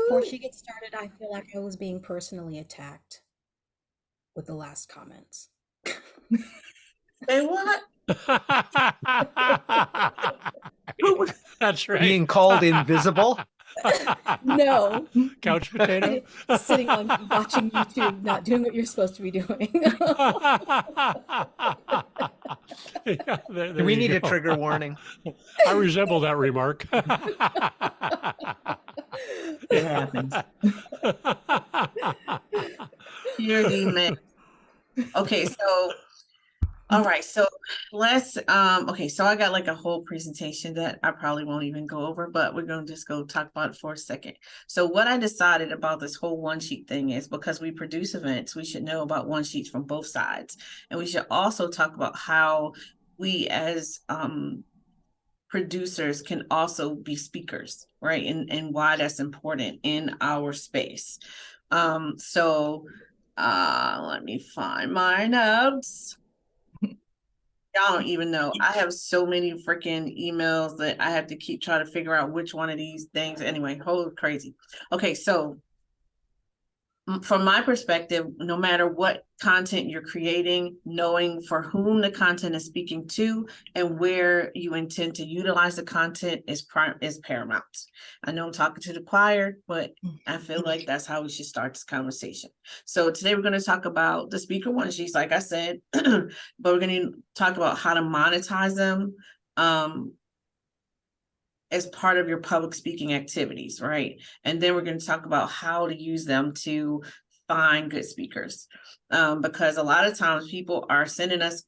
Before she gets started, I feel like I was being personally attacked with the last comments. Say what? That's right. Being called invisible? No. Couch potato? Sitting on watching YouTube, not doing what you're supposed to be doing. Yeah, there Do we you need a go. trigger warning? I resemble that remark. It happens. Purity man. Okay, so all right, so let's okay, so I got like a whole presentation that I probably won't even go over, but we're gonna just go talk about it for a second. So what I decided about this whole one sheet thing is because we produce events, we should know about one sheets from both sides. And we should also talk about how we as producers can also be speakers, right? And why that's important in our space. So let me find my notes. Y'all don't even know. I have so many freaking emails that I have to keep trying to figure out which one of these things. Anyway, whole crazy. Okay, so from my perspective, no matter what content you're creating, knowing for whom the content is speaking to and where you intend to utilize the content is paramount. I know I'm talking to the choir, but I feel like that's how we should start this conversation. So today we're going to talk about the speaker one sheets, like I said, but we're going to talk about how to monetize them as part of your public speaking activities, right? And then we're going to talk about how to use them to find good speakers. Because a lot of times people are sending us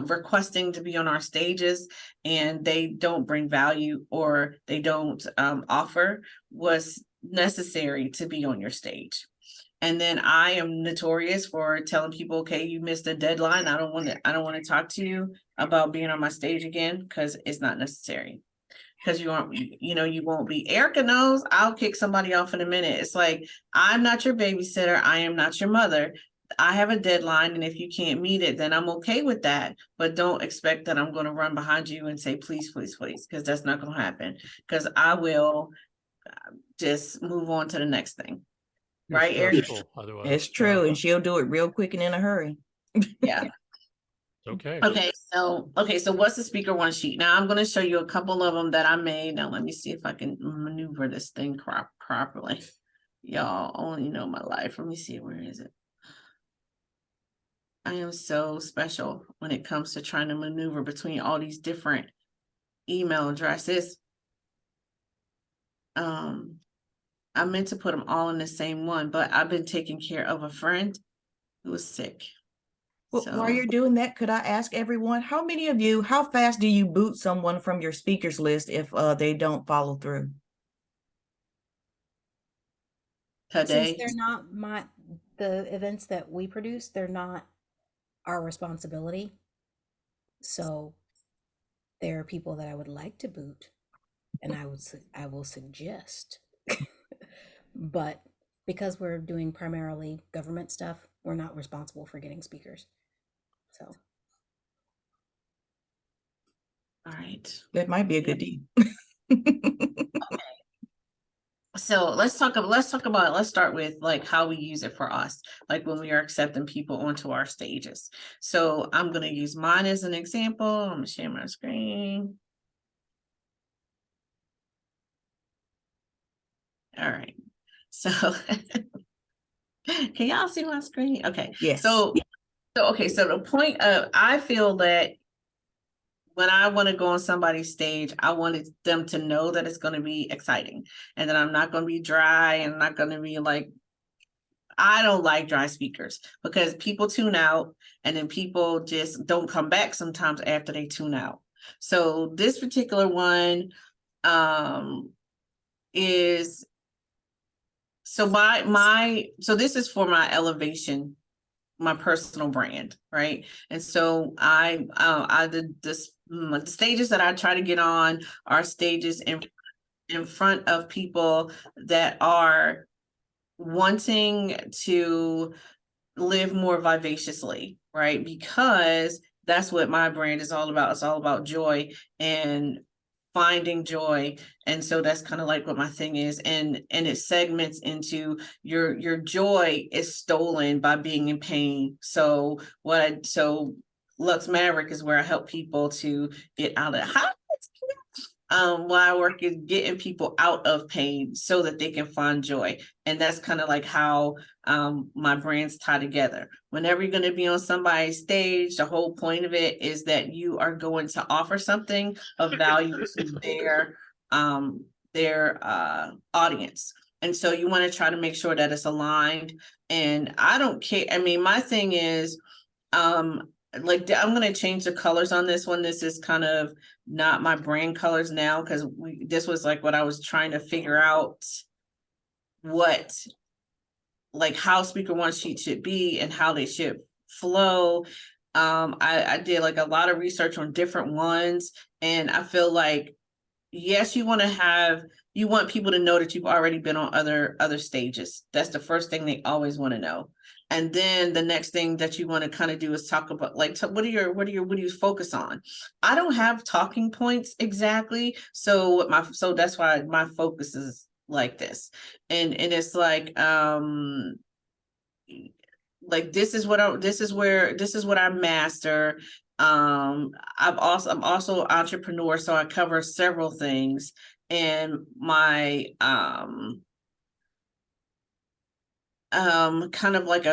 requesting to be on our stages and they don't bring value or they don't offer what's necessary to be on your stage. And then I am notorious for telling people, okay, you missed a deadline. I don't want to talk to you about being on my stage again because it's not necessary. Because you won't be. Erica knows I'll kick somebody off in a minute. It's like, I'm not your babysitter. I am not your mother. I have a deadline. And if you can't meet it, then I'm okay with that. But don't expect that I'm going to run behind you and say, please, please, please, because that's not going to happen. Because I will just move on to the next thing. Right, Erica? Otherwise. It's true. And she'll do it real quick and in a hurry. Yeah. Okay. So what's the speaker one sheet? Now I'm going to show you a couple of them that I made. Now let me see if I can maneuver this thing properly. Y'all only know my life. Let me see, where is it? I am so special when it comes to trying to maneuver between all these different email addresses. I meant to put them all in the same one, but I've been taking care of a friend who was sick. Well, while you're doing that, could I ask everyone, how many of you, how fast do you boot someone from your speakers list if they don't follow through? Today. Since they're not the events that we produce, they're not our responsibility. So there are people that I would like to boot and I will suggest, but because we're doing primarily government stuff, we're not responsible for getting speakers. So. All right. That might be a good deal. Okay. So let's start with like how we use it for us, like when we are accepting people onto our stages. So I'm going to use mine as an example. I'm going to share my screen. All right. So can y'all see my screen? Okay. Yes. So the point of, I feel that when I want to go on somebody's stage, I wanted them to know that it's going to be exciting and that I'm not going to be dry and not going to be like, I don't like dry speakers because people tune out and then people just don't come back sometimes after they tune out. So this particular one is, so this is for my elevation, my personal brand, right? And so the stages that I try to get on are stages in front of people that are wanting to live more vivaciously, right? Because that's what my brand is all about. It's all about joy and finding joy. And so that's kind of like what my thing is. And it segments into your joy is stolen by being in pain. So Lux Maverick is where I help people to get out of what I work is getting people out of pain so that they can find joy. And that's kind of like how my brands tie together. Whenever you're going to be on somebody's stage, the whole point of it is that you are going to offer something of value to their audience. And so you want to try to make sure that it's aligned. And I don't care. I mean, my thing is, like I'm going to change the colors on this one. This is kind of not my brand colors now, because this was like what I was trying to figure out like how speaker one sheet should be and how they should flow. I did like a lot of research on different ones, and I feel like, yes, you want people to know that you've already been on other stages. That's the first thing they always want to know. And then the next thing that you want to kind of do is talk about like, what do you focus on? I don't have talking points exactly. So that's why my focus is like this. And it's like this is what I master. I'm also an entrepreneur, so I cover several things. And my kind of like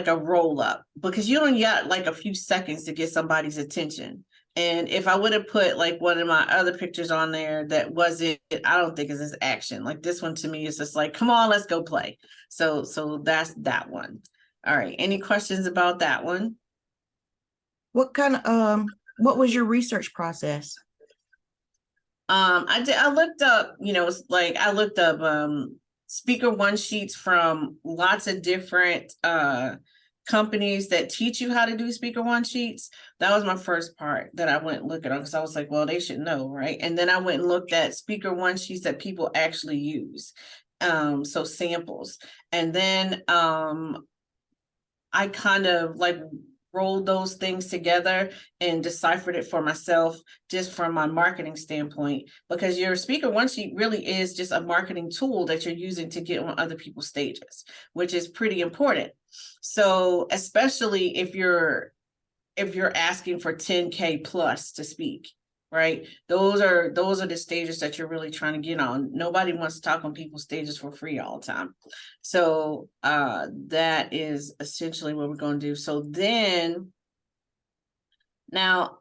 a roll up, because you only got like a few seconds to get somebody's attention. And if I would have put like one of my other pictures on there that wasn't, I don't think is this action. Like this one to me is just like, come on, let's go play. So that's that one. All right. Any questions about that one? What was your research process? I looked up, speaker one sheets from lots of different companies that teach you how to do speaker one sheets. That was my first part that I went looking on, because I was like, well, they should know, right? And then I went and looked at speaker one sheets that people actually use. So samples. And then I kind of like rolled those things together and deciphered it for myself, just from my marketing standpoint, because your speaker one sheet really is just a marketing tool that you're using to get on other people's stages, which is pretty important. So especially if you're asking for 10K plus to speak, right? Those are the stages that you're really trying to get on. Nobody wants to talk on people's stages for free all the time. So that is essentially what we're going to do. So then, now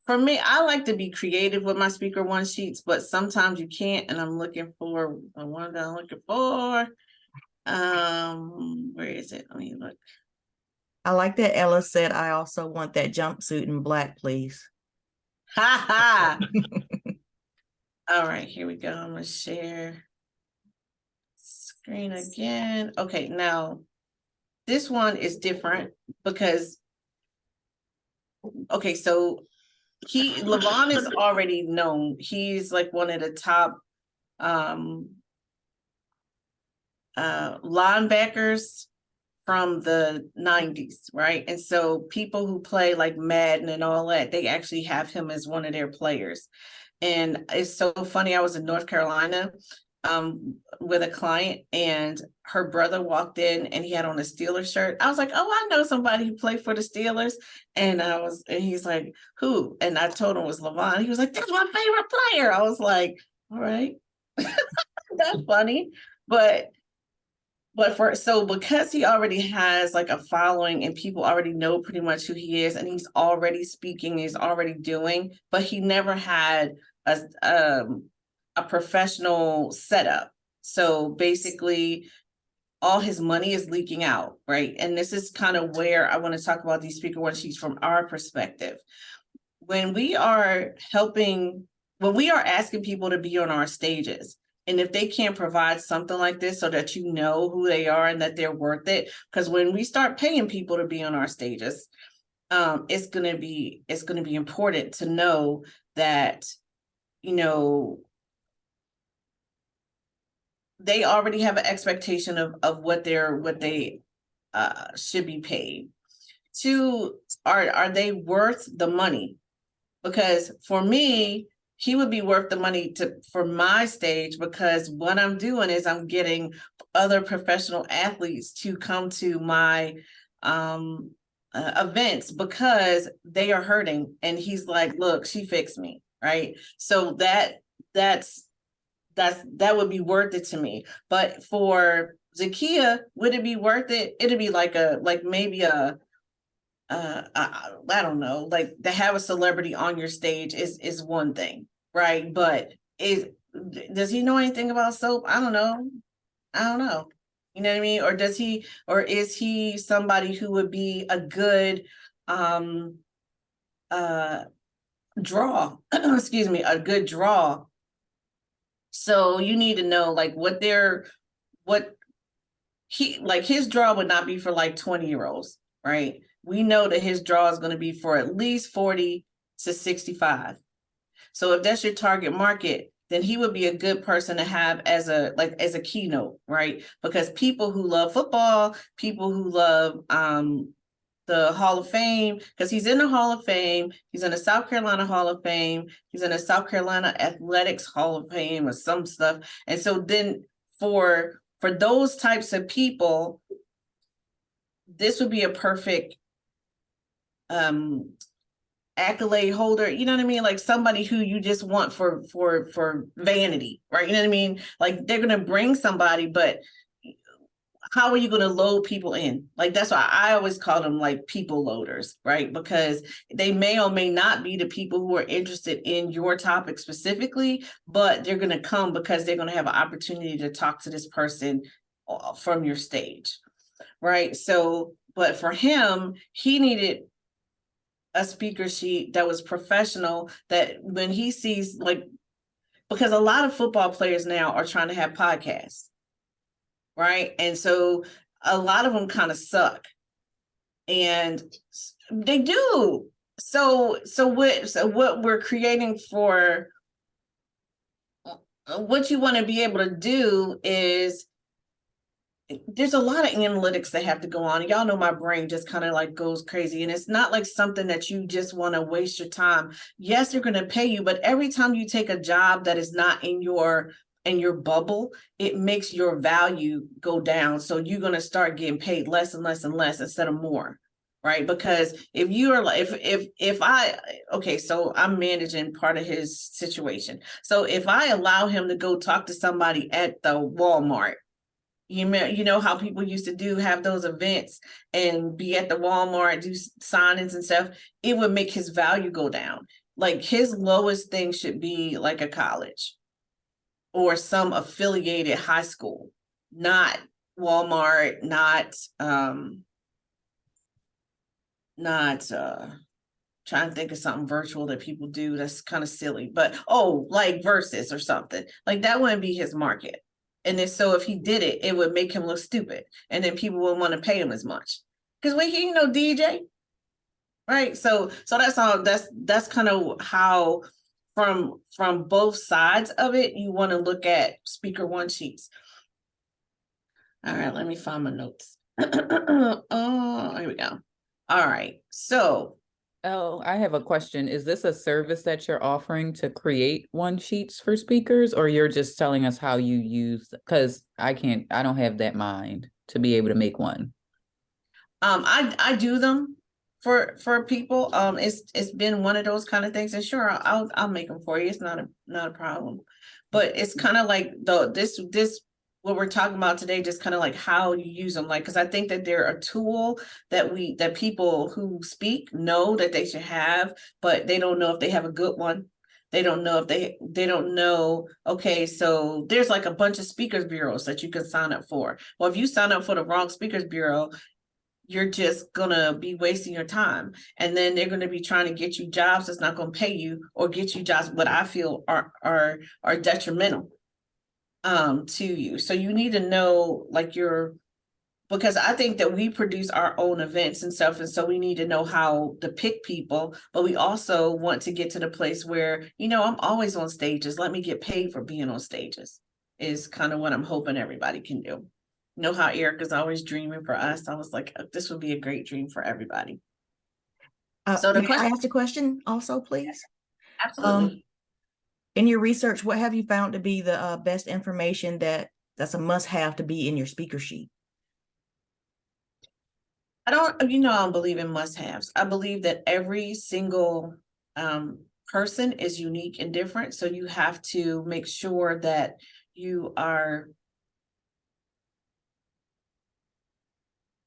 for me, I like to be creative with my speaker one sheets, but sometimes you can't. And I'm looking for the one that I'm looking for. Where is it? Let me look. I like that Ella said, I also want that jumpsuit in black, please. Ha ha. All right, here we go. I'm gonna share screen again. Okay, now this one is different because, okay, so Levon is already known. He's like one of the top linebackers from the 90s, right? And so people who play like Madden and all that, they actually have him as one of their players. And it's so funny, I was in North Carolina with a client, and her brother walked in and he had on a Steelers shirt. I was like, oh, I know somebody who played for the Steelers. And he's like, who? And I told him it was Levon. He was like, that's my favorite player. I was like, all right, that's funny. Because he already has like a following and people already know pretty much who he is, and he's already speaking, he's already doing, but he never had a professional setup. So basically all his money is leaking out, right? And this is kind of where I want to talk about these speaker one sheets from our perspective. When we are asking people to be on our stages, and if they can't provide something like this so that you know who they are and that they're worth it, because when we start paying people to be on our stages, it's gonna be important to know that, they already have an expectation of what they should be paid. Two, are they worth the money? Because for me, he would be worth the money for my stage, because what I'm doing is I'm getting other professional athletes to come to my events because they are hurting. And he's like, look, she fixed me, right? So that would be worth it to me. But for Zakia, would it be worth it? It'd be like maybe I don't know, like to have a celebrity on your stage is one thing, right? But does he know anything about soap? I don't know. You know what I mean? Or is he somebody who would be a good draw? Excuse me, a good draw. So you need to know like his draw would not be for like 20-year-olds, right? We know that his draw is going to be for at least 40 to 65. So if that's your target market, then he would be a good person to have as a keynote, right? Because people who love football, people who love the Hall of Fame, because he's in the Hall of Fame, he's in the South Carolina Hall of Fame, he's in the South Carolina Athletics Hall of Fame or some stuff. And so then for those types of people, this would be a perfect accolade holder, you know what I mean? Like somebody who you just want for vanity, right? You know what I mean? Like they're gonna bring somebody, but how are you going to load people in? Like that's why I always call them like people loaders, right? Because they may or may not be the people who are interested in your topic specifically, but they're going to come because they're going to have an opportunity to talk to this person from your stage, right? So, but for him, he needed a speaker sheet that was professional, that when he sees like, because a lot of football players now are trying to have podcasts. Right. And so a lot of them kind of suck. And they do. So what we're creating for what you want to be able to do is there's a lot of analytics that have to go on. Y'all know my brain just kind of like goes crazy. And it's not like something that you just want to waste your time. Yes, they're going to pay you, but every time you take a job that is not in your bubble, it makes your value go down. So you're going to start getting paid less and less and less instead of more, right? Because if you are like, so I'm managing part of his situation. So if I allow him to go talk to somebody at the Walmart, you know how people used to have those events and be at the Walmart, do signings and stuff, it would make his value go down. Like his lowest thing should be like a college or some affiliated high school, not Walmart, not trying to think of something virtual that people do that's kind of silly, but like Versus or something. Like that wouldn't be his market. And then so if he did it, it would make him look stupid. And then people wouldn't want to pay him as much. Because he DJ. Right. So that's all that's kind of how from both sides of it, you want to look at speaker one sheets. All right, let me find my notes. Oh, here we go. All right. So I have a question. Is this a service that you're offering to create one sheets for speakers, or you're just telling us how you use, because I don't have that mind to be able to make one. I do them for people. It's been one of those kind of things, and sure, I'll make them for you. It's not a problem, but it's kind of like this what we're talking about today, just kind of like how you use them, like, because I think that they're a tool that people who speak know that they should have, but they don't know if they have a good one. They don't know if they don't know. Okay, so there's like a bunch of speakers bureaus that you can sign up for. Well, if you sign up for the wrong speakers bureau, you're just gonna be wasting your time, and then they're gonna be trying to get you jobs that's not gonna pay you, or get you jobs what I feel are detrimental to you. So you need to know like because I think that we produce our own events and stuff, and so we need to know how to pick people, but we also want to get to the place where, I'm always on stages, let me get paid for being on stages, is kind of what I'm hoping everybody can do. You know how Erica's always dreaming for us. I was like, this would be a great dream for everybody. So the may question, I ask a question also, please? absolutely. In your research, what have you found to be the best information that's a must-have to be in your speaker sheet? I don't believe in must-haves. I believe that every single person is unique and different. So you have to make sure that you are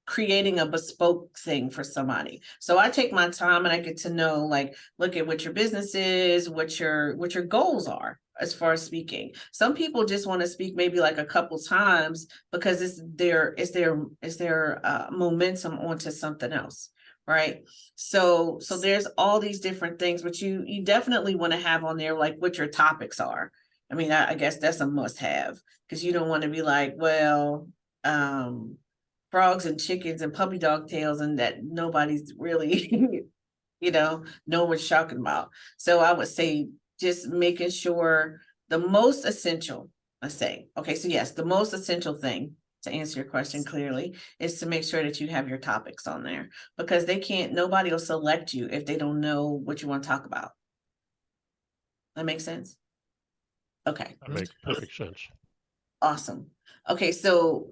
creating a bespoke thing for somebody. So I take my time and I get to know, like, look at what your business is, what your goals are as far as speaking. Some people just want to speak maybe like a couple times because it's their momentum onto something else. Right. So there's all these different things, but you definitely want to have on there like what your topics are. I mean, I guess that's a must have, because you don't want to be like, well, frogs and chickens and puppy dog tails, and that nobody's really know what you're talking about. So I would say just making sure the most essential, so yes, the most essential thing, to answer your question clearly, is to make sure that you have your topics on there, because nobody will select you if they don't know what you want to talk about. That makes sense? Okay. That makes perfect sense. Awesome. Okay, so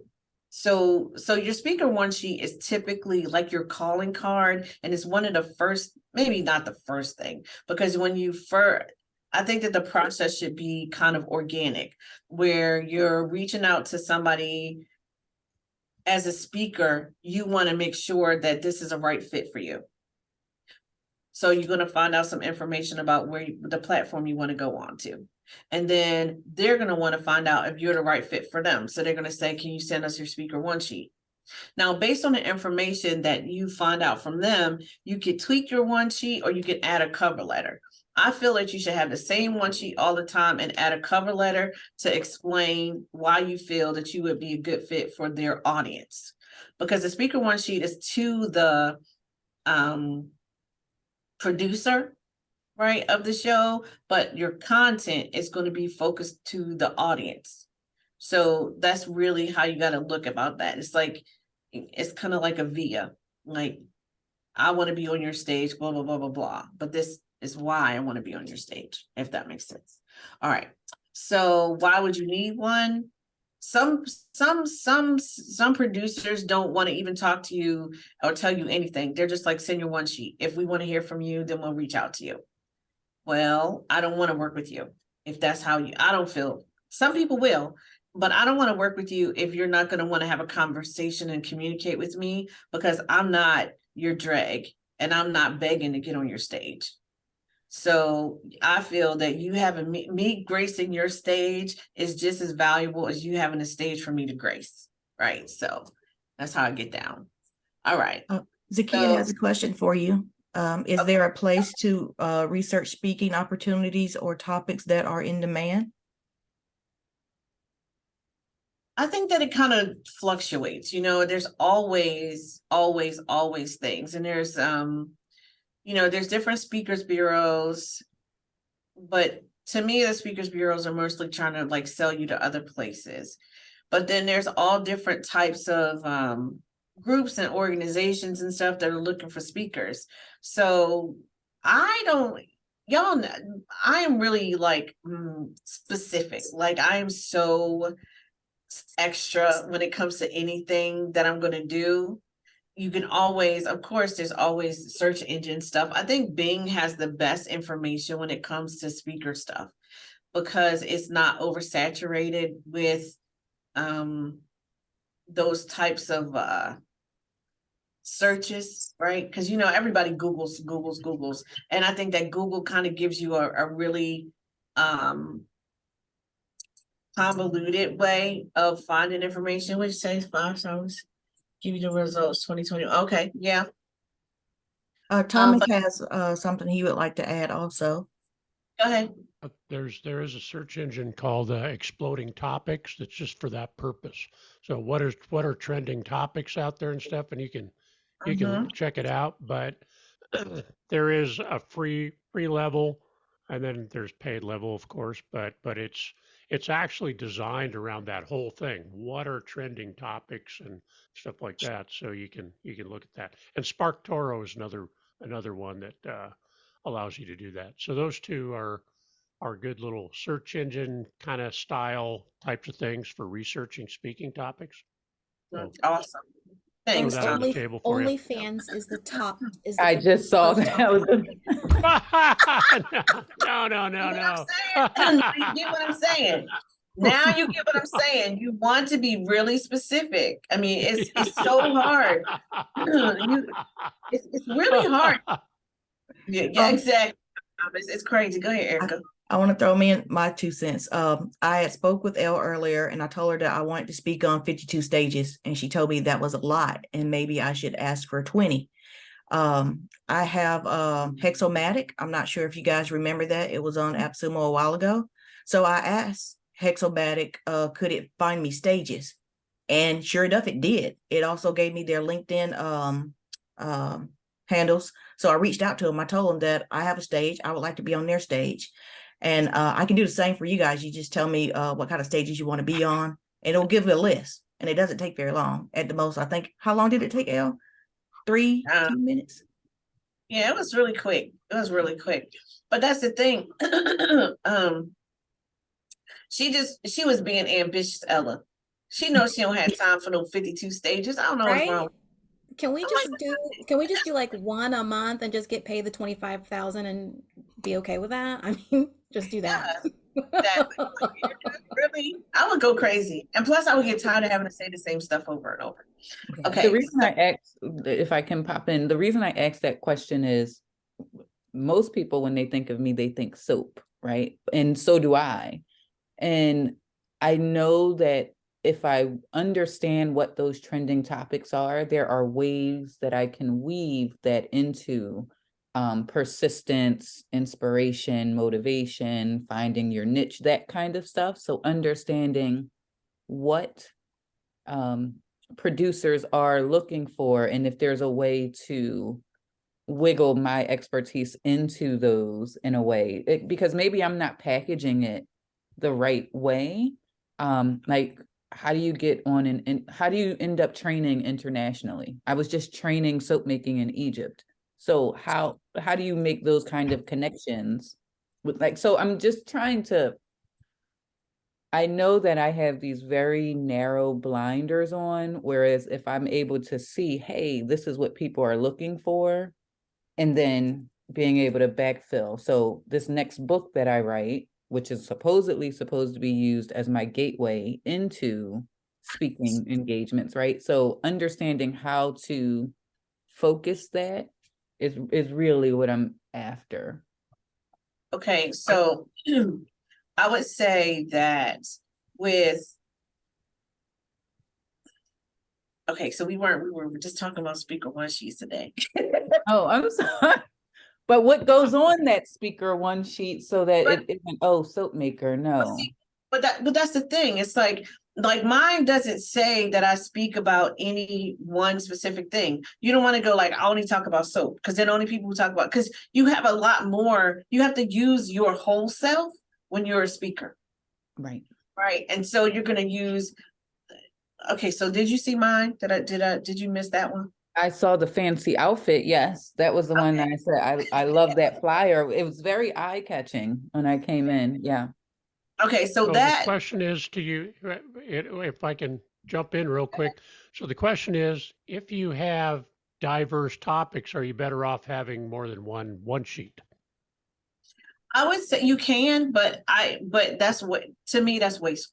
your speaker one sheet is typically like your calling card, and it's one of the first, maybe not the first thing, because I think that the process should be kind of organic, where you're reaching out to somebody as a speaker. You want to make sure that this is a right fit for you. So you're going to find out some information about the platform you want to go on to. And then they're going to want to find out if you're the right fit for them. So they're going to say, can you send us your speaker one sheet? Now, based on the information that you find out from them, you could tweak your one sheet or you can add a cover letter. I feel that you should have the same one sheet all the time and add a cover letter to explain why you feel that you would be a good fit for their audience. Because the speaker one sheet is to the producer, right, of the show, but your content is going to be focused to the audience. So that's really how you got to look about that. It's kind of like a via, like, I want to be on your stage, blah, blah, blah, blah, blah. But this is why I want to be on your stage, if that makes sense. All right. So why would you need one? Some producers don't want to even talk to you or tell you anything. They're just like, send your one sheet. If we want to hear from you, then we'll reach out to you. Well, I don't want to work with you if that's how I don't feel. Some people will, but I don't want to work with you if you're not going to want to have a conversation and communicate with me, because I'm not your drag and I'm not begging to get on your stage. So I feel that you having me gracing your stage is just as valuable as you having a stage for me to grace. Right. So that's how I get down. All right. Zakia has a question for you. Is Okay. there a place to research speaking opportunities or topics that are in demand? I think that it kind of fluctuates, there's always things. And there's there's different speakers bureaus, but to me, the speakers bureaus are mostly trying to like sell you to other places. But then there's all different types of groups and organizations and stuff that are looking for speakers. So y'all know, I am really like specific. Like, I am so extra when it comes to anything that I'm going to do. You can always, of course, there's always search engine stuff. I think Bing has the best information when it comes to speaker stuff, because it's not oversaturated with those types of searches, right? Because everybody Googles, and I think that Google kind of gives you a really convoluted way of finding information, which says 5 stars, give you the results 2020. Okay, yeah. Thomas But has something he would like to add also. go ahead. There is a search engine called Exploding Topics that's just for that purpose. So what are trending topics out there and stuff, and you can check it out. But there is a free level, and then there's paid level, of course. But it's actually designed around that whole thing. What are trending topics and stuff like that? So you can look at that. And Spark Toro is another one that allows you to do that. So those two are are good little search engine kind of style types of things for researching speaking topics. So Awesome. throw And Thanks, that on Tom. the table for you. OnlyFans is the top. Is I the just saw first that. top. No. You get what I'm saying? Now you get what I'm saying. You want to be really specific. I mean, it's so hard. It's really hard. Yeah, exactly. It's crazy. Go ahead, Erica. I want to throw in my 2 cents. I had spoke with Elle earlier and I told her that I wanted to speak on 52 stages, and she told me that was a lot and maybe I should ask for 20. I have Hexomatic. I'm not sure if you guys remember that. It was on AppSumo a while ago. So I asked Hexomatic, could it find me stages? And sure enough, it did. It also gave me their LinkedIn handles. So I reached out to them. I told them that I have a stage. I would like to be on their stage. And I can do the same for you guys. You just tell me what kind of stages you want to be on, and it'll give you a list. And it doesn't take very long. At the most, I think, how long did it take, Elle? 2 minutes? Yeah, it was really quick. It was really quick. But that's the thing. She was being ambitious, Ella. She knows she don't have time for no 52 stages. I don't know what's Right? wrong. Can we just do like one a month and just get paid the 25,000 and be okay with that? I mean, just do that. Exactly. Really, I would go crazy. And plus I would get tired of having to say the same stuff over and over. Okay. The reason I asked, if I can pop in, the reason I asked that question is most people, when they think of me, they think soap, right? And so do I. And I know that if I understand what those trending topics are, there are ways that I can weave that into persistence, inspiration, motivation, finding your niche, that kind of stuff. So understanding what producers are looking for, and if there's a way to wiggle my expertise into those in a way, because maybe I'm not packaging it the right way. Like, how do you get on and how do you end up training internationally? I was just training soap making in Egypt. So how do you make those kind of connections with, like, so I'm just trying to, I know that I have these very narrow blinders on, whereas if I'm able to see, hey, this is what people are looking for, and then being able to backfill. So this next book that I write, which is supposedly supposed to be used as my gateway into speaking engagements, right? So understanding how to focus that is really what I'm after. Okay, so I would say that so we were just talking about speaker one sheets today. Oh, I'm sorry. But what goes on that speaker one sheet so that it isn't, oh, soap maker, no. But that's the thing. It's like mine doesn't say that I speak about any one specific thing. You don't want to go like, I only talk about soap, because then only people who talk about, because you have a lot more, you have to use your whole self when you're a speaker. Right. Right. And so you're going to use, okay, so did you see mine? Did you miss that one? I saw the fancy outfit. Yes, that was the one that I said, I love that flyer. It was very eye-catching when I came in. Yeah. Okay, so the question is to you, if I can jump in real quick. So the question is, if you have diverse topics, are you better off having more than one sheet? I would say you can, but that's what, to me, that's wasteful.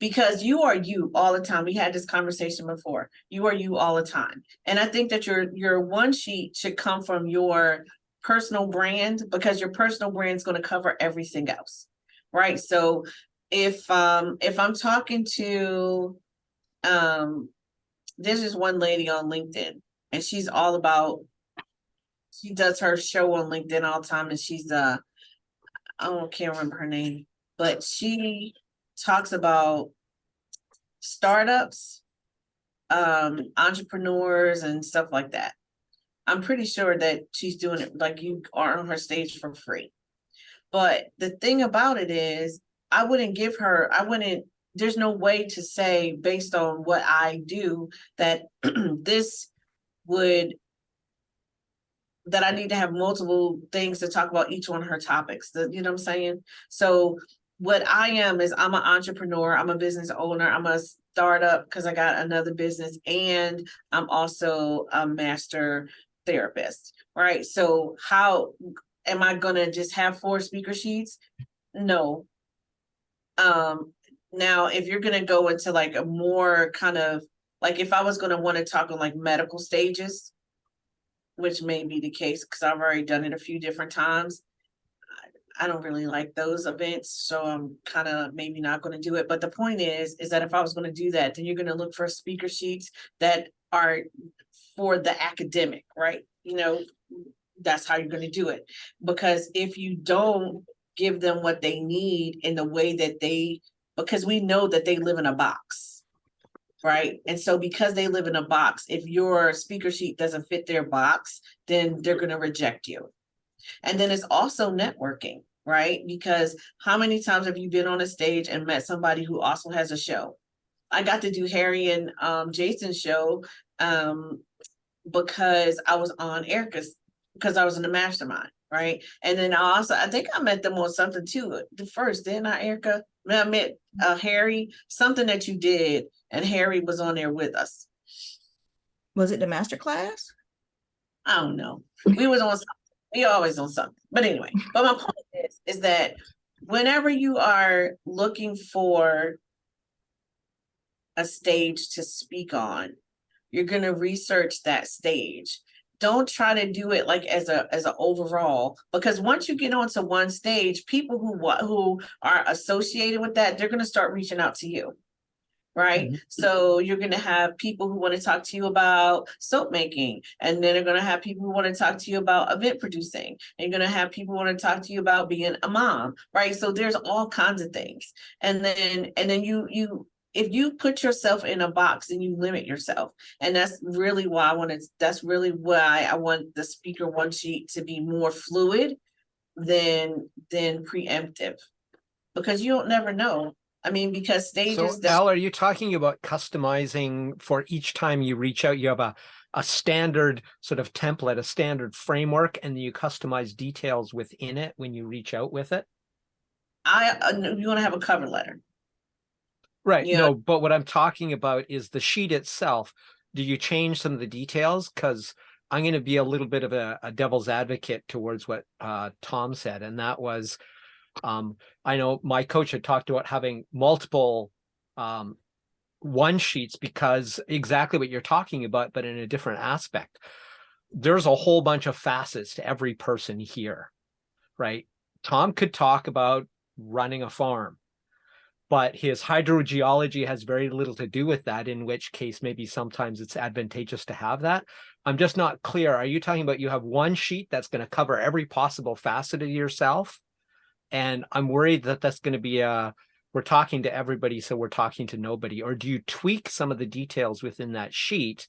Because you are you all the time. We had this conversation before. You are you all the time. And I think that your one sheet should come from your personal brand, because your personal brand is going to cover everything else. Right. So if I'm talking to there's this one lady on LinkedIn, and she's all about, she does her show on LinkedIn all the time, and she's I can't remember her name, but she talks about startups, entrepreneurs and stuff like that. I'm pretty sure that she's doing it like you are on her stage for free. But the thing about it is, there's no way to say based on what I do that this would that I need to have multiple things to talk about each one of her topics. You know what I'm saying? So what I am is I'm an entrepreneur, I'm a business owner, I'm a startup because I got another business, and I'm also a master therapist, right? So how am I gonna just have 4 speaker sheets? No. Now if you're gonna go into like a more kind of like if I was gonna want to talk on like medical stages, which may be the case because I've already done it a few different times. I don't really like those events, so I'm kind of maybe not going to do it. But the point is that if I was going to do that, then you're going to look for speaker sheets that are for the academic, right? You know, that's how you're going to do it. Because if you don't give them what they need in the way that because we know that they live in a box, right? And so because they live in a box, if your speaker sheet doesn't fit their box, then they're going to reject you. And then it's also networking, right? Because how many times have you been on a stage and met somebody who also has a show? I got to do Harry and Jason's show because I was on Erica's, because I was in the mastermind, right? And then I think I met them on something too. The first, didn't I, Erica? I met Harry, something that you did, and Harry was on there with us. Was it the master class? I don't know. We was on something. We always on something. But anyway, but my point is that whenever you are looking for a stage to speak on, you're going to research that stage. Don't try to do it like as an overall, because once you get onto one stage, people who are associated with that, they're going to start reaching out to you. Right. Mm-hmm. So you're going to have people who want to talk to you about soap making, and then you're going to have people who want to talk to you about event producing, and you're going to have people who want to talk to you about being a mom. Right. So there's all kinds of things. And then you if you put yourself in a box, and you limit yourself. And that's really why I want the speaker one sheet to be more fluid than preemptive, because you don't never know. I mean, because stages. So, Al, are you talking about customizing for each time you reach out? You have a standard sort of template, a standard framework, and then you customize details within it when you reach out with it? You want to have a cover letter. Right. Yeah. No, but what I'm talking about is the sheet itself. Do you change some of the details? Because I'm going to be a little bit of a devil's advocate towards what Tom said, and that was, I know my coach had talked about having multiple one sheets because exactly what you're talking about, but in a different aspect. There's a whole bunch of facets to every person here, right? Tom could talk about running a farm, but his hydrogeology has very little to do with that, in which case maybe sometimes it's advantageous to have that. I'm just not clear. Are you talking about you have one sheet that's going to cover every possible facet of yourself? And I'm worried that that's going to be we're talking to everybody, so we're talking to nobody. Or do you tweak some of the details within that sheet?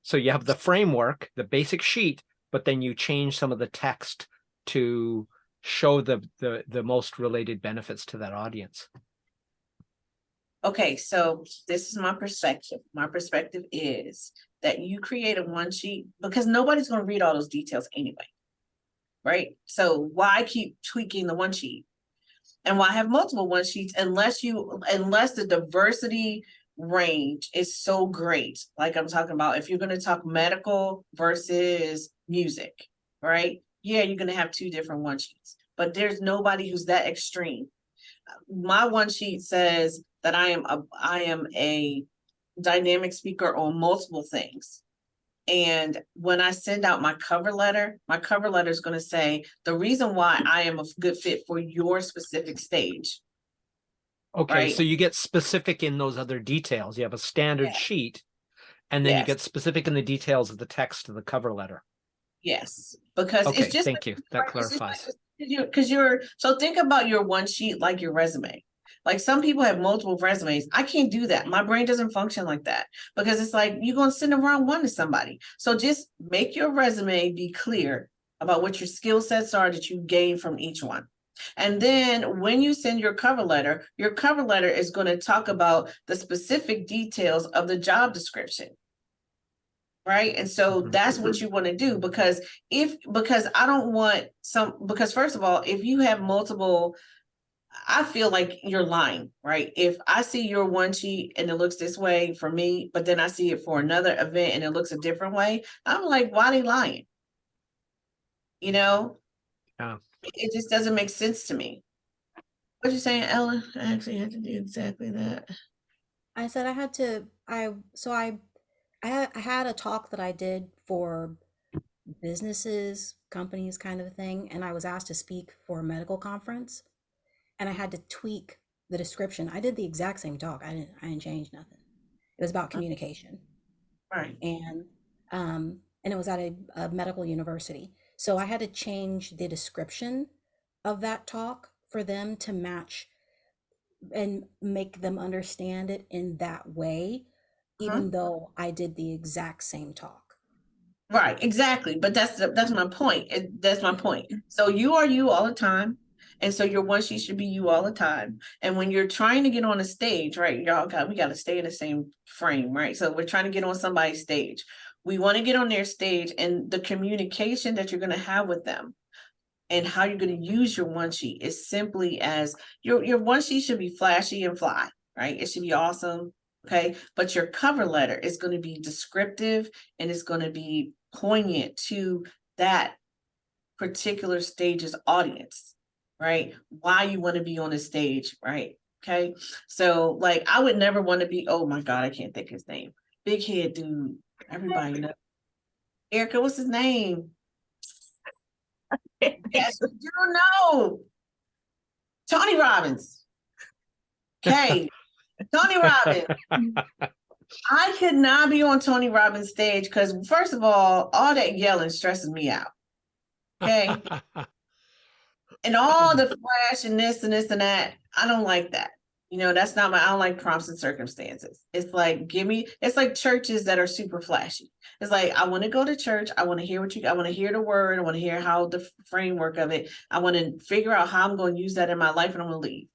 So you have the framework, the basic sheet, but then you change some of the text to show the most related benefits to that audience. Okay, so this is my perspective. My perspective is that you create a one sheet because nobody's going to read all those details anyway. Right? So why keep tweaking the one sheet? And why have multiple one sheets unless the diversity range is so great? Like I'm talking about, if you're going to talk medical versus music, right? Yeah, you're going to have 2 different one sheets, but there's nobody who's that extreme. My one sheet says that I am a dynamic speaker on multiple things. And when I send out my cover letter is going to say the reason why I am a good fit for your specific stage. Okay, right? So you get specific in those other details. You have a standard sheet, and then you get specific in the details of the text of the cover letter. Yes, because okay, it's just thank you. That clarifies. So think about your one sheet like your resume. Like some people have multiple resumes. I can't do that. My brain doesn't function like that because it's like you're going to send the wrong one to somebody. So just make your resume be clear about what your skill sets are that you gain from each one. And then when you send your cover letter is going to talk about the specific details of the job description. right? And so Mhm. that's what you want to do, because I don't want because first of all, if you have multiple, I feel like you're lying, right? If I see your one sheet and it looks this way for me, but then I see it for another event and it looks a different way, I'm like, why they lying? You know, Yeah. it just doesn't make sense to me. What you saying, Ellen? I actually had to do exactly that. I said I had to, I had a talk that I did for businesses, companies kind of a thing, and I was asked to speak for a medical conference, and I had to tweak the description. I did the exact same talk. I didn't change nothing. It was about communication, Right. and it was at a medical university. So I had to change the description of that talk for them to match and make them understand it in that way, even though I did the exact same talk. Right, exactly. But that's my point. That's my point. So you are you all the time. And so your one sheet should be you all the time. And when you're trying to get on a stage, right, we got to stay in the same frame, right? So we're trying to get on somebody's stage. We want to get on their stage, and the communication that you're going to have with them and how you're going to use your one sheet is simply as your one sheet should be flashy and fly, right? It should be awesome. Okay. But your cover letter is going to be descriptive, and it's going to be poignant to that particular stage's audience, right? Why you want to be on the stage, right? Okay. So like I would never want to be, oh my God, I can't think his name. Big head dude. Everybody know. Erica, what's his name? Yes, you don't know. Tony Robbins. Okay. Tony Robbins. I could not be on Tony Robbins' stage because, first of all that yelling stresses me out. Okay. And all the flash and this and this and that, I don't like that. You know, that's not I don't like prompts and circumstances. It's like, it's like churches that are super flashy. It's like, I want to go to church. I want to hear I want to hear the word. I want to hear how the framework of it. I want to figure out how I'm going to use that in my life, and I'm going to leave.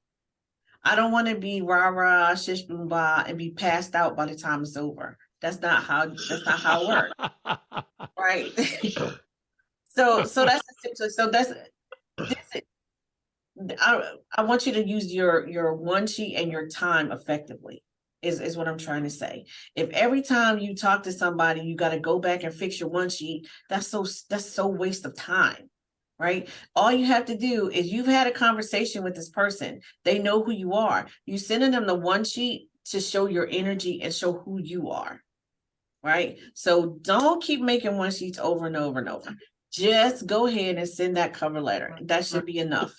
I don't want to be rah rah shish boom bah and be passed out by the time it's over. That's not how it works. Right. so that's essentially I want you to use your one sheet and your time effectively is what I'm trying to say. If every time you talk to somebody, you got to go back and fix your one sheet, that's so waste of time. Right? All you have to do is you've had a conversation with this person. They know who you are. You sending them the one sheet to show your energy and show who you are. Right? So don't keep making one sheets over and over and over. Just go ahead and send that cover letter. That should be enough.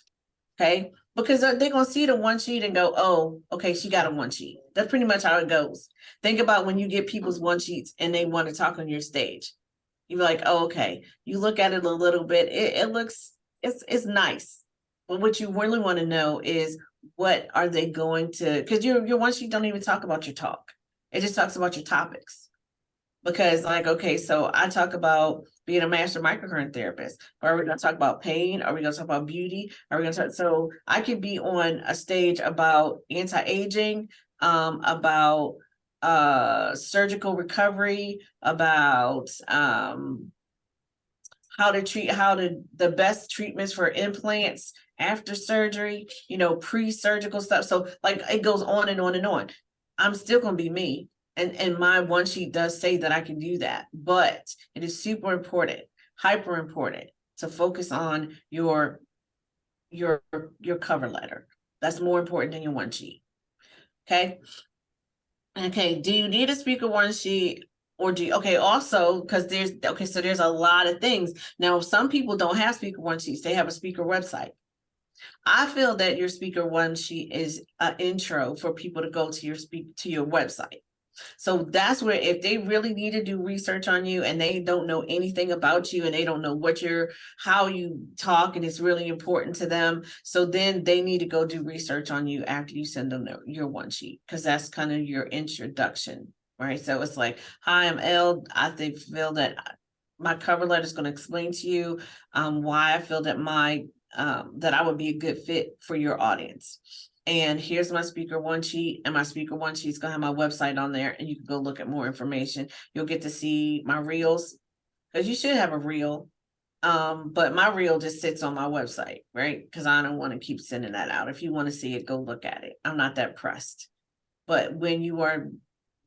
Okay, because they're going to see the one sheet and go, oh, okay, she got a one sheet. That's pretty much how it goes. Think about when you get people's one sheets and they want to talk on your stage. You're like, oh, okay. You look at it a little bit. It looks, it's nice. But what you really want to know is what are they going to, because your one sheet don't even talk about your talk. It just talks about your topics. Because like, okay, so I talk about being a master microcurrent therapist. Are we going to talk about pain? Are we going to talk about beauty? Are we going to talk? So I could be on a stage about anti-aging, about surgical recovery, about the best treatments for implants after surgery, pre-surgical stuff. So like it goes on and on and on. I'm still going to be me. And my one sheet does say that I can do that, but it is super important, hyper important to focus on your cover letter. That's more important than your one sheet. Okay. Okay. Do you need a speaker one sheet, or also because so there's a lot of things. Now, some people don't have speaker one sheets. They have a speaker website. I feel that your speaker one sheet is an intro for people to go to your website. So that's where if they really need to do research on you and they don't know anything about you and they don't know how you talk and it's really important to them. So then they need to go do research on you after you send them your one sheet, because that's kind of your introduction, right? So it's like, hi, I'm Elle. I feel that my cover letter is going to explain to you why I feel that that I would be a good fit for your audience. And here's my speaker one sheet, and my speaker one sheet's gonna have my website on there, and you can go look at more information. You'll get to see my reels, because you should have a reel. But my reel just sits on my website, right? Because I don't want to keep sending that out. If you want to see it, go look at it. I'm not that pressed. But when you are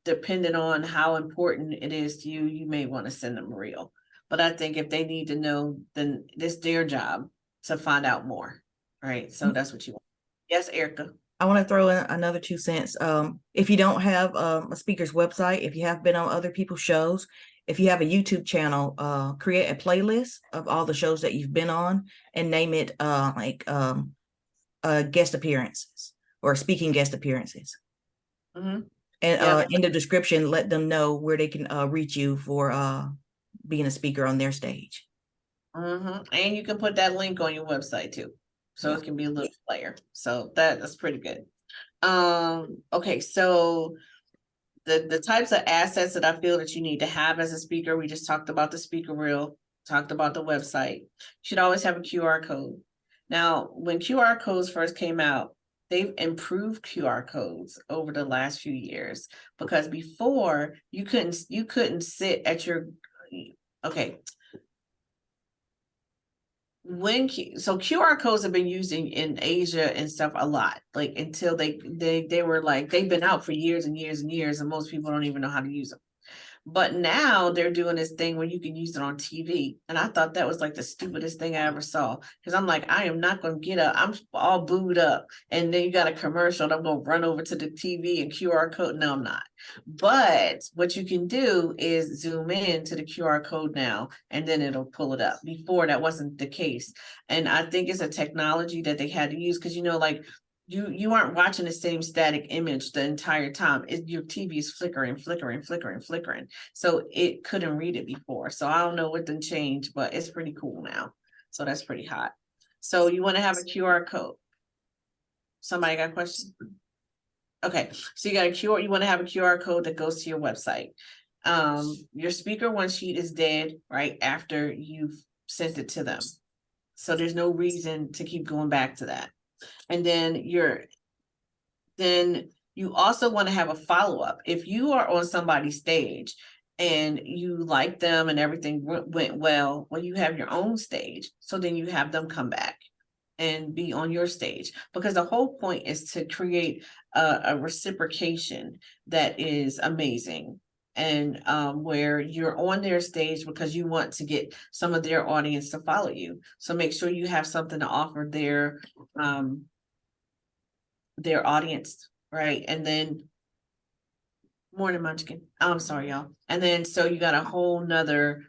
dependent on how important it is to you, you may want to send them a reel. But I think if they need to know, then it's their job to find out more, right? So that's what you want. Yes, Erica. I want to throw in another 2 cents. If you don't have a speaker's website, if you have been on other people's shows, if you have a YouTube channel, create a playlist of all the shows that you've been on and name it guest appearances or speaking guest appearances. Mm-hmm. And Yep. in the description, let them know where they can reach you for being a speaker on their stage. Mm-hmm. And you can put that link on your website too. So Yeah. it can be a little player. So that's pretty good. Okay, so the types of assets that I feel that you need to have as a speaker, we just talked about the speaker reel, talked about the website. You should always have a QR code. Now, when QR codes first came out, they've improved QR codes over the last few years, because before you couldn't sit at your, okay. So QR codes have been used in Asia and stuff a lot, like until they were like, they've been out for years and years and years, and most people don't even know how to use them. But now they're doing this thing where you can use it on TV. And I thought that was like the stupidest thing I ever saw. Because I'm like, I am not going to get up. I'm all booed up. And then you got a commercial and I'm going to run over to the TV and QR code. No, I'm not. But what you can do is zoom in to the QR code now, and then it'll pull it up. Before, that wasn't the case. And I think it's a technology that they had to use, because, like, you aren't watching the same static image the entire time. Your TV is flickering. So it couldn't read it before. So I don't know what done changed, but it's pretty cool now. So that's pretty hot. So you want to have a QR code. Somebody got a question? Okay, so you want to have a QR code that goes to your website. Your speaker one sheet is dead right after you've sent it to them. So there's no reason to keep going back to that. And then you also want to have a follow-up. If you are on somebody's stage and you like them and everything went well, you have your own stage. So then you have them come back and be on your stage, because the whole point is to create a reciprocation that is amazing. And where you're on their stage because you want to get some of their audience to follow you. So make sure you have something to offer their audience, right? And then morning munchkin. I'm sorry, y'all. And then so you got a whole nother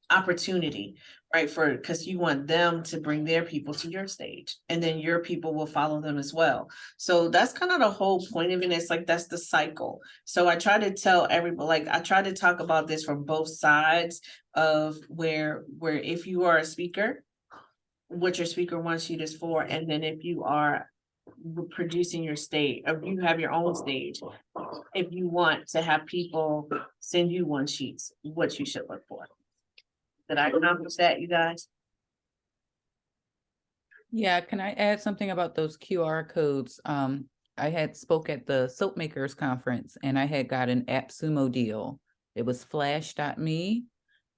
opportunity, right? Because you want them to bring their people to your stage, and then your people will follow them as well. So that's kind of the whole point of it. It's like, that's the cycle. So I try to tell everybody, like, I try to talk about this from both sides of where if you are a speaker, what your speaker one sheet is for, and then if you are producing your stage, or you have your own stage, if you want to have people send you one sheets, what you should look for. Did I accomplish that, you guys? Yeah, can I add something about those QR codes? I had spoke at the Soap Makers Conference, and I had got an AppSumo deal. It was flash.me.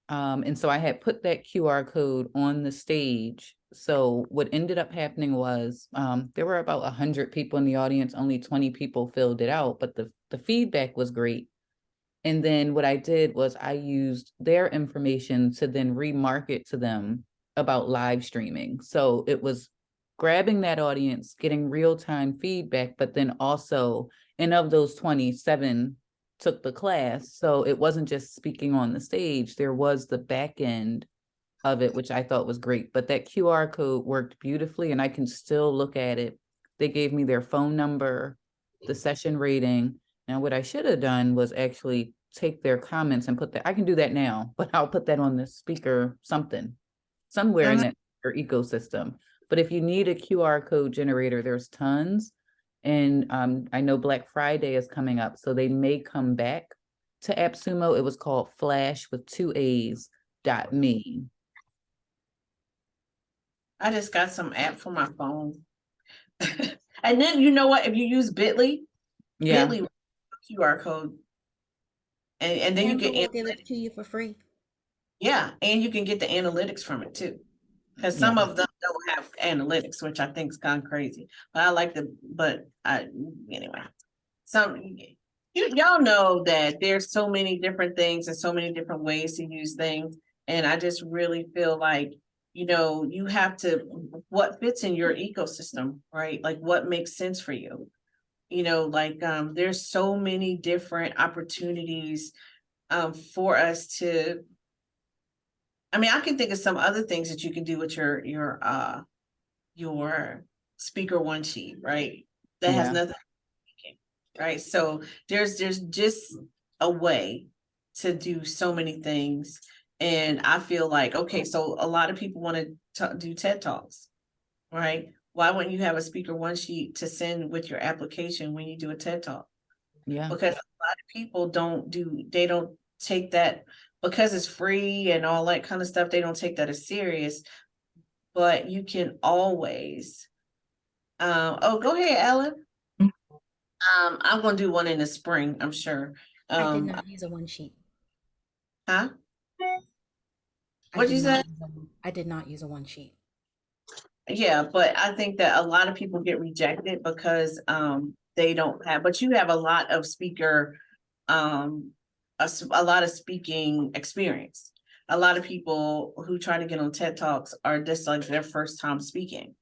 And so I had put that QR code on the stage. So what ended up happening was there were about 100 people in the audience, only 20 people filled it out, but the feedback was great. And then what I did was I used their information to then remarket to them about live streaming. So it was grabbing that audience, getting real-time feedback, but then also, and of those 27 took the class. So it wasn't just speaking on the stage, there was the back end of it, which I thought was great. But that QR code worked beautifully, and I can still look at it. They gave me their phone number, the session rating. Now, what I should have done was actually take their comments and put that. I can do that now, but I'll put that on the speaker somewhere in that ecosystem. But if you need a QR code generator, there's tons. And I know Black Friday is coming up, so they may come back to AppSumo. It was called Flash with 2 A's.me. I just got some app for my phone And then you know what? If you use Bitly, Yeah, Bitly will QR code, and then you Canva get will give it to you for free. yeah, and you can get the analytics from it too. Because yeah. some of them don't have analytics, which I think is kind of crazy. But I like anyway. Some y'all know that there's so many different things and so many different ways to use things. And I just really feel like, you have to what fits in your ecosystem, right? Like what makes sense for you. There's so many different opportunities for us to I can think of some other things that you can do with your speaker one sheet, right? That has Yeah. nothing, right? So there's just a way to do so many things. And I feel like, okay, so a lot of people want to do TED Talks, right? Why wouldn't you have a speaker one sheet to send with your application when you do a TED Talk? Yeah. Because a lot of people they don't take that because it's free and all that kind of stuff. They don't take that as serious, but you can always, go ahead, Ellen. I'm gonna do one in the spring, I'm sure. I did not use a one sheet. Huh? I What'd did you not say? use I did not use a one sheet. Yeah, but I think that a lot of people get rejected because they don't have, but you have a lot of speaker, a lot of speaking experience. A lot of people who try to get on TED Talks are just like their first time speaking.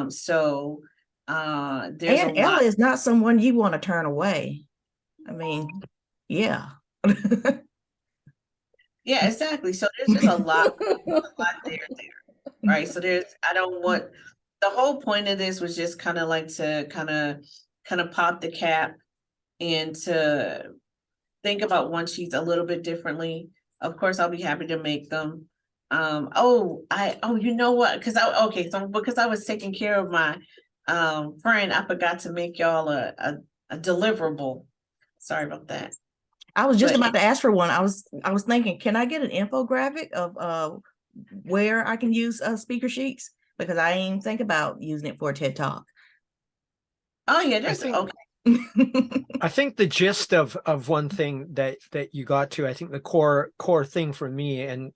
So there's a And Ella lot. is not someone you want to turn away. I mean, yeah. Yeah, exactly. So there's just a lot there, right? So I don't want, the whole point of this was just kind of like to kind of pop the cap and to think about one sheets a little bit differently. Of course, I'll be happy to make them. You know what? Because I was taking care of my friend, I forgot to make y'all a deliverable. Sorry about that. I was just But about to ask for one. I was thinking, can I get an infographic of where I can use speaker sheets? Because I didn't even think about using it for a TED Talk. oh yeah, I that's think okay. I think the gist of one thing that you got to, I think the core thing for me, and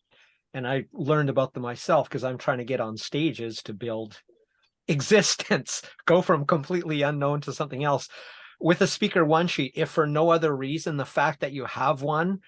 I learned about them myself because I'm trying to get on stages to build existence, go from completely unknown to something else. With a speaker one sheet, if for no other reason, the fact that you have one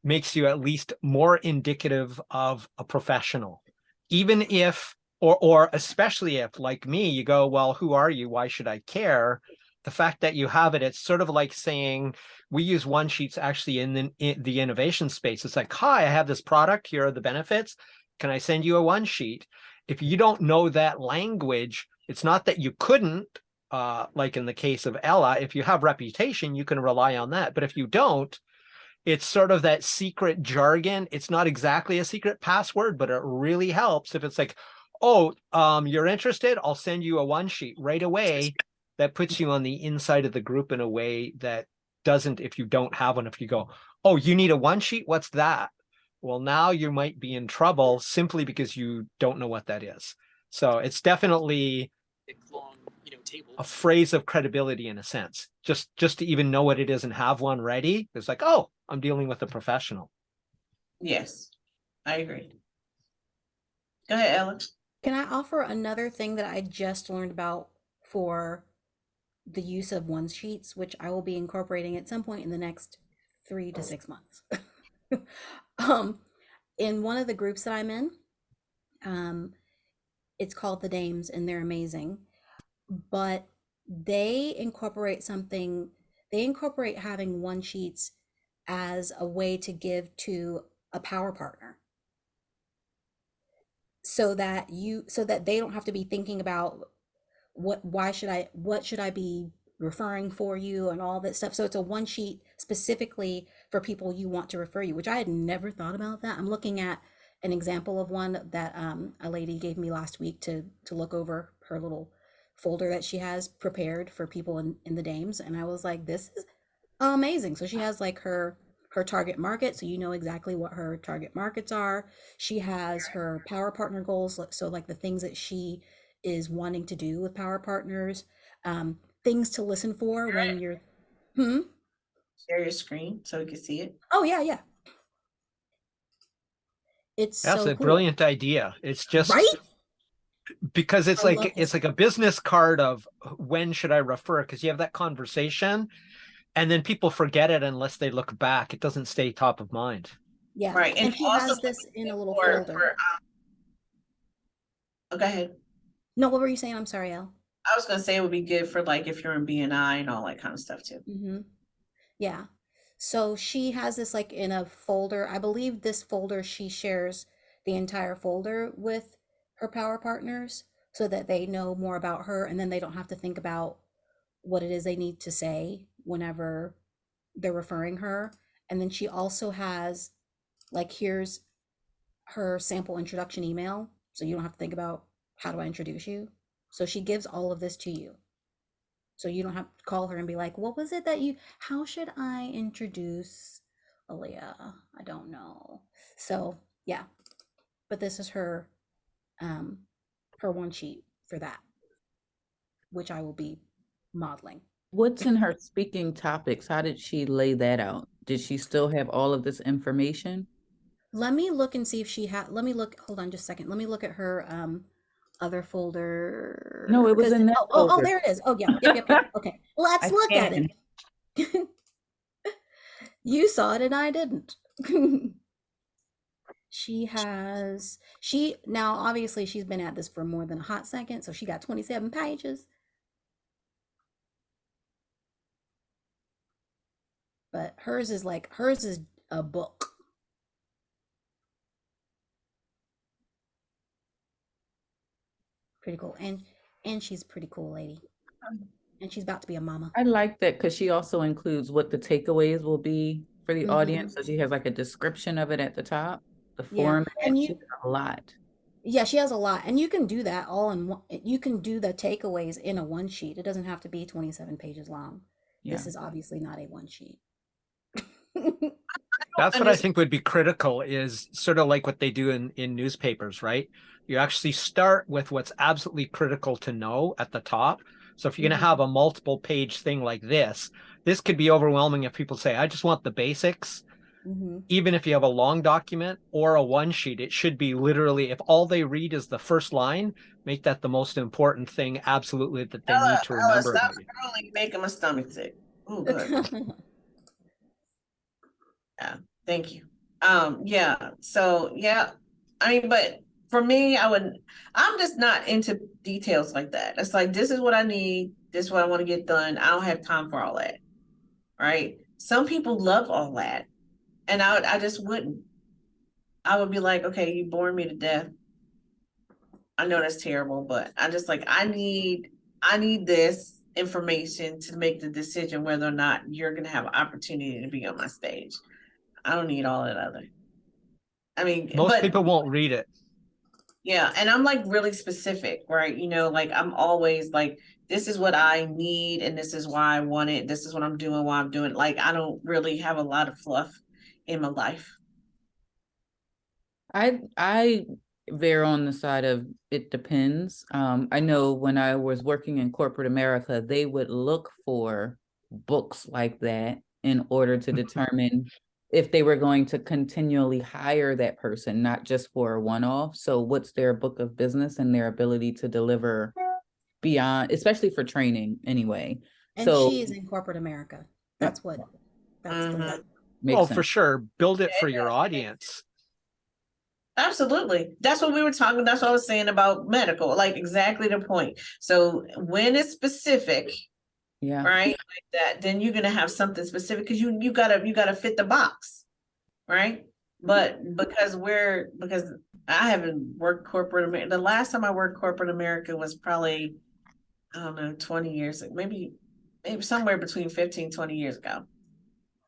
makes you at least more indicative of a professional. Even if, or especially if, like me, you go, well, who are you? Why should I care? The fact that you have it, it's sort of like saying, we use one sheets actually in the innovation space. It's like, hi, I have this product. Here are the benefits. Can I send you a one sheet? If you don't know that language, it's not that you couldn't, like in the case of Ella, if you have reputation, you can rely on that. But if you don't, it's sort of that secret jargon. It's not exactly a secret password, but it really helps if it's like, oh, you're interested? I'll send you a one sheet right away. That puts you on the inside of the group in a way that doesn't if you don't have one. If you go, oh, you need a one sheet? What's that? Well, now you might be in trouble simply because you don't know what that is. So it's definitely a phrase of credibility in a sense. Just to even know what it is and have one ready. It's like, oh, I'm dealing with a professional. Yes, I agree. Go ahead, Ellen. Can I offer another thing that I just learned about for the use of one sheets, which I will be incorporating at some point in the next 3 to 6 months? um, in one of the groups that I'm in, um, it's called the Dames, and they're amazing. But they incorporate something. They incorporate having one sheets as a way to give to a power partner, so that they don't have to be thinking about what should I be referring for you and all that stuff. So it's a one sheet specifically for people you want to refer you, which I had never thought about that. I'm looking at an example of one that a lady gave me last week to look over her little folder that she has prepared for people in the Dames, and I was like, this is amazing. So she has like her target market, so you know exactly what her target markets are. She has her power partner goals, so like the things that she is wanting to do with power partners, things to listen for when you're, Share your screen so we can see it. oh yeah, yeah. It's That's so a cool, brilliant idea. It's just right? because I love this. it's like a business card of when should I refer? Because you have that conversation and then people forget it unless they look back. It doesn't stay top of mind. Yeah, Right. And and she also has this in a little for folder. oh, go ahead. No, what were you saying? I'm sorry, Elle. I was gonna say it would be good for like if you're in BNI and all that kind of stuff too. Yeah. So she has this like in a folder. I believe this folder, she shares the entire folder with her power partners so that they know more about her, and then they don't have to think about what it is they need to say whenever they're referring her. And then she also has like, here's her sample introduction email, so you don't have to think about how do I introduce you. So she gives all of this to you. So you don't have to call her and be like, what was it that you, how should I introduce Aaliyah? I don't know. So yeah, but this is her one sheet for that, which I will be modeling. What's in her speaking topics? How did she lay that out? Did she still have all of this information? Let me look and see if she had, let me look, hold on just a second. Let me look at her other folder. No, it was in that oh, folder. there it is. Oh yeah, yep. Okay, let's I look at it. can. You saw it and I didn't. She now obviously she's been at this for more than a hot second, so she got 27 pages. But hers is a book. Pretty cool. And she's a pretty cool lady. And she's about to be a mama. I like that because she also includes what the takeaways will be for the audience. So she has like a description of it at the top, the format, and she has a lot. Yeah, she has a lot. And you can do that all in one. You can do the takeaways in a one sheet. It doesn't have to be 27 pages long. Yeah. This is obviously not a one sheet. That's what I think would be critical is sort of like what they do in newspapers, right? You actually start with what's absolutely critical to know at the top. So if you're going to have a multiple page thing like this could be overwhelming if people say, I just want the basics. Even if you have a long document or a one sheet, it should be literally, if all they read is the first line, make that the most important thing absolutely that they need to remember. Stop scrolling, making my stomach sick. Ooh, good. Yeah, thank you. Yeah, so yeah, I mean, but for me, I'm just not into details like that. It's like, this is what I need, this is what I want to get done. I don't have time for all that, right? Some people love all that, and I just wouldn't. I would be like, okay, you bore me to death. I know that's terrible, but I just like, I need this information to make the decision whether or not you're gonna have an opportunity to be on my stage. I don't need all that other. I mean, most people won't read it. Yeah, and I'm like really specific, right? You know, like I'm always like, this is what I need and this is why I want it. This is what I'm doing, why I'm doing it. Like, I don't really have a lot of fluff in my life. I veer on the side of it depends. I know when I was working in corporate America, they would look for books like that in order to determine if they were going to continually hire that person, not just for a one-off. So what's their book of business and their ability to deliver beyond, especially for training anyway. And so she is in corporate America. That's what Mhm. Well, for sure. Build it for your audience. Absolutely. That's what we were talking. That's what I was saying about medical, like exactly the point. So when it's specific, Yeah. right, like that, then you're gonna have something specific because you gotta fit the box, right? But because I haven't worked corporate America. The last time I worked corporate America was probably, I don't know, 20 years, maybe somewhere between 15, 20 years ago.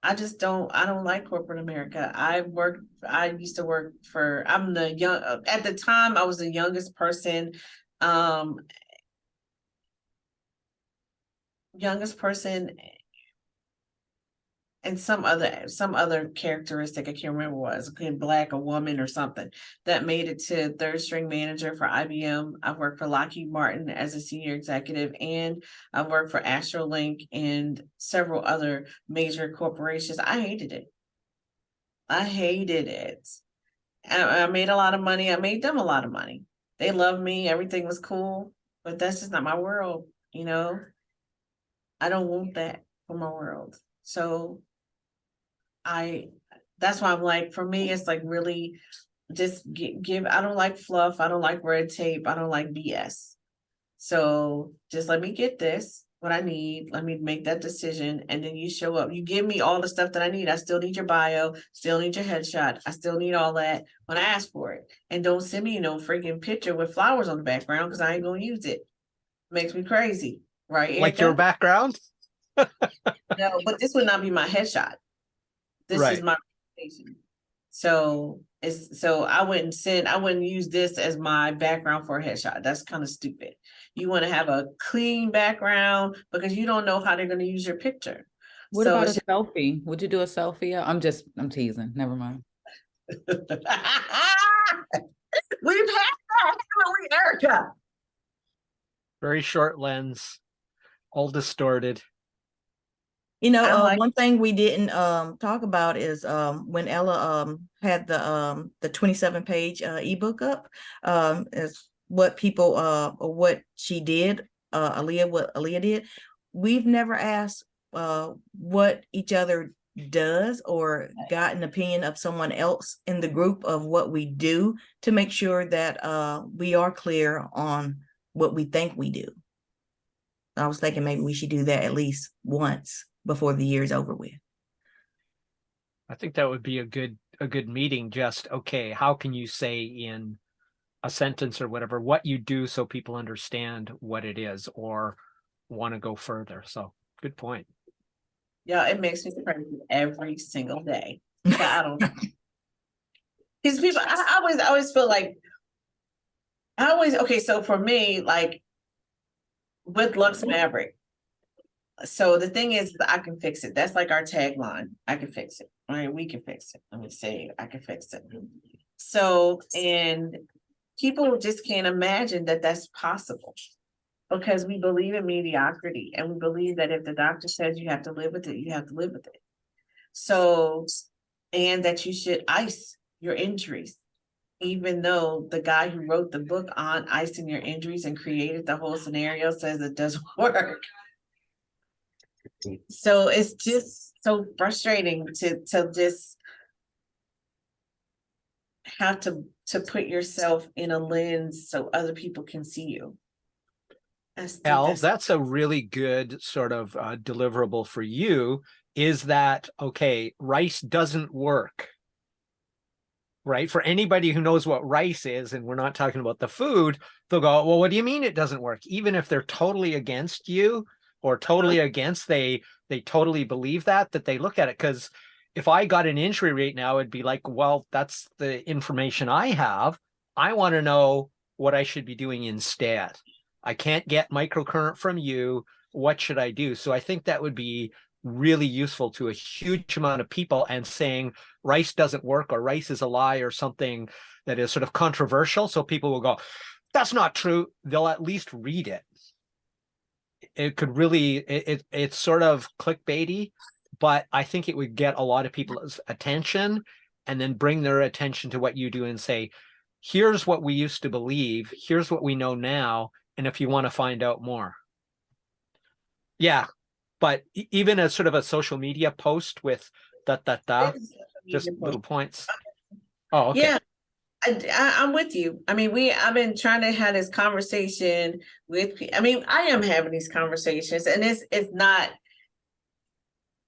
I don't like corporate America. I used to work for, I'm the young, at the time I was the youngest person, youngest person and some other characteristic I can't remember what it was, it could be black, a woman or something, that made it to third string manager for IBM. I've worked for Lockheed Martin as a senior executive, and I've worked for AstroLink and several other major corporations. I hated it. I hated it. I made a lot of money. I made them a lot of money. They loved me. Everything was cool, but that's just not my world. You know, I don't want that for my world. So that's why I'm like, for me, it's like really just give, I don't like fluff. I don't like red tape. I don't like BS. So just let me get this, what I need. Let me make that decision. And then you show up. You give me all the stuff that I need. I still need your bio, still need your headshot. I still need all that when I ask for it. And don't send me no freaking picture with flowers on the background because I ain't gonna use it. Makes me crazy. Right? Like your Erica? background? No, but this would not be my headshot. This is Right. my reputation. So I wouldn't use this as my background for a headshot. That's kind of stupid. You want to have a clean background because you don't know how they're going to use your picture. What So about a it's selfie? Would you do a selfie? I'm teasing. Never mind. we've had that, haven't we, Erica? Very short lens, all distorted. You know, I like one thing we didn't talk about is when Ella had the 27-page ebook up, is what people or what she did, what Aaliyah did. We've never asked what each other does or got an opinion of someone else in the group of what we do to make sure that we are clear on what we think we do. I was thinking maybe we should do that at least once before the year's over with. I think that would be a good meeting. Just, okay, how can you say in a sentence or whatever what you do so people understand what it is or want to go further? So good point. Yeah, it makes me crazy every single day. But I don't know. Because people, I always feel like okay, so for me, like with Lux Maverick. So the thing is, I can fix it. That's like our tagline. I can fix it. All right, we can fix it. Let me say I can fix it. So, and people just can't imagine that that's possible because we believe in mediocrity and we believe that if the doctor says you have to live with it, you have to live with it. So, and that you should ice your injuries, even though the guy who wrote the book on icing your injuries and created the whole scenario says it doesn't work. So it's just so frustrating to just have to put yourself in a lens so other people can see you. Elle, that's a really good sort of deliverable for you, is that, okay, rice doesn't work, right? For anybody who knows what rice is, and we're not talking about the food, they'll go, well, what do you mean it doesn't work? Even if they're totally against you or totally against, they totally believe that they look at it. Because if I got an injury right now, it'd be like, well, that's the information I have. I want to know what I should be doing instead. I can't get microcurrent from you. What should I do? So I think that would be really useful to a huge amount of people, and saying rice doesn't work or rice is a lie or something that is sort of controversial. So people will go, that's not true. They'll at least read it. It could really, it's sort of clickbaity, but I think it would get a lot of people's attention and then bring their attention to what you do and say, here's what we used to believe. Here's what we know now. And if you want to find out more. Yeah. But even as sort of a social media post with just little points. Oh, okay. Yeah, I'm with you. I mean, I've been trying to have this conversation with, I am having these conversations, and it's not,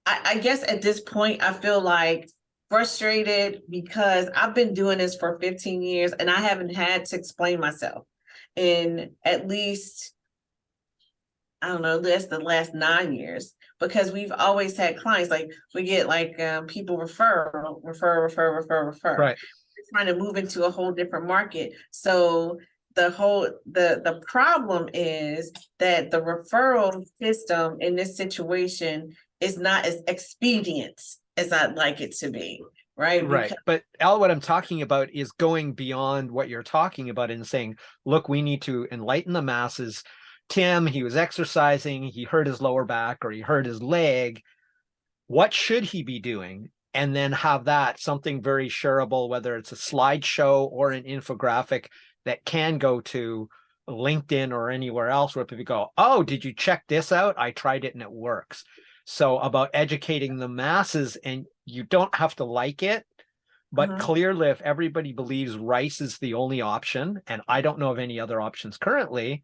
I guess at this point, I feel like frustrated because I've been doing this for 15 years and I haven't had to explain myself in at least, I don't know, that's the last 9 years, because we've always had clients, like we get like people refer. Right. We're trying to move into a whole different market. So the problem is that the referral system in this situation it's not as expedient as I'd like it to be, right? Right. Because, But Al, what I'm talking about is going beyond what you're talking about and saying, look, we need to enlighten the masses. Tim, he was exercising, he hurt his lower back or he hurt his leg. What should he be doing? And then have that something very shareable, whether it's a slideshow or an infographic that can go to LinkedIn or anywhere else where people go, oh, did you check this out? I tried it and it works. So about educating the masses, and you don't have to like it, but clearly if everybody believes rice is the only option, and I don't know of any other options currently,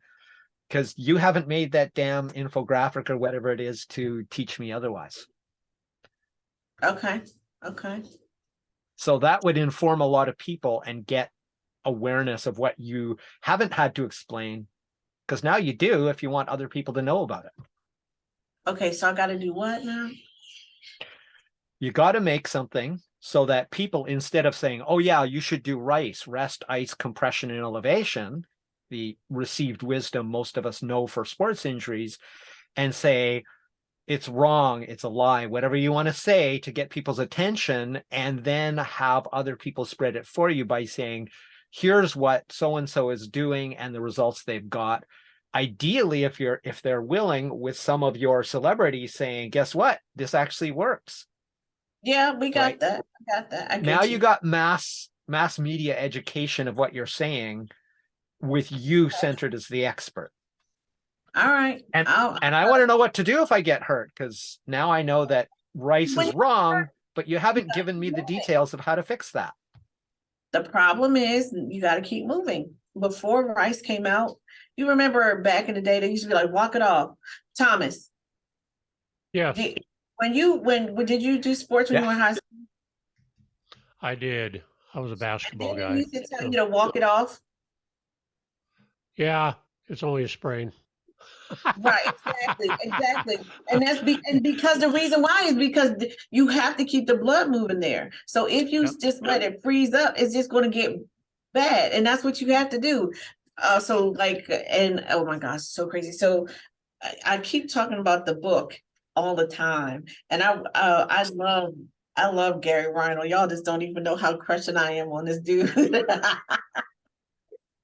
because you haven't made that damn infographic or whatever it is to teach me otherwise. okay. So that would inform a lot of people and get awareness of what you haven't had to explain, because now you do if you want other people to know about it. Okay, so I got to do what now? You got to make something so that people, instead of saying, oh yeah, you should do rice, rest, ice, compression, and elevation, the received wisdom most of us know for sports injuries, and say, it's wrong, it's a lie, whatever you want to say to get people's attention, and then have other people spread it for you by saying, here's what so-and-so is doing and the results they've got. Ideally, if they're willing, with some of your celebrities saying, guess what, this actually works. Yeah, we got Right. that. I got that. I get Now you. you got mass media education of what you're saying with you centered as the expert. All right. And I want to know what to do if I get hurt, because now I know that rice When is you wrong, but you haven't gotta given me keep the moving. details of how to fix that. The problem is you got to keep moving. Before rice came out, you remember back in the day, they used to be like, walk it off. Thomas, Yes, when did you do sports when you were in high school? I did. I was a basketball Didn't guy. they used to tell So, you to walk it off? yeah, it's only a sprain. Right, exactly. And because the reason why is because you have to keep the blood moving there. So if you Yep. just let it freeze up, it's just going to get bad. And that's what you have to do. So like, and oh my gosh, so crazy. So I keep talking about the book all the time. And I love Gary Rhino. Y'all just don't even know how crushing I am on this dude.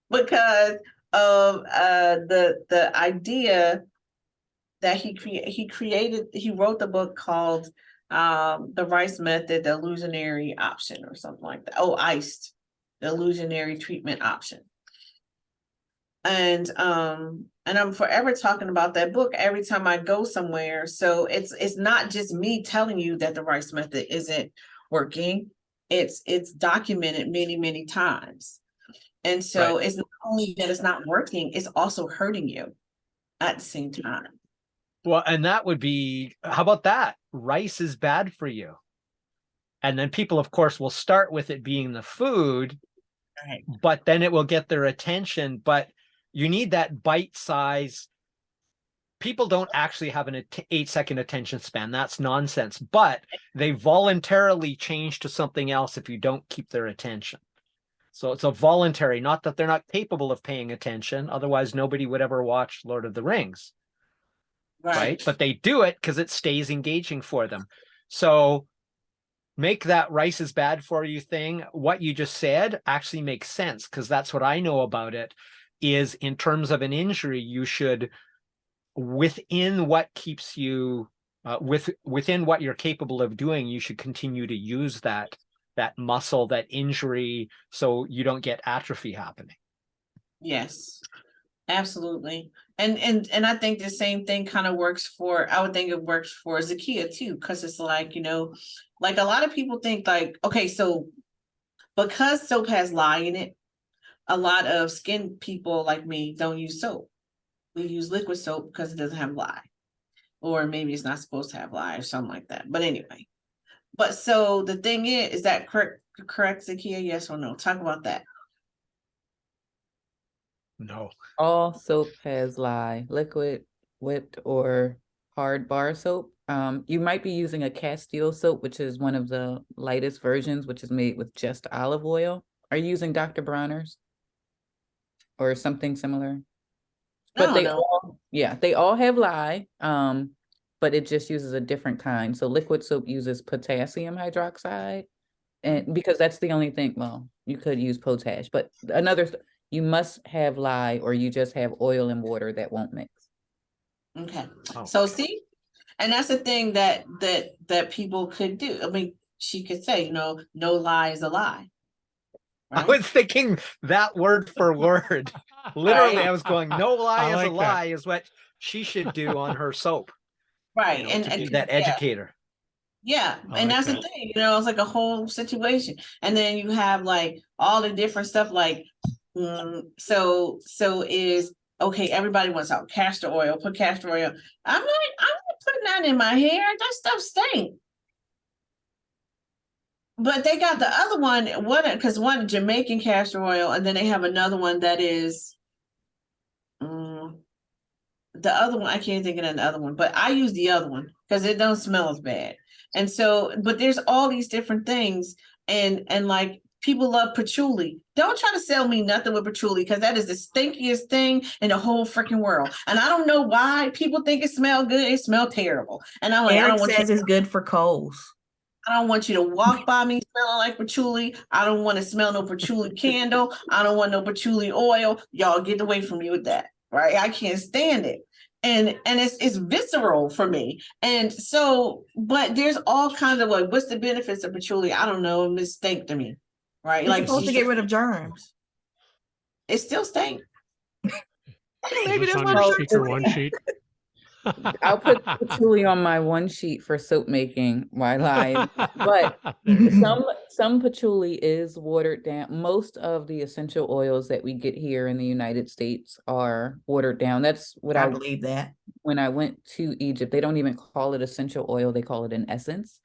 Because of the idea that he wrote the book called The Rice Method, the Illusionary Option, or something like that. Oh, Iced, the Illusionary Treatment Option. And I'm forever talking about that book every time I go somewhere. So it's not just me telling you that the rice method isn't working. It's documented many, many times. And so it's not only that it's not working, it's also hurting you at the same time. Well, and that would be, how about that? Rice is bad for you. And then people, of course, will start with it being the food, Right. but then it will get their attention. But you need that bite size. People don't actually have an 8-second attention span. That's nonsense. But they voluntarily change to something else if you don't keep their attention. So it's a voluntary, not that they're not capable of paying attention. Otherwise, nobody would ever watch Lord of the Rings. Right? But they do it because it stays engaging for them. So make that rice is bad for you thing. What you just said actually makes sense, because that's what I know about it, is in terms of an injury, you should, within what keeps you, within what you're capable of doing, you should continue to use that muscle, that injury, so you don't get atrophy happening. Yes, absolutely. And I think the same thing kind of works for, I would think it works for Zakia too, because it's like, like a lot of people think like, okay, so because soap has lye in it, a lot of skin people like me don't use soap. We use liquid soap because it doesn't have lye. Or maybe it's not supposed to have lye or something like that. But anyway. But so the thing is that correct, Zakia? Yes or no? Talk about that. No. All soap has lye, liquid, whipped, or hard bar soap. You might be using a Castile soap, which is one of the lightest versions, which is made with just olive oil. Are you using Dr. Bronner's or something similar? But Oh, they no. all, yeah, they all have lye. but it just uses a different kind. So liquid soap uses potassium hydroxide. And because that's the only thing, well, you could use potash, but you must have lye or you just have oil and water that won't mix. Okay, Oh. so see, and that's the thing that people could do. I mean, she could say, no lie is a lie. I Right? was thinking that word for word. Literally, I was going, no lie I is a like that. lie is what she should do on her soap. Right. You know, to be that yeah. educator. Yeah, I and like that's the that. thing, it's like a whole situation. And then you have like all the different stuff like so is okay, everybody wants out castor oil, put castor oil. I'm not putting that in my hair. That stuff stink. But they got the other one, because one Jamaican castor oil, and then they have another one that is the other one, I can't think of the other one, but I use the other one because it don't smell as bad. And so, but there's all these different things, and like people love patchouli. Don't try to sell me nothing with patchouli because that is the stinkiest thing in the whole freaking world. And I don't know why people think it smells good. It smells terrible. And I'm like, Eric says it's good for colds. I don't want you to walk by me smelling like patchouli. I don't want to smell no patchouli candle. I don't want no patchouli oil. Y'all get away from me with that, right? I can't stand it. And it's visceral for me. And so, but there's all kinds of like, what's the benefits of patchouli? I don't know. It mistake to me, right? It's Like supposed to get rid of germs. it still stink. Is Maybe this that's on why your Well, speaker one sheet? I'll put patchouli on my one sheet for soap making. Why lie? But There you go. some patchouli is watered down. Most of the essential oils that we get here in the United States are watered down. That's what I believe that. when I went to Egypt, they don't even call it essential oil, they call it an essence.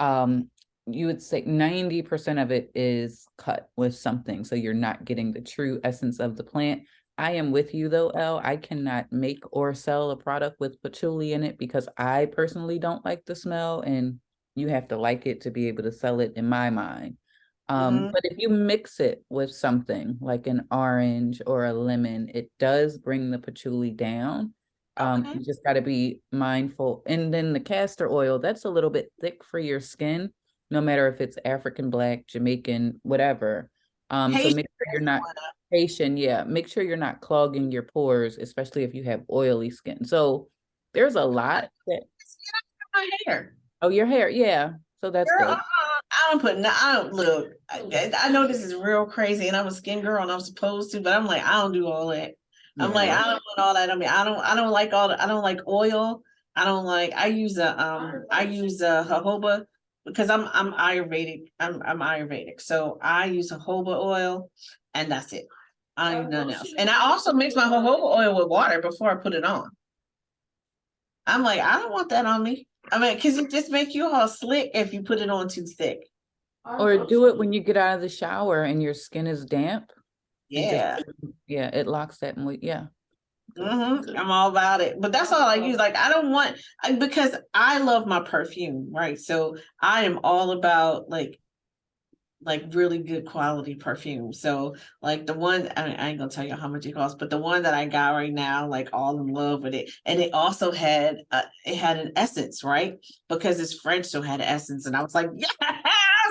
You would say 90% of it is cut with something. So you're not getting the true essence of the plant. I am with you though, Elle. I cannot make or sell a product with patchouli in it because I personally don't like the smell, and you have to like it to be able to sell it in my mind. But if you mix it with something like an orange or a lemon, it does bring the patchouli down. Okay. You just got to be mindful. And then the castor oil, that's a little bit thick for your skin, no matter if it's African Black, Jamaican, whatever. So make sure you're not Haitian, yeah. Make sure you're not clogging your pores, especially if you have oily skin. So there's a lot that My hair. oh, your hair, yeah. So that's Girl, good. I don't look. I know this is real crazy, and I'm a skin girl, and I'm supposed to, but I'm like, I don't do all that. I'm like, Yeah. I don't want all that. I mean, I don't like I don't like oil. I use a jojoba because I'm Ayurvedic. I'm Ayurvedic, so I use jojoba oil, and that's it. I don't use nothing else. And I also mix my jojoba oil with water before I put it on. I'm like, I don't want that on me. I mean, because it just makes you all slick if you put it on too thick. Or do it when you get out of the shower and your skin is damp. And Yeah. yeah, it locks that yeah. I'm all about it. But that's all I use. Like, I don't want, because I love my perfume, right? So I am all about like really good quality perfume. So like the one, I ain't gonna tell you how much it costs, but the one that I got right now, like all in love with it. And it also had an essence, right? Because it's French, so it had essence. And I was like, yes,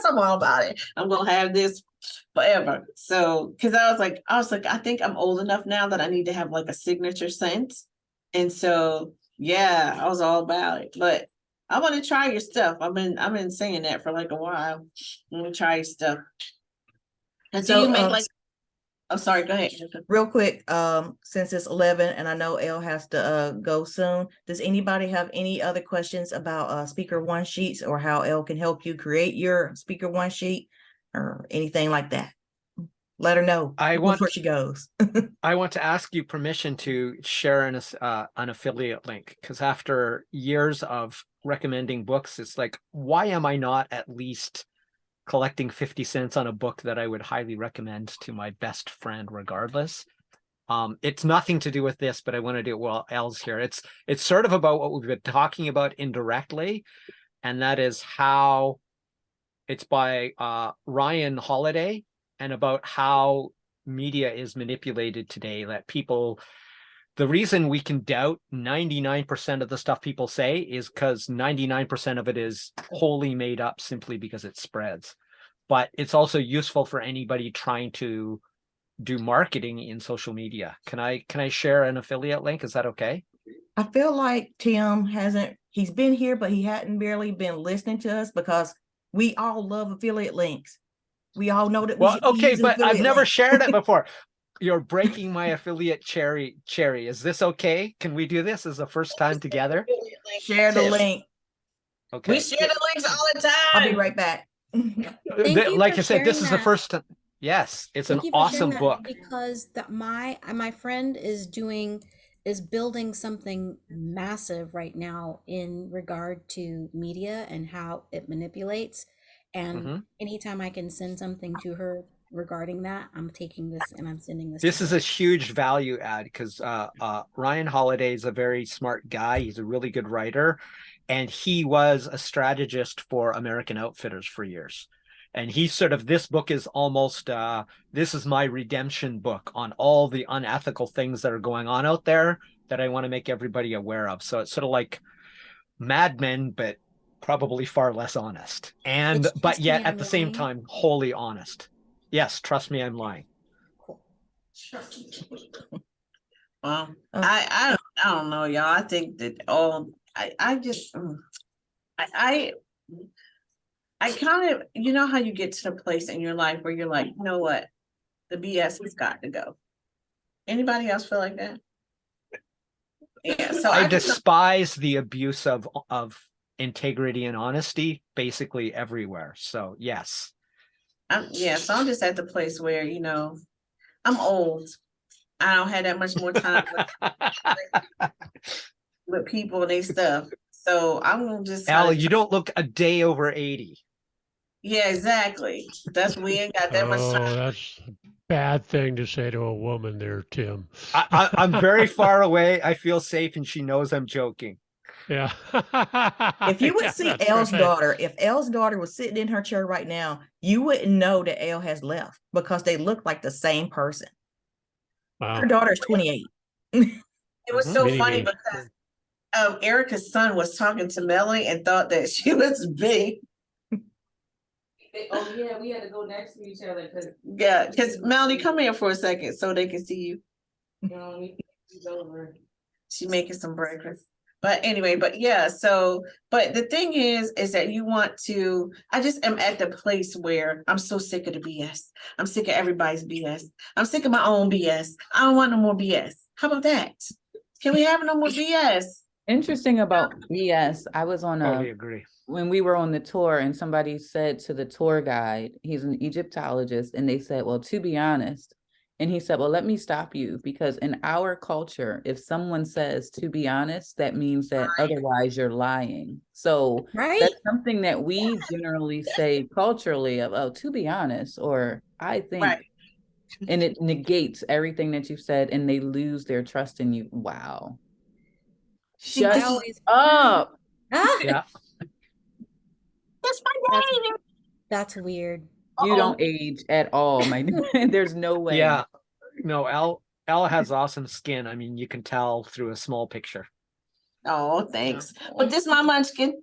I'm all about it. I'm gonna have this forever. So because I was like, I think I'm old enough now that I need to have like a signature scent. And so yeah, I was all about it. But I want to try your stuff. I've been saying that for like a while. I'm gonna try your stuff. And so you make like, oh sorry, go ahead. Real quick, since it's 11 and I know Elle has to go soon, does anybody have any other questions about speaker one sheets or how Elle can help you create your speaker one sheet or anything like that? Let her know before she goes. I want to ask you permission to share an affiliate link, because after years of recommending books, it's like, why am I not at least collecting 50 cents on a book that I would highly recommend to my best friend regardless? It's nothing to do with this, but I want to do it while Elle's here. It's sort of about what we've been talking about indirectly, and that is how it's by Ryan Holiday, and about how media is manipulated today, that people the reason we can doubt 99% of the stuff people say is because 99% of it is wholly made up simply because it spreads. But it's also useful for anybody trying to do marketing in social media. Can I share an affiliate link? Is that okay? I feel like Tim he's been here, but he hadn't barely been listening to us because we all love affiliate links. We all know that we Well, should be okay, using but I've affiliate never links. shared it before. You're breaking my affiliate cherry. Is this okay? Can we do this as a first time together? Share the link. Okay. We share the links all the I'll be time. right back. Thank you Like for I said, this sharing is the that. first time. Yes, it's an Thank you for sharing awesome that book. because my friend is building something massive right now in regard to media and how it manipulates. And Mhm. anytime I can send something to her regarding that, I'm taking this and I'm sending this This to is her. a huge value add because Ryan Holiday is a very smart guy. He's a really good writer, and he was a strategist for American Outfitters for years. And he's sort of, this book is almost, this is my redemption book on all the unethical things that are going on out there that I want to make everybody aware of. So it's sort of like Mad Men, but probably far less honest. And, It's but Trust yet Me, at I'm the same Lying. time, wholly honest. Yes, trust me, I'm lying. Cool. I don't know, y'all. I think that I just I kind of, you know how you get to the place in your life where you're like, you know what, the BS has got to go. Anybody else feel like that? Yeah. So I just despise the abuse of integrity and honesty basically everywhere. So yes. So I'm just at the place where, I'm old. I don't have that much more time with people and their stuff. So I'm gonna just Al, you don't look a day over 80. yeah, exactly. That's we ain't got that much time. Oh, that's a bad thing to say to a woman there, Tim. I'm very far away. I feel safe, and she knows I'm joking. Yeah. If you would Yeah, see that's Elle's right. daughter, if Elle's daughter was sitting in her chair right now, you wouldn't know that Elle has left because they look like the same person. Wow. Her daughter's 28. It was so Mini funny me. because Erica's son was talking to Melanie and thought that she was big. Oh yeah, we had to go next to each other Because Melanie, come here for a second so they can see you. she's over. She's making some breakfast. But anyway, but the thing is that I just am at the place where I'm so sick of the BS. I'm sick of everybody's BS. I'm sick of my own BS. I don't want no more BS. How about that? Can we have no more BS? Interesting about BS. I was on Totally agree. when we were on the tour and somebody said to the tour guide, he's an Egyptologist, and they said, well, to be honest, and he said, well, let me stop you, because in our culture, if someone says to be honest, that means that otherwise you're lying. So Right? that's something that we generally say culturally of, oh, to be honest, or I think, Right. and it negates everything that you said, and they lose their trust in you. Wow. Shut up. Ah, Yeah. That's my baby. that's weird. You don't age at all, my there's no way. Yeah. No, Elle has awesome skin. I mean, you can tell through a small picture. Oh, thanks. But this my munchkin.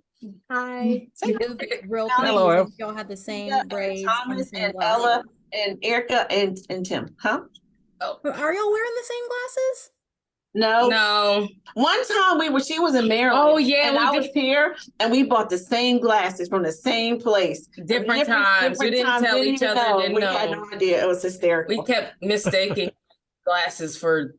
Hi. It would be real Hello. confusing if y'all had the same braids and the Thomas same and glasses. Ella and Erica and Tim. Huh? But are y'all wearing the same glasses? No. One time she was in Maryland. Oh, yeah, and we I did- was here and we bought the same glasses from the same place. Different times. We didn't tell each even other, didn't We had know. no idea. It was hysterical. We kept mistaking glasses for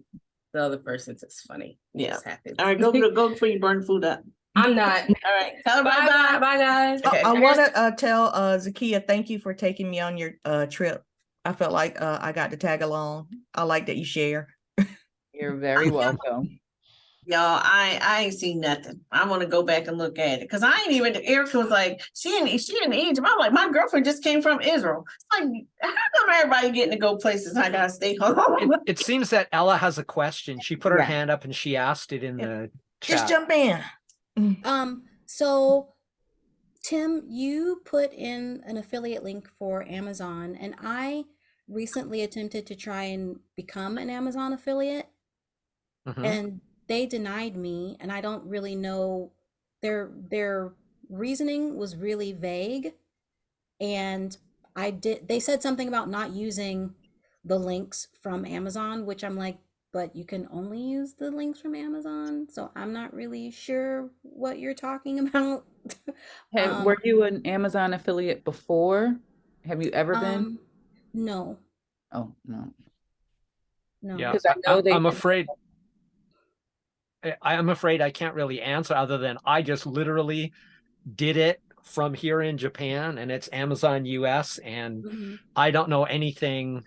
the other person's. It's funny. It Yeah. just happens. All right, go before you burn food up. I'm not. All right. Tell Bye, everybody bye, bye, guys. Okay. I want to tell Zakia, thank you for taking me on your trip. I felt like I got to tag along. I like that you share. You're very welcome. Y'all, I ain't seen nothing. I want to go back and look at it because I ain't even. Erica was like, she in Egypt. I'm like, my girlfriend just came from Israel. It's like, how come everybody getting to go places? I gotta stay home. It seems that Ella has a question. She put her Yeah. hand up and she asked it in the Just chat. jump in. So Tim, you put in an affiliate link for Amazon, and I recently attempted to try and become an Amazon affiliate. Mhm. and they denied me, and I don't really know, their reasoning was really vague. And they said something about not using the links from Amazon, which I'm like, but you can only use the links from Amazon, so I'm not really sure what you're talking about. Were um you an Amazon affiliate before? Have you ever been? um no, Oh, no. no. Yeah, Because I know they I'm did. afraid. I'm afraid I can't really answer other than I just literally did it from here in Japan, and it's Amazon US, and Mhm. I don't know anything.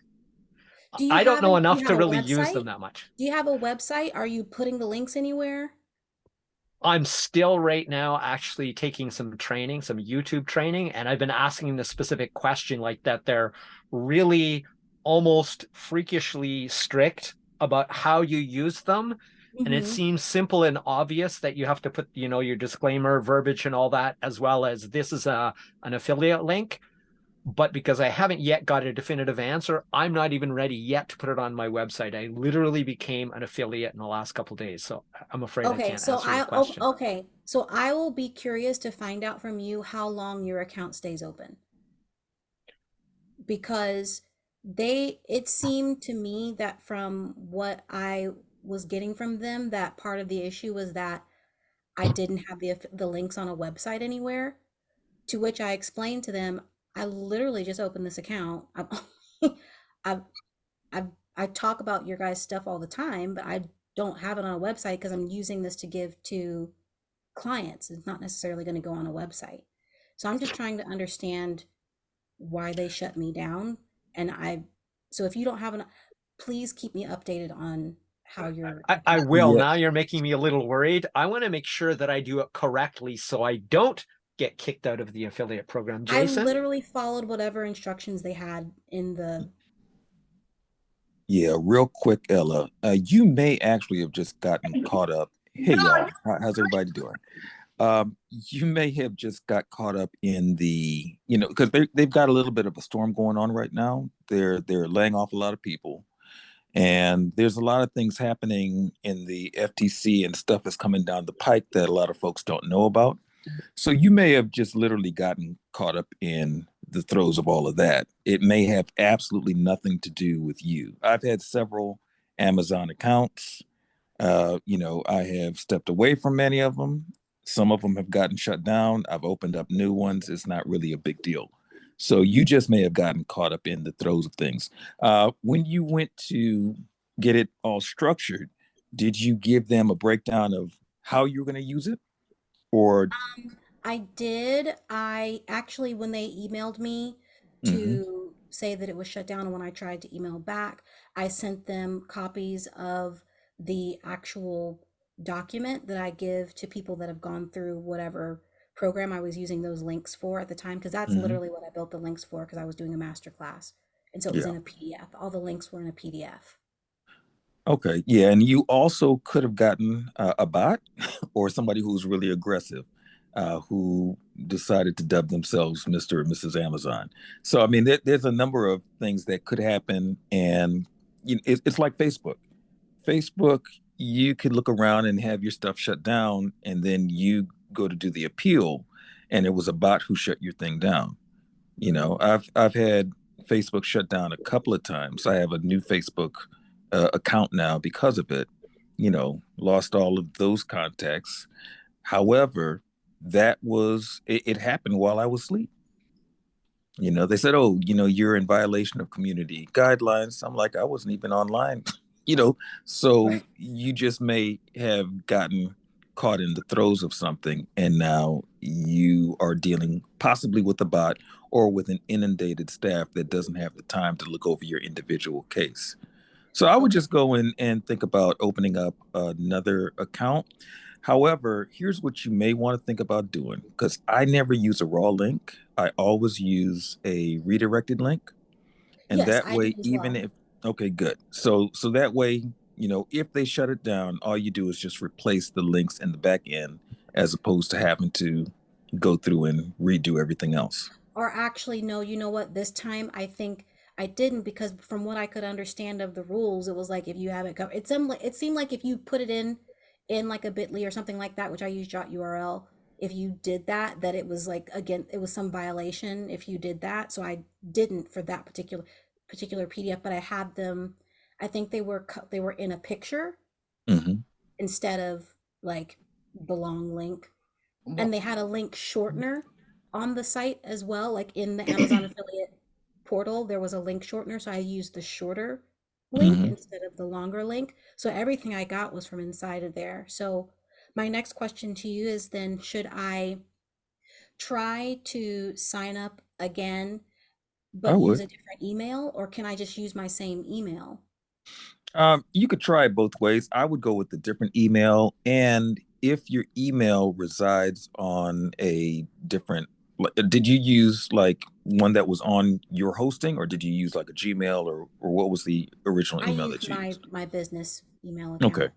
Do you I don't have know do you enough have to a really use them website? that much. Do you have a website? Are you putting the links anywhere? I'm still right now actually taking some training, some YouTube training, and I've been asking the specific question like that. They're really almost freakishly strict about how you use them. And it Mm-hmm. seems simple and obvious that you have to put, your disclaimer, verbiage, and all that, as well as this is an affiliate link. But because I haven't yet got a definitive answer, I'm not even ready yet to put it on my website. I literally became an affiliate in the last couple of days, so I'm afraid I Okay, can't answer your question. okay. So I will be curious to find out from you how long your account stays open. Because it seemed to me that from what I was getting from them, that part of the issue was that I didn't have the links on a website anywhere, to which I explained to them, I literally just opened this account. I've, I've, I talk about your guys' stuff all the time, but I don't have it on a website because I'm using this to give to clients. It's not necessarily going to go on a website. So I'm just trying to understand why they shut me down. And so if you don't have please keep me updated on how your I account. will. Yeah, Now you're making me a little worried. I want to make sure that I do it correctly so I don't get kicked out of the affiliate program. I Jason? literally followed whatever instructions they had in the. yeah, real quick, Ella. You may actually have just gotten caught up. Hey, y'all, how's everybody doing? You may have just got caught up in because they've got a little bit of a storm going on right now. They're laying off a lot of people, and there's a lot of things happening in the FTC and stuff is coming down the pike that a lot of folks don't know about. So you may have just literally gotten caught up in the throes of all of that. It may have absolutely nothing to do with you. I've had several Amazon accounts. I have stepped away from many of them. Some of them have gotten shut down. I've opened up new ones. It's not really a big deal. So you just may have gotten caught up in the throes of things. When you went to get it all structured, did you give them a breakdown of how you're going to use it? Or I did. I actually, when they emailed me Mhm. to say that it was shut down, and when I tried to email back, I sent them copies of the actual document that I give to people that have gone through whatever program I was using those links for at the time, because that's Mhm. literally what I built the links for, because I was doing a master class. And so it was Yeah. in a PDF. All the links were in a PDF. Okay. Yeah. And you also could have gotten a bot or somebody who's really aggressive, who decided to dub themselves Mr. or Mrs. Amazon. So, I mean, there's a number of things that could happen. And it's like Facebook. Facebook, you could look around and have your stuff shut down, and then you go to do the appeal, and it was a bot who shut your thing down. I've had Facebook shut down a couple of times. I have a new Facebook account now because of it. Lost all of those contacts. However, it happened while I was asleep. They said, "Oh, you're in violation of community guidelines." I'm like, I wasn't even online, you know. So you just may have gotten caught in the throes of something, and now you are dealing possibly with a bot or with an inundated staff that doesn't have the time to look over your individual case. So I would Okay. just go in and think about opening up another account. However, here's what you may want to think about doing, because I never use a raw link. I always use a redirected link. And Yes, that I do way, as even well. if, okay, good. So that way, if they shut it down, all you do is just replace the links in the back end as opposed to having to go through and redo everything else. Or actually, no, you know what? This time, I think I didn't, because from what I could understand of the rules, it was like if you have it covered, it seemed like if you put it in like a bit.ly or something like that, which I use jot URL, if you did that, that it was like, again, it was some violation if you did that. So I didn't for that particular PDF, but I had them. I think they were in a picture Hmm. instead of like the long link, Well, and they had a link shortener on the site as well, like in the Amazon affiliate portal there was a link shortener, so I used the shorter link Hmm. instead of the longer link, so everything I got was from inside of there. So my next question to you is then, should I try to sign up again I but use would. a different email, or can I just use my same email? You could try it both ways. I would go with a different email, and if your email resides on a different, did you use like one that was on your hosting, or did you use like a Gmail, or what was the original I email used that you used? my business email Okay. account.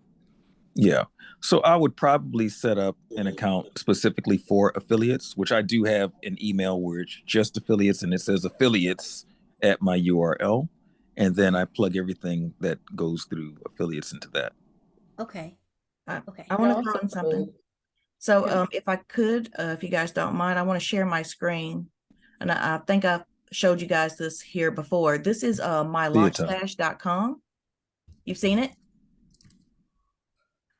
Yeah. So I would probably set up an account specifically for affiliates, which I do have an email where it's just affiliates and it says affiliates at my URL. And then I plug everything that goes through affiliates into that. Okay. I, Okay. I and want to throw also, in something. So can- if I could, if you guys don't mind, I want to share my screen. And I think I've showed you guys this here before. This is Theater. mylaunchstash.com. You've seen it?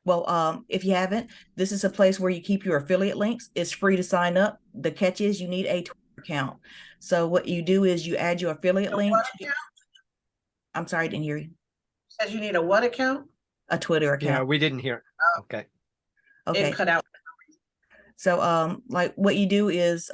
Well, if you haven't, this is a place where you keep your affiliate links. It's free to sign up. The catch is you need a Twitter account. So what you do is you add your affiliate link. I'm sorry, I didn't hear you. Says you need a what account? A Twitter Yeah, account. we didn't hear. Okay. Okay. It cut out. So like what you do is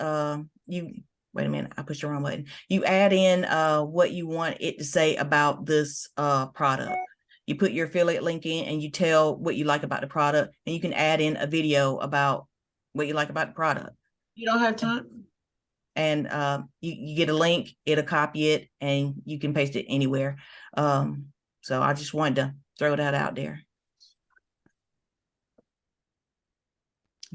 you wait a minute, I pushed the wrong button. You add in what you want it to say about this product. You put your affiliate link in and you tell what you like about the product, and you can add in a video about what you like about the product. You don't have time? And you get a link, it'll copy it, and you can paste it anywhere. So I just wanted to throw that out there.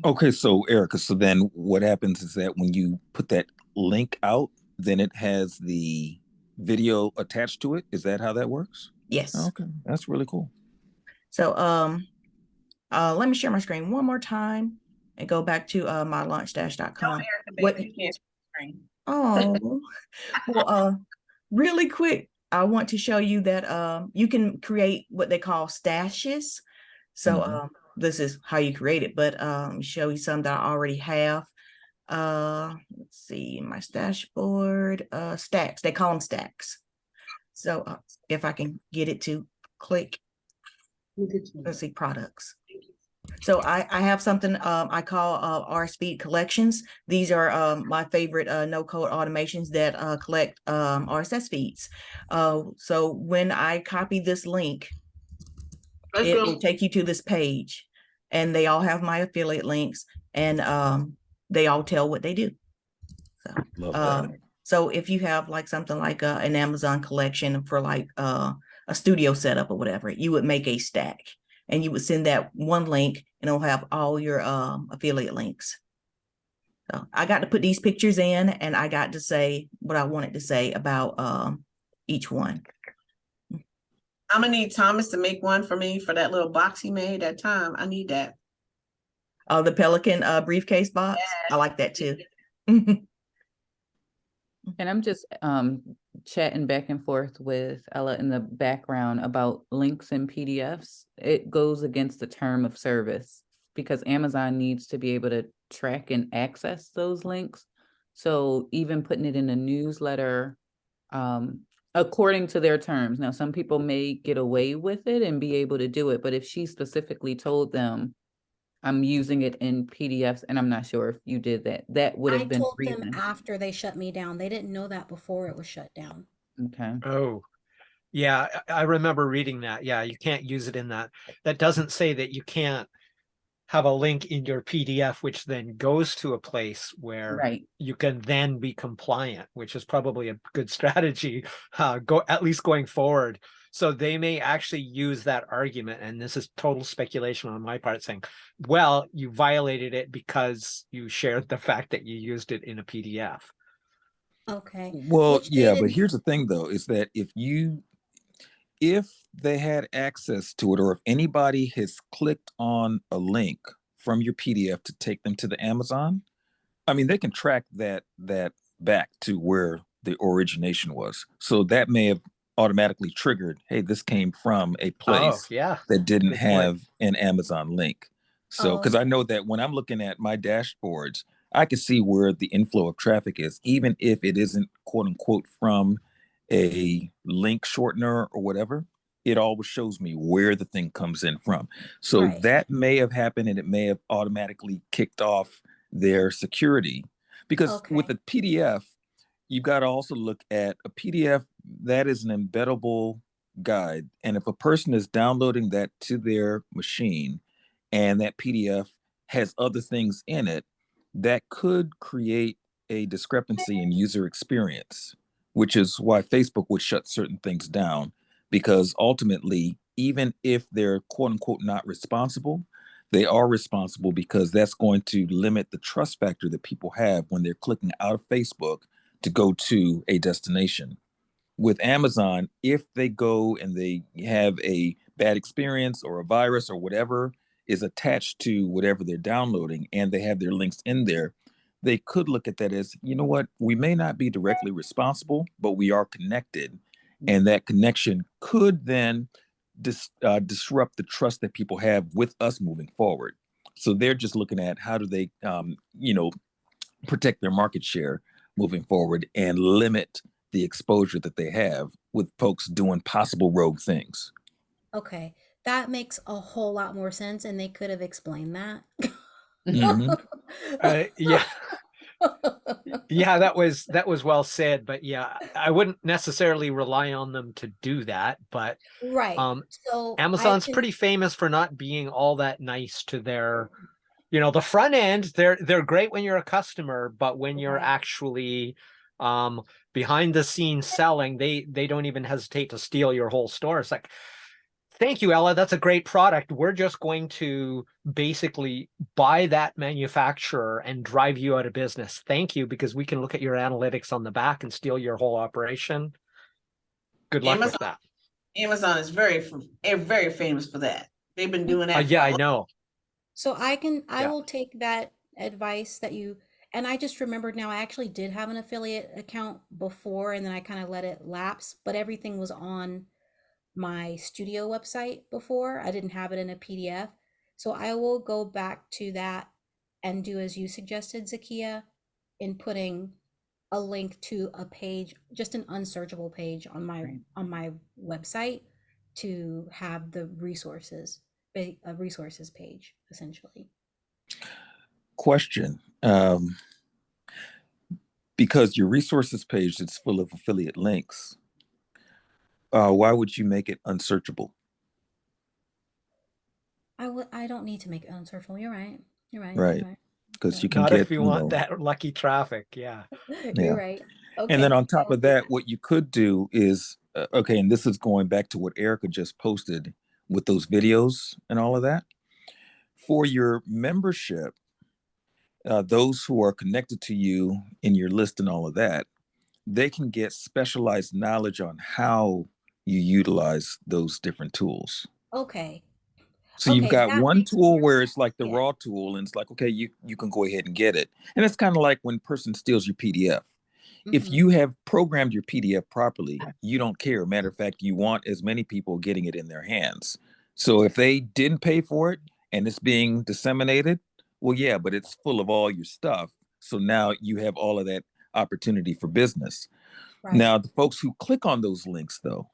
Okay, so Erica, so then what happens is that when you put that link out, then it has the video attached to it. Is that how that works? Yes. Okay, that's really cool. So let me share my screen one more time and go back to mylaunchdash.com. What? You can't screen. Oh, well, really quick, I want to show you that you can create what they call stashes. So this is how you create it, but show you some that I already have. Let's see, my stash board, stacks, they call them stacks. So if I can get it to click, let's see, products. So I have something I call RSpeed collections. These are my favorite no-code automations that collect RSS feeds. So when I copy this link, it will take you to this page, and they all have my affiliate links, and they all tell what they do. So, Love that. so if you have like something like an Amazon collection for like a studio setup or whatever, you would make a stack. And you would send that one link, and it'll have all your affiliate links. So I got to put these pictures in, and I got to say what I wanted to say about each one. I'm gonna need Thomas to make one for me for that little box he made that time. I need that. The Pelican briefcase box. I like that too. And I'm just chatting back and forth with Ella in the background about links and PDFs. It goes against the term of service because Amazon needs to be able to track and access those links. So even putting it in a newsletter, according to their terms. Now, some people may get away with it and be able to do it, but if she specifically told them, I'm using it in PDFs, and I'm not sure if you did that. That would I have been told them reason. after they shut me down. They didn't know that before it was shut down. Okay. Oh, yeah, I remember reading that. Yeah, you can't use it in that. That doesn't say that you can't have a link in your PDF, which then goes to a place where Right. you can then be compliant, which is probably a good strategy, at least going forward. So they may actually use that argument, and this is total speculation on my part, saying, well, you violated it because you shared the fact that you used it in a PDF. Okay. Well, Which they yeah, but didn't. here's the thing though, is that if they had access to it, or if anybody has clicked on a link from your PDF to take them to the Amazon, I mean, they can track that back to where the origination was. So that may have automatically triggered, hey, this came from a Oh, place yeah, that didn't good point. have an Amazon link. So, Oh, because I know that when I'm looking at my dashboards, I can see where the inflow of traffic is, even if it isn't quote unquote from a link shortener or whatever. It always shows me where the thing comes in from. So right. that may have happened and it may have automatically kicked off their security, because with Okay. a PDF you've got to also look at a PDF that is an embeddable guide, and if a person is downloading that to their machine and that PDF has other things in it, that could create a discrepancy in user experience, which is why Facebook would shut certain things down, because ultimately, even if they're quote unquote not responsible, they are responsible, because that's going to limit the trust factor that people have when they're clicking out of Facebook to go to a destination. With Amazon, if they go and they have a bad experience or a virus or whatever is attached to whatever they're downloading and they have their links in there, they could look at that as, you know what, we may not be directly responsible, but we are connected. And that connection could then disrupt the trust that people have with us moving forward. So they're just looking at how do they, protect their market share moving forward and limit the exposure that they have with folks doing possible rogue things. Okay. That makes a whole lot more sense, and they could have explained that. Mhm. Yeah, yeah, that was well said. But yeah, I wouldn't necessarily rely on them to do that. But Right. So I Amazon's can. pretty famous for not being all that nice to their, the front end. They're great when you're a customer, but when you're Right. actually um behind the scenes selling, they don't even hesitate to steal your whole store. It's like, thank you, Ella, that's a great product. We're just going to basically buy that manufacturer and drive you out of business. Thank you, because we can look at your analytics on the back and steal your whole operation. Good luck with Amazon, that. Amazon is very famous for that. They've been doing that for Yeah, a I long. know. So I Yeah. will take that advice that you, and I just remembered now I actually did have an affiliate account before, and then I kind of let it lapse, but everything was on my studio website before. I didn't have it in a PDF. So I will go back to that and do as you suggested, Zakia, in putting a link to a page, just an unsearchable page on my Right. website, to have the resources, a resources page essentially. Question. Because your resources page is full of affiliate links, why would you make it unsearchable? I don't need to make it unsearchable. You're right. You're right. You're Right. right. You're Because you right. can Not get, if you want that lucky traffic. Yeah. You're yeah. right. And then Okay. on I top will of do that, that. what you could do is, okay, and this is going back to what Erica just posted with those videos and all of that. For your membership, those who are connected to you in your list and all of that, they can get specialized knowledge on how you utilize those different tools. Okay. So you've Okay, got that one makes tool more where sense. it's like the Yeah. raw tool, and it's like, okay, you can go ahead and get it. And it's kind of like when a person steals your PDF. If Hmm. you have programmed your PDF properly, you don't care. Matter of fact, you want as many people getting it in their hands. So if they didn't pay for it and it's being disseminated, well, yeah, but it's full of all your stuff. So now you have all of that opportunity for business. Right. Now, the folks who click on those links, though,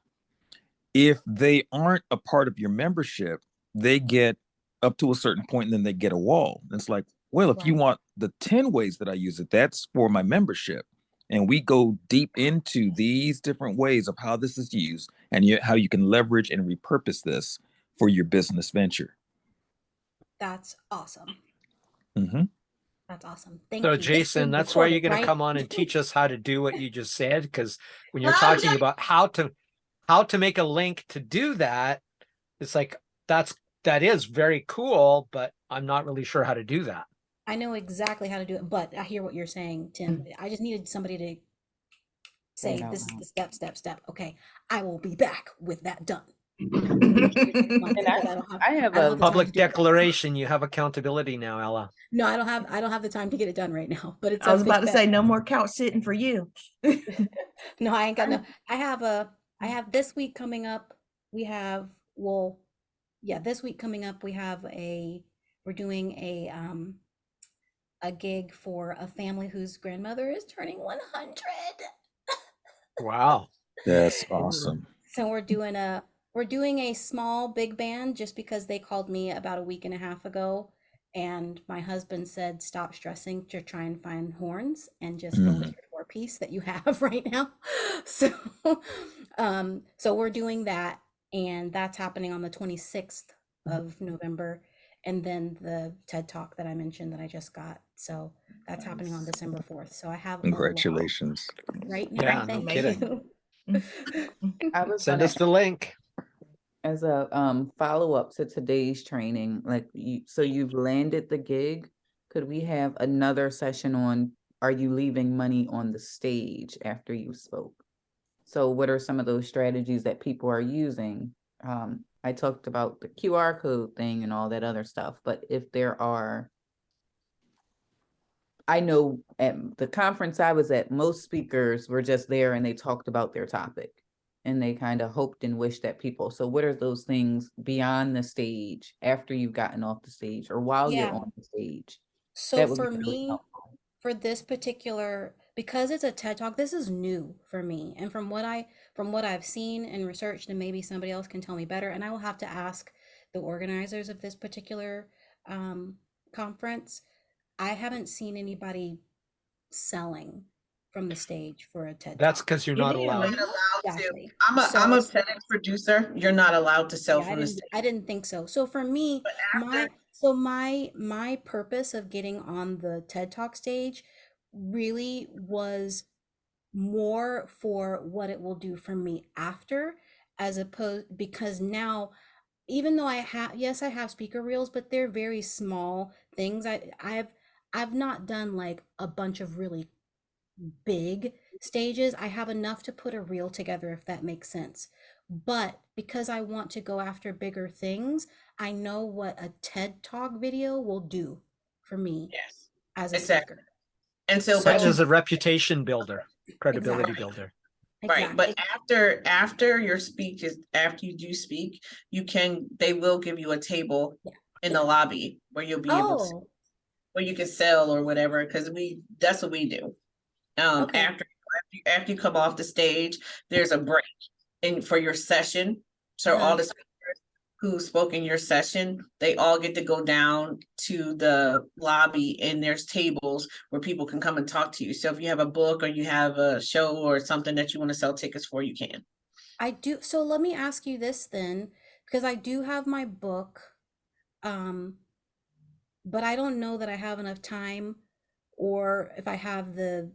if they aren't a part of your membership, they get up to a certain point and then they get a wall. And it's like, well, if you Right. want the 10 ways that I use it, that's for my membership. And we go deep into these different ways of how this is used and how you can leverage and repurpose this for your business venture. That's awesome. Mm-hmm. That's awesome. So Thank you. It's Jason, being that's where you're recorded, going to right? come on and teach us how to do what you just said. Because when you're I'm talking just, about how to make a link to do that, it's like, that is very cool, but I'm not really sure how to do that. I know exactly how to do it, but I hear what you're saying, Tim. I just needed somebody to Say it say out this is loud. the step. Okay, I will be back with that done. And Because I have I don't a have the time to Public do it right now. declaration, you have accountability now, Ella. No, I don't have the time to get it done right now, but it's I a was big about to bet. say no more couch sitting for you. No, I ain't got no. I have this week coming up. We have, well, yeah, this week coming up, we're doing a gig for a family whose grandmother is turning 100. Wow. That's awesome. So we're doing a small big band just because they called me about a week and a half ago, and my husband said stop stressing to try and find horns and just go with Mhm. your four piece that you have right now. So so we're doing that, and that's happening on the 26th of November, and then the TED Talk that I mentioned that I just got. So that's happening on December 4th. So I have a lot Congratulations. right now. Yeah, no Thank kidding. you. I was Send gonna us the link. as a follow-up to today's training, like so you've landed the gig. Could we have another session on are you leaving money on the stage after you spoke? So what are some of those strategies that people are using? I talked about the QR code thing and all that other stuff, but if there are, I know at the conference I was at, most speakers were just there and they talked about their topic and they kind of hoped and wished that people. So what are those things beyond the stage, after you've gotten off the stage or while you're Yeah. on the stage? So That would be for really me, helpful. for this particular, because it's a TED Talk, this is new for me. And from what I've seen and researched, and maybe somebody else can tell me better, and I will have to ask the organizers of this particular conference. I haven't seen anybody selling from the stage for a TED That's Talk. because you're not allowed. You're not allowed to. Exactly. I'm a So TEDx producer. You're not allowed to sell yeah, from the stage. I didn't think so. So for me, But after, my purpose of getting on the TED Talk stage really was more for what it will do for me after, as opposed, because now, even though yes, I have speaker reels, but they're very small things. I've not done like a bunch of really big stages. I have enough to put a reel together, if that makes sense. But because I want to go after bigger things, I know what a TED Talk video will do for me yes, as a exactly. speaker. And so, TED but you is a reputation builder, credibility Exactly. builder. right, Exactly. but after your speech is after you do speak, they will give you a table Yeah. in the lobby where you'll be able to, Oh, where you can sell or whatever, because that's what we do. okay. After you come off the stage, there's a break for your session. So all the speakers who spoke in your session, they all get to go down to the lobby, and there's tables where people can come and talk to you. So if you have a book or you have a show or something that you want to sell tickets for, you can. I do. So let me ask you this then, because I do have my book, but I don't know that I have enough time, or if I have the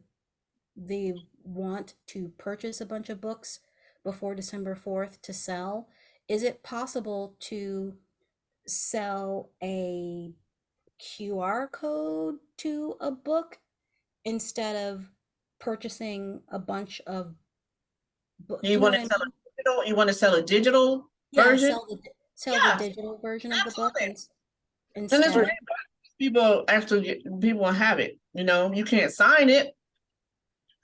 want to purchase a bunch of books before December 4th to sell. Is it possible to sell a QR code to a book instead of purchasing a bunch of books? You You know want what to I sell mean? a digital? You want to sell a digital Yeah, version? sell the Yeah, digital version of the book absolutely. And it's instead. great. People people have it. You can't sign it,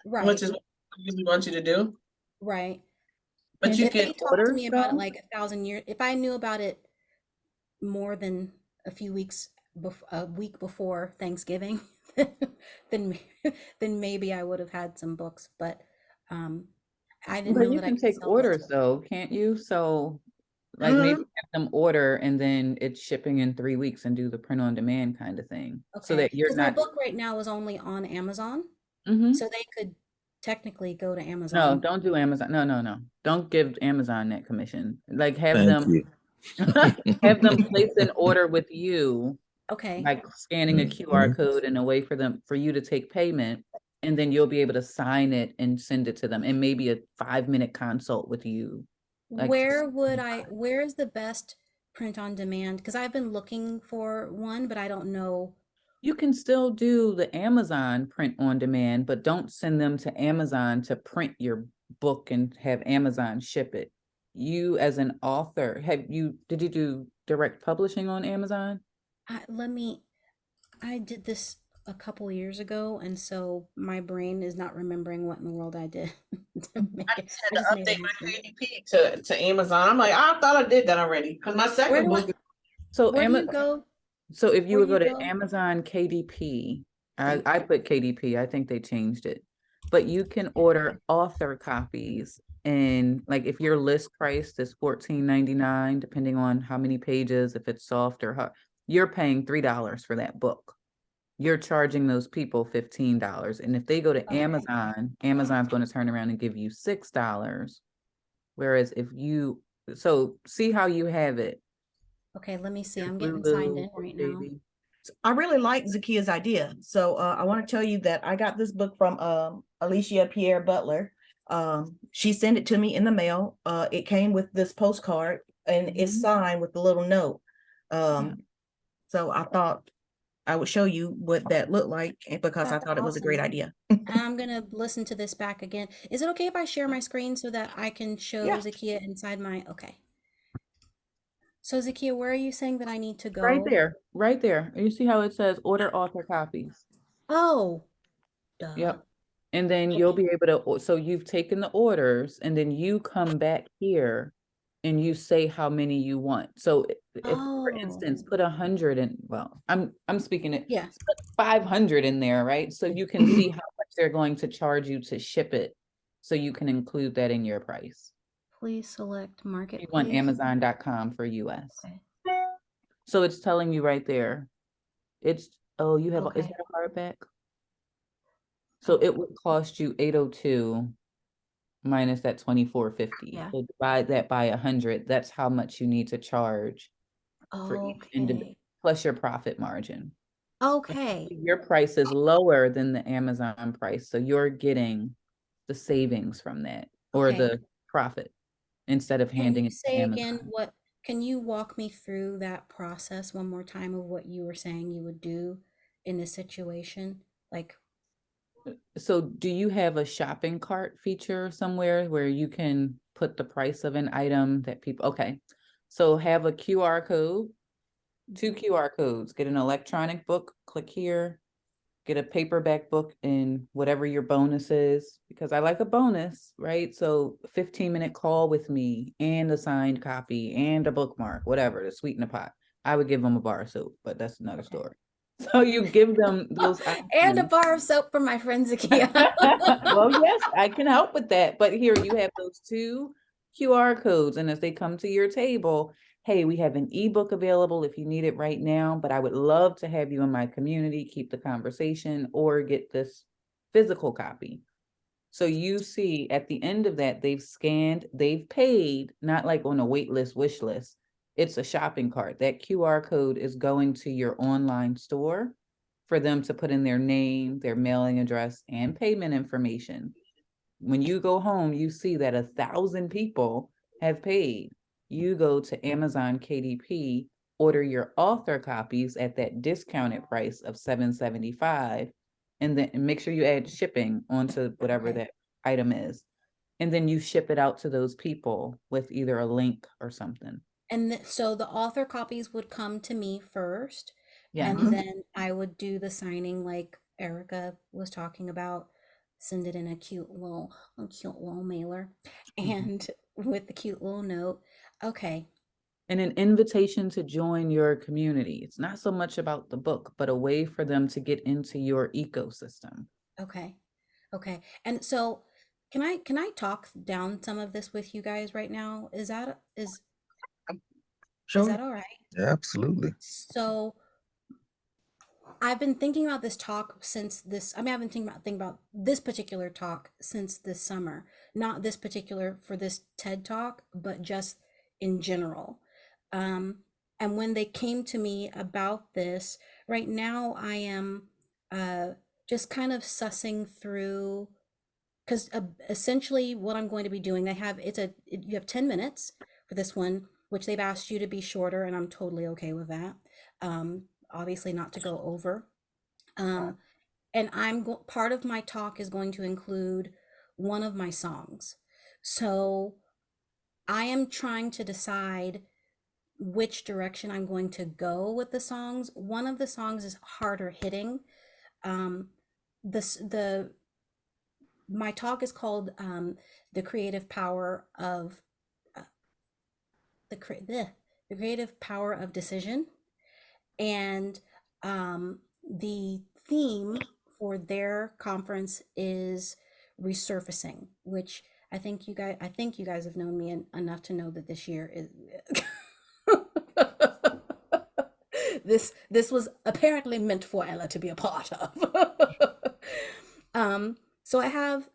which Right, is what we usually want you to do. right. But Can't you If you can. they talked to order me about it though? like 1,000 years, if I knew about it more than a few weeks a week before Thanksgiving, then then maybe I would have had some books, but um I didn't But know you that I can could take sell books. orders though, can't you? So like maybe Mhm. have them order and then it's shipping in 3 weeks and do the print on demand kind of thing. So Okay, that you're because my not, book right now is only on Amazon, Mhm. so they could technically go to No, Amazon. don't do Amazon. No. Don't give Amazon that commission. Like have Thank them you. have them place an order with you, Okay, like scanning a QR Mhm. code in a way for you to take payment, and then you'll be able to sign it and send it to them, and maybe a 5-minute consult with you. Like where is the best print on demand? Because I've been looking for one, but I don't know You can still do the Amazon print on demand, but don't send them to Amazon to print your book and have Amazon ship it. You as an author, did you do direct publishing on Amazon? I did this a couple years ago, and so my brain is not remembering what in the world I did to make I it. just had I just to made it update my happen. KDP to Amazon. I'm like, I thought I did that already. Because my Where second do I, book, So where do you go? So if you Where would do go you to go? Amazon KDP, Thank I you. put KDP, I think they changed it. But you can order author copies, and like if your list price is $14.99, depending on how many pages, if it's soft or hard, you're paying $3 for that book. You're charging those people $15. And if they go to Okay. Amazon, Amazon's going to turn around and give you $6. Whereas so see how you have it. Okay, let me see. Your I'm getting signed Lulu in or right now. JB. I really like Zakia's idea. So I want to tell you that I got this book from Alicia Pierre Butler. She sent it to me in the mail. It came with this postcard and it's signed with a little note. So I thought I would show you what that looked like because I That's thought it was a great awesome. idea. And I'm gonna listen to this back again. Is it okay if I share my screen so that I can show Yeah. Zakia inside my, okay. So Zakia, where are you saying that I need to go? Right there, right there. You see how it says order author copies? Oh, duh. Yep. And then you'll be able to, so you've taken the orders and then you come back here and you say how many you want. So if, for instance, Oh, put 100 in, well, I'm speaking it, yeah. put 500 in there, right? So you can see how much they're going to charge you to ship it. So you can include that in your price. Please select You marketplace. want Amazon.com for US. Okay. So it's telling you right there. It's, oh, you have, is Okay. that a hardback? So it would cost you 802 minus that 24.50. Yeah. So divide that by 100. That's how much you need to charge for each individual, Okay. plus your profit margin. Okay. Your price is lower than the Amazon price, so you're getting the savings from that or Okay. the profit instead of Can handing you it to say again Amazon. can you walk me through that process one more time of what you were saying you would do in this situation? Like, So do you have a shopping cart feature somewhere where you can put the price of an item that people, okay. So have a QR code, 2 QR codes, get an electronic book, click here, get a paperback book and whatever your bonus is, because I like a bonus, right? So 15-minute call with me and a signed copy and a bookmark, whatever, to sweeten the pot. I would give them a bar of soap, but that's another story. So you give them those and a options. bar of soap for my friend Zakia. Well, yes, I can help with that. But here you have those 2 QR codes. And as they come to your table, hey, we have an ebook available if you need it right now, but I would love to have you in my community, keep the conversation, or get this physical copy. So you see at the end of that, they've scanned, they've paid, not like on a wait list, wish list. It's a shopping cart. That QR code is going to your online store for them to put in their name, their mailing address, and payment information. When you go home, you see that 1,000 people have paid. You go to Amazon KDP, order your author copies at that discounted price of $7.75, and then make sure you add shipping onto whatever Okay. that item is. And then you ship it out to those people with either a link or something. And so the author copies would come to me first, Yeah. and then I would do the signing like Erica was talking about, send it in a cute little mailer and with the cute little note. Okay. And an invitation to join your community. It's not so much about the book, but a way for them to get into your ecosystem. Okay. Okay. And so can I talk down some of this with you guys right now? Is that is Sure. that all right? Absolutely. So I've been thinking about this talk since this. I mean, I've been thinking about this particular talk since this summer. Not this particular for this TED talk, but just in general. And when they came to me about this, right now I am just kind of sussing through because essentially what I'm going to be doing, you have 10 minutes for this one, which they've asked you to be shorter, and I'm totally okay with that. Obviously not to go over And part of my talk is going to include one of my songs. So I am trying to decide which direction I'm going to go with the songs. One of the songs is harder hitting. The my talk is called the creative power of uh, the creative power of decision, and the theme for their conference is resurfacing, which I think you guys have known me enough to know that this year is this was apparently meant for Ella to be a part of. So I have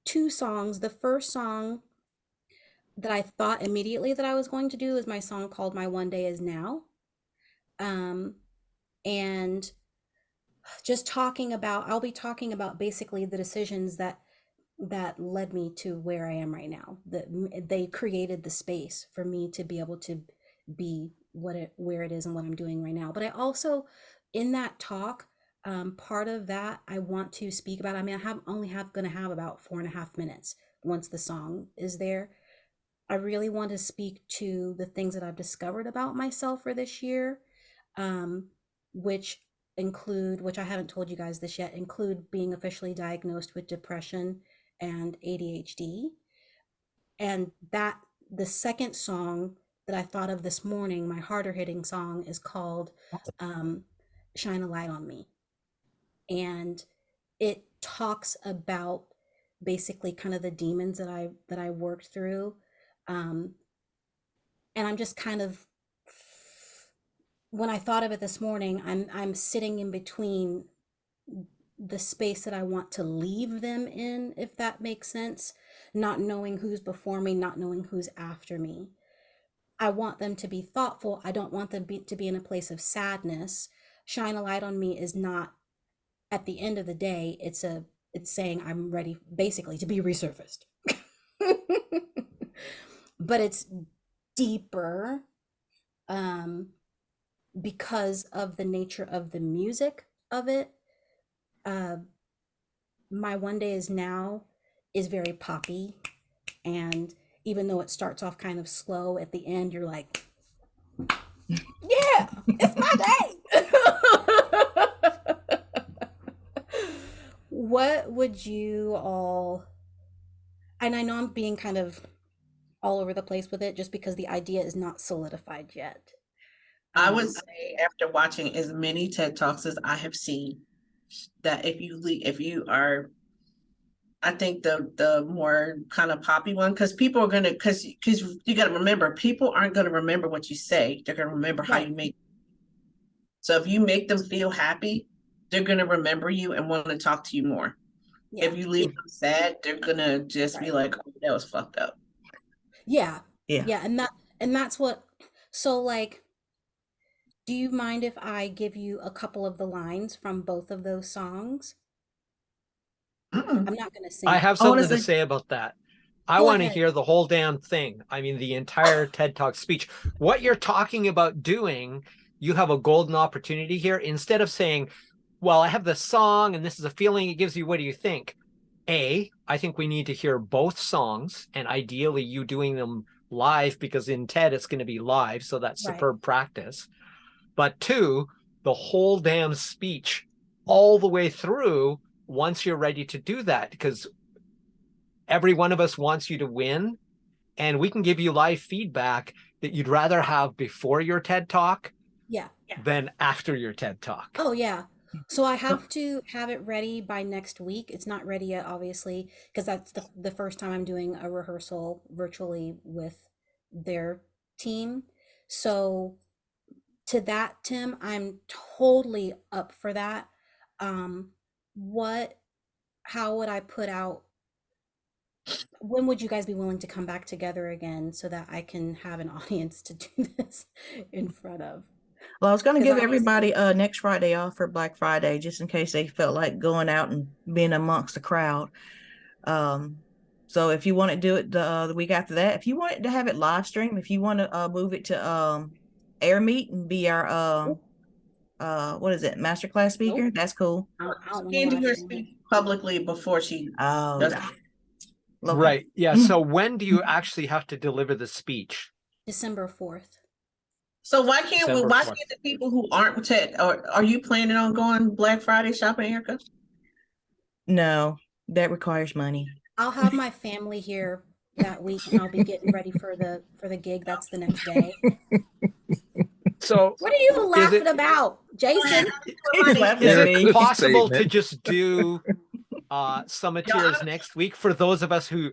two songs. The first song that I thought immediately that I was going to do is my song called My One Day Is Now. And just I'll be talking about basically the decisions that led me to where I am right now. That they created the space for me to be able to be where it is and what I'm doing right now. But I also, in that talk, part of that I want to speak about. I mean, gonna have about 4.5 minutes once the song is there. I really want to speak to the things that I've discovered about myself for this year, which which I haven't told you guys this yet, include being officially diagnosed with depression and ADHD. And the second song that I thought of this morning, my harder hitting song, is called Shine a Light on Me. And it talks about basically kind of the demons that I worked through. And I'm just kind of, when I thought of it this morning, I'm sitting in between the space that I want to leave them in, if that makes sense, not knowing who's before me, not knowing who's after me. I want them to be thoughtful. I don't want them to be in a place of sadness. Shine a Light on Me is not, at the end of the day, it's saying I'm ready basically to be resurfaced. But it's deeper because of the nature of the music of it. My One Day Is Now is very poppy, and even though it starts off kind of slow, at the end you're like, yeah, it's my day. What would you all, and I know I'm being kind of all over the place with it just because the idea is not solidified yet. I would say, after watching as many TED Talks as I have seen, that if you are, I think the more kind of poppy one, because people are gonna, because you got to remember, people aren't going to remember what you say. They're going to remember how Right. you make. So if you make them feel happy, they're going to remember you and want to talk to you more. Yeah. If you leave them sad, they're gonna just be Right. like, oh, that was fucked up. Yeah. Yeah. And that's what, so like, do you mind if I give you a couple of the lines from both of those songs? Mm-mm. I'm not going to sing I it. have something to say about that. I Go want to ahead. hear the whole damn thing. I mean, the entire TED Talk speech. What you're talking about doing, you have a golden opportunity here. Instead of saying, well, I have this song and this is a feeling it gives you, what do you think? I think we need to hear both songs, and ideally you doing them live, because in TED it's going to be live. So that's Right. superb practice. But two, the whole damn speech all the way through once you're ready to do that, because every one of us wants you to win, and we can give you live feedback that you'd rather have before your TED Talk Yeah. than after your TED Talk. Oh, yeah. So I have to have it ready by next week. It's not ready yet, obviously, because that's the first time I'm doing a rehearsal virtually with their team. So to that, Tim, I'm totally up for that. Um, how would I put out, when would you guys be willing to come back together again so that I can have an audience to do this in front of? Well, I was going to 'Cause give obviously- everybody next Friday off for Black Friday, just in case they felt like going out and being amongst the crowd. So if you want to do it the week after that, if you want to have it live stream, if you want to move it to Air Meet and be our what is it, masterclass speaker? That's cool. I don't wanna Can't do watch her it. speak publicly before she Oh, does. okay. Right. Yeah. So when do you actually have to deliver the speech? December 4th. So why can't we, December why 4th. can't the people who aren't tech, or are you planning on going Black Friday shopping, Erica? No, that requires money. I'll have my family here that week and I'll be getting ready for the gig. That's the next day. So What are you is laughing it about, Jason? He's laughing is at it me. possible to Statement. just do some materials next week for those of us who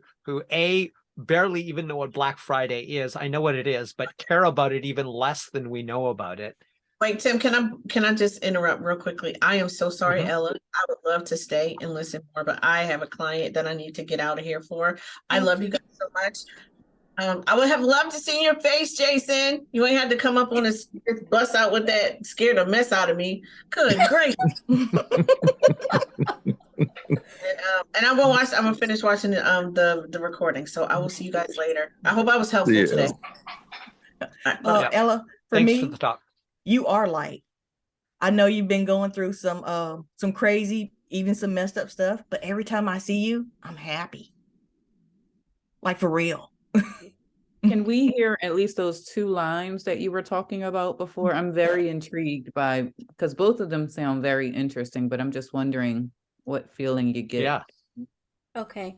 barely even know what Black Friday is? I know what it is, but care about it even less than we know about it. Wait, Tim, can I just interrupt real quickly? I am so sorry, Mhm. Ella. I would love to stay and listen more, but I have a client that I need to get out of here for. I Thank love you you. guys so much. I would have loved to see your face, Jason. You ain't had to come up on this bust out with that, scared the mess out of me. Good great. And I'm gonna watch. I'm gonna finish watching the recording. So I will see you guys later. I hope I was helpful Yeah. today. All right, bye. Yeah. Ella, for Thanks me, for the talk. you are light. I know you've been going through some crazy, even some messed up stuff, but every time I see you, I'm happy. Like for real. Can we hear at least those 2 lines that you were talking about before? I'm very intrigued by, because both of them sound very interesting, but I'm just wondering what feeling you get. Yeah. Okay.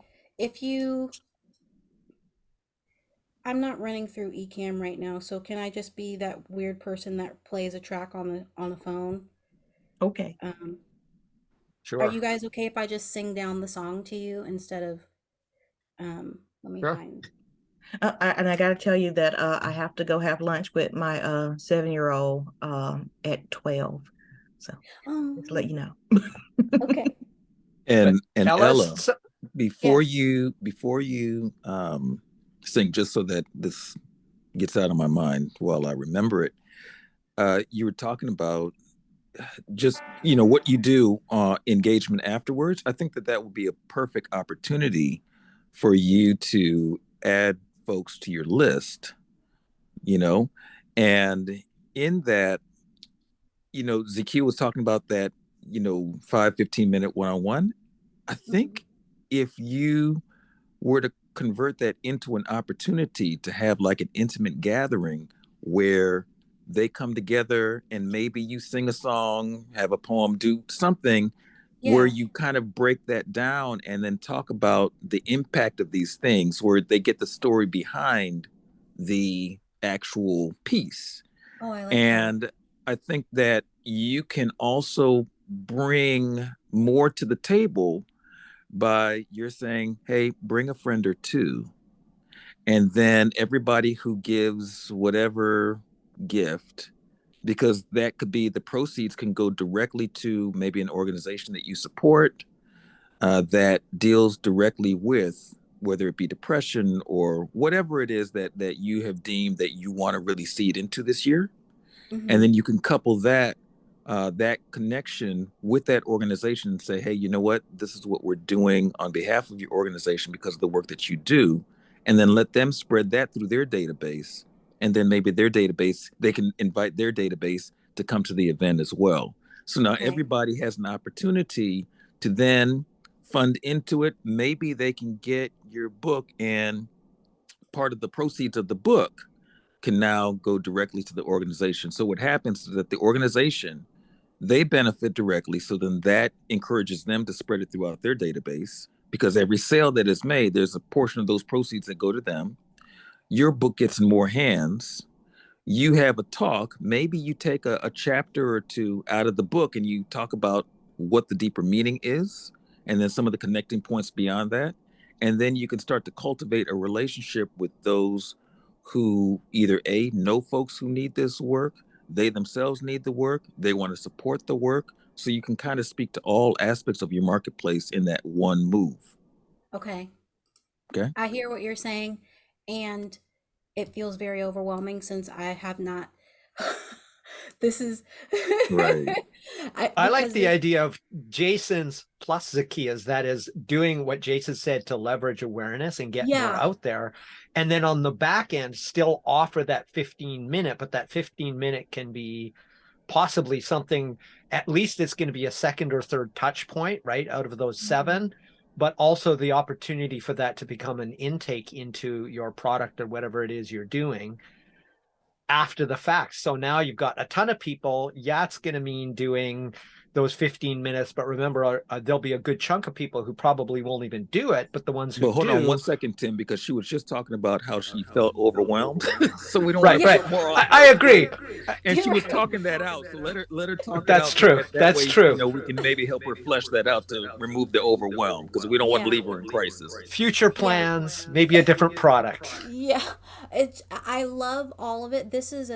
I'm not running through Ecamm right now, so can I just be that weird person that plays a track on the phone? Okay. Are Sure. you guys okay if I just sing down the song to you instead of let me Sure. find And I got to tell you that I have to go have lunch with my 7-year-old at 12. So just to let you know. okay. And Ella, Ella, before Yes. you sing, just so that this gets out of my mind while I remember it, you were talking about just what you do engagement afterwards. I think that would be a perfect opportunity for you to add folks to your list, and in that, ZQ was talking about that 5-15 minute one-on-one. I think if you were to convert that into an opportunity to have like an intimate gathering where they come together and maybe you sing a song, have a poem, do something where Yeah. you kind of break that down and then talk about the impact of these things, where they get the story behind the actual piece. Oh, I like that. And I think that you can also bring more to the table by you're saying, hey, bring a friend or two. And then everybody who gives whatever gift, because that could be the proceeds can go directly to maybe an organization that you support that deals directly with whether it be depression or whatever it is that you have deemed that you want to really seed into this year. And then you can couple that that connection with that organization and say, hey, you know what, this is what we're doing on behalf of your organization because of the work that you do, and then let them spread that through their database, and then maybe their database, they can invite their database to come to the event as well. So now Okay. everybody has an opportunity to then fund into it. Maybe they can get your book, and part of the proceeds of the book can now go directly to the organization. So what happens is that the organization, they benefit directly. So then that encourages them to spread it throughout their database, because every sale that is made, there's a portion of those proceeds that go to them. Your book gets in more hands. You have a talk. Maybe you take a chapter or two out of the book and you talk about what the deeper meaning is, and then some of the connecting points beyond that. And then you can start to cultivate a relationship with those who either A, know folks who need this work, they themselves need the work, they want to support the work. So you can kind of speak to all aspects of your marketplace in that one move. Okay. Okay. I hear what you're saying, and it feels very overwhelming since I have not. This is Right. I like because the idea of Jason's plus Zakia's, that is doing what Jason said to leverage awareness and get more yeah, out there. And then on the back end, still offer that 15 minute, but that 15 minute can be possibly something, at least it's going to be a second or third touch point, right, out of those 7, but also the opportunity for that to become an intake into your product or whatever it is you're doing after the fact. So now you've got a ton of people. Yeah, it's going to mean doing those 15 minutes, but remember, there'll be a good chunk of people who probably won't even do it, but the ones who But hold do. on 1 second, Tim, because she was just talking about how she felt overwhelmed. So we don't Right, want to right. put more on her. I agree. And she was talking that out. So let her talk That's it out. true. That That's way, true. you know, we can maybe help her flesh that out to remove the overwhelm, because we don't want to leave her in crisis. Future plans, maybe a different product. Yeah, I love all of it. This is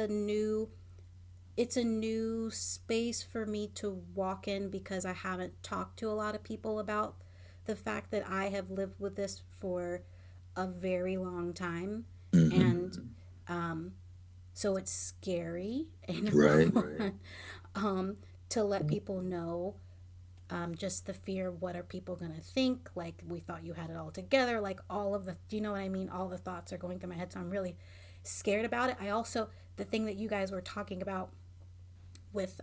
it's a new space for me to walk in because I haven't talked to a lot of people about the fact that I have lived with this for a very long time. Mm-hmm. And so it's scary and Right. to let people know just the fear of what are people going to think, like we thought you had it all together, like all of the, do you know what I mean, all the thoughts are going through my head, so I'm really scared about it. I also, the thing that you guys were talking about with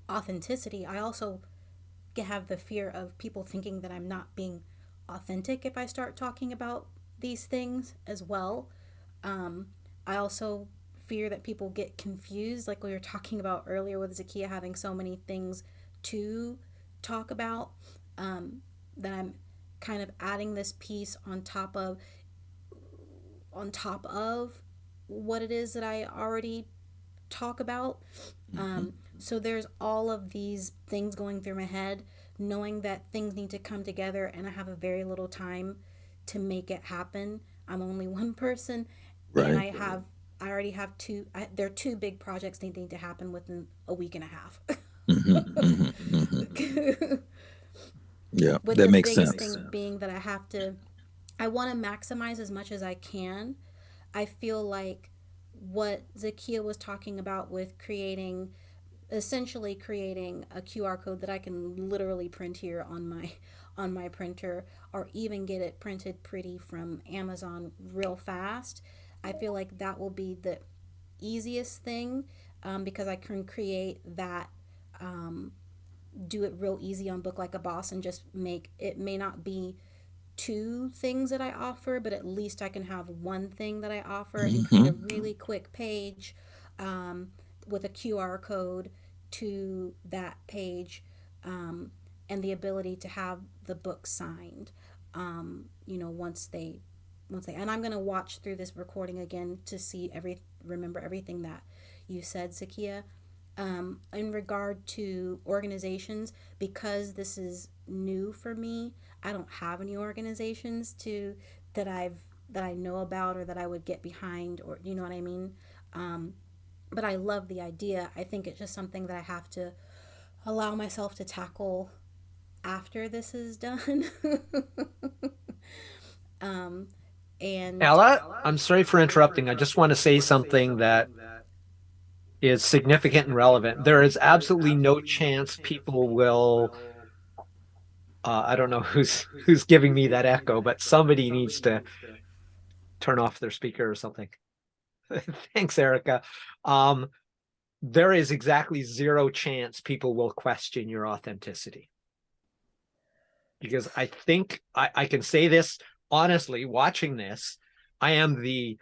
authenticity, I also have the fear of people thinking that I'm not being authentic if I start talking about these things as well. I also fear that people get confused, like we were talking about earlier with Zakia having so many things to talk about, that I'm kind of adding this piece on top of what it is that I already talk about. So there's all of these things going through my head, knowing that things need to come together and I have a very little time to make it happen. I'm only one person, and Right. I already have there are 2 big projects that need to happen within a week and a half. Yeah, With that the makes biggest sense. thing being that I want to maximize as much as I can. I feel like what Zakia was talking about with essentially creating a QR code that I can literally print here on my printer, or even get it printed pretty from Amazon real fast. I feel like that will be the easiest thing, because I can create that, do it real easy on Book Like a Boss, and just make it, may not be 2 things that I offer, but at least I can have 1 thing that I offer and create a really quick page, with a QR code to that page, and the ability to have the book signed, once they, and I'm going to watch through this recording again to see remember everything that you said, Zakia. In regard to organizations, because this is new for me, I don't have any organizations that I know about or that I would get behind, or you know what I mean. But I love the idea. I think it's just something that I have to allow myself to tackle after this is done. And Ella, I'm sorry for interrupting. I just want to say something that is significant and relevant. There is absolutely no chance people will, I don't know who's giving me that echo, but somebody needs to turn off their speaker or something. Thanks, Erica. There is exactly 0 chance people will question your authenticity. Because I think I can say this honestly, watching this, I am the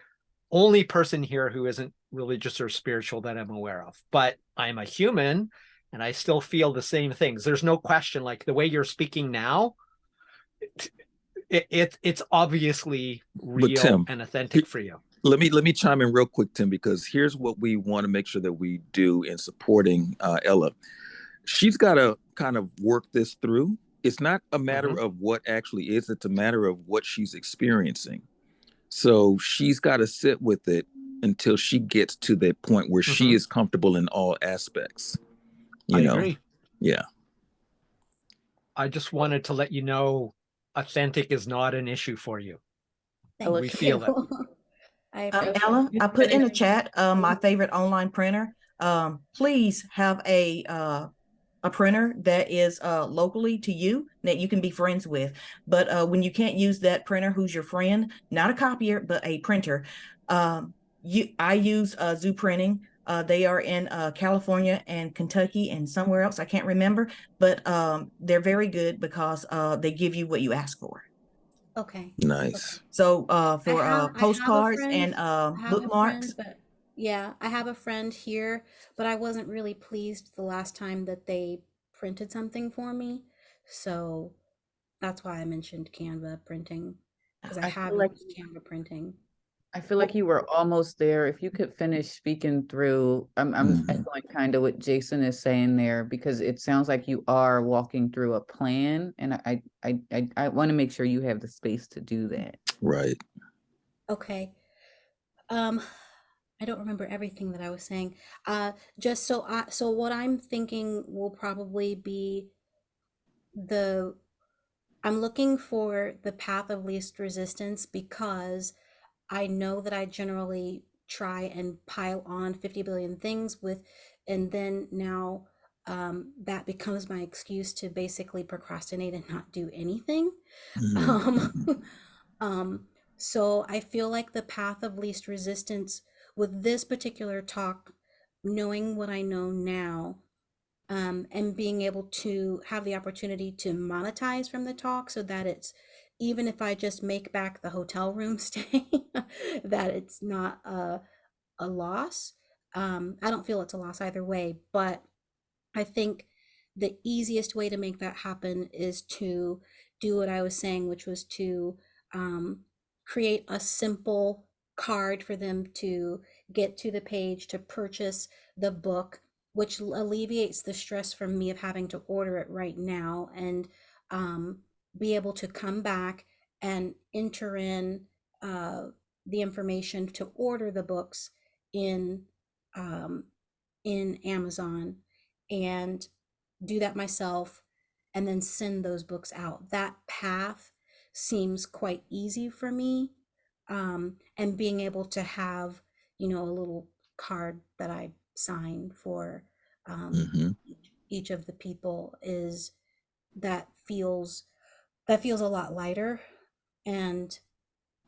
only person here who isn't religious or spiritual that I'm aware of, but I'm a human and I still feel the same things. There's no question, like the way you're speaking now, it's obviously real Tim, and authentic for you. Let me chime in real quick, Tim, because here's what we want to make sure that we do in supporting Ella. She's got to kind of work this through. It's not a matter of what actually is, it's a matter of what she's experiencing. So she's got to sit with it until she gets to that point where she is comfortable in all aspects. I agree. Yeah. I just wanted to let you know, authentic is not an issue for you. Thank We feel it. Ella, I put in the chat my favorite online printer. Please have a printer that is locally to you that you can be friends with. But when you can't use that printer, who's your friend? Not a copier, but a printer. I use Zoo Printing. They are in California and Kentucky and somewhere else. I can't remember, but they're very good because they give you what you ask for. Okay. Nice. So I for have a postcards friend. and I have a bookmarks. friend, but yeah, I have a friend here, but I wasn't really pleased the last time that they printed something for me. So that's why I mentioned Canva printing, because I I feel have like used Canva printing. I feel like you were almost there. If you could finish speaking through, I'm Mhm. echoing kind of what Jason is saying there, because it sounds like you are walking through a plan, and I want to make sure you have the space to do that. Right. Okay. Um, I don't remember everything that I was saying. Just so what I'm thinking will probably be the I'm looking for the path of least resistance, because I know that I generally try and pile on 50 billion things and then now that becomes my excuse to basically procrastinate and not do anything. Um, Mhm. um, so I feel like the path of least resistance with this particular talk, knowing what I know now, and being able to have the opportunity to monetize from the talk, so that it's, even if I just make back the hotel room stay, that it's not a loss. I don't feel it's a loss either way, but I think the easiest way to make that happen is to do what I was saying, which was to um, create a simple card for them to get to the page to purchase the book, which alleviates the stress from me of having to order it right now, and um, be able to come back and enter in uh, the information to order the books in um, in Amazon, and do that myself, and then send those books out. That path seems quite easy for me. And being able to have, a little card that I sign for Mhm. each of the people, is that feels a lot lighter and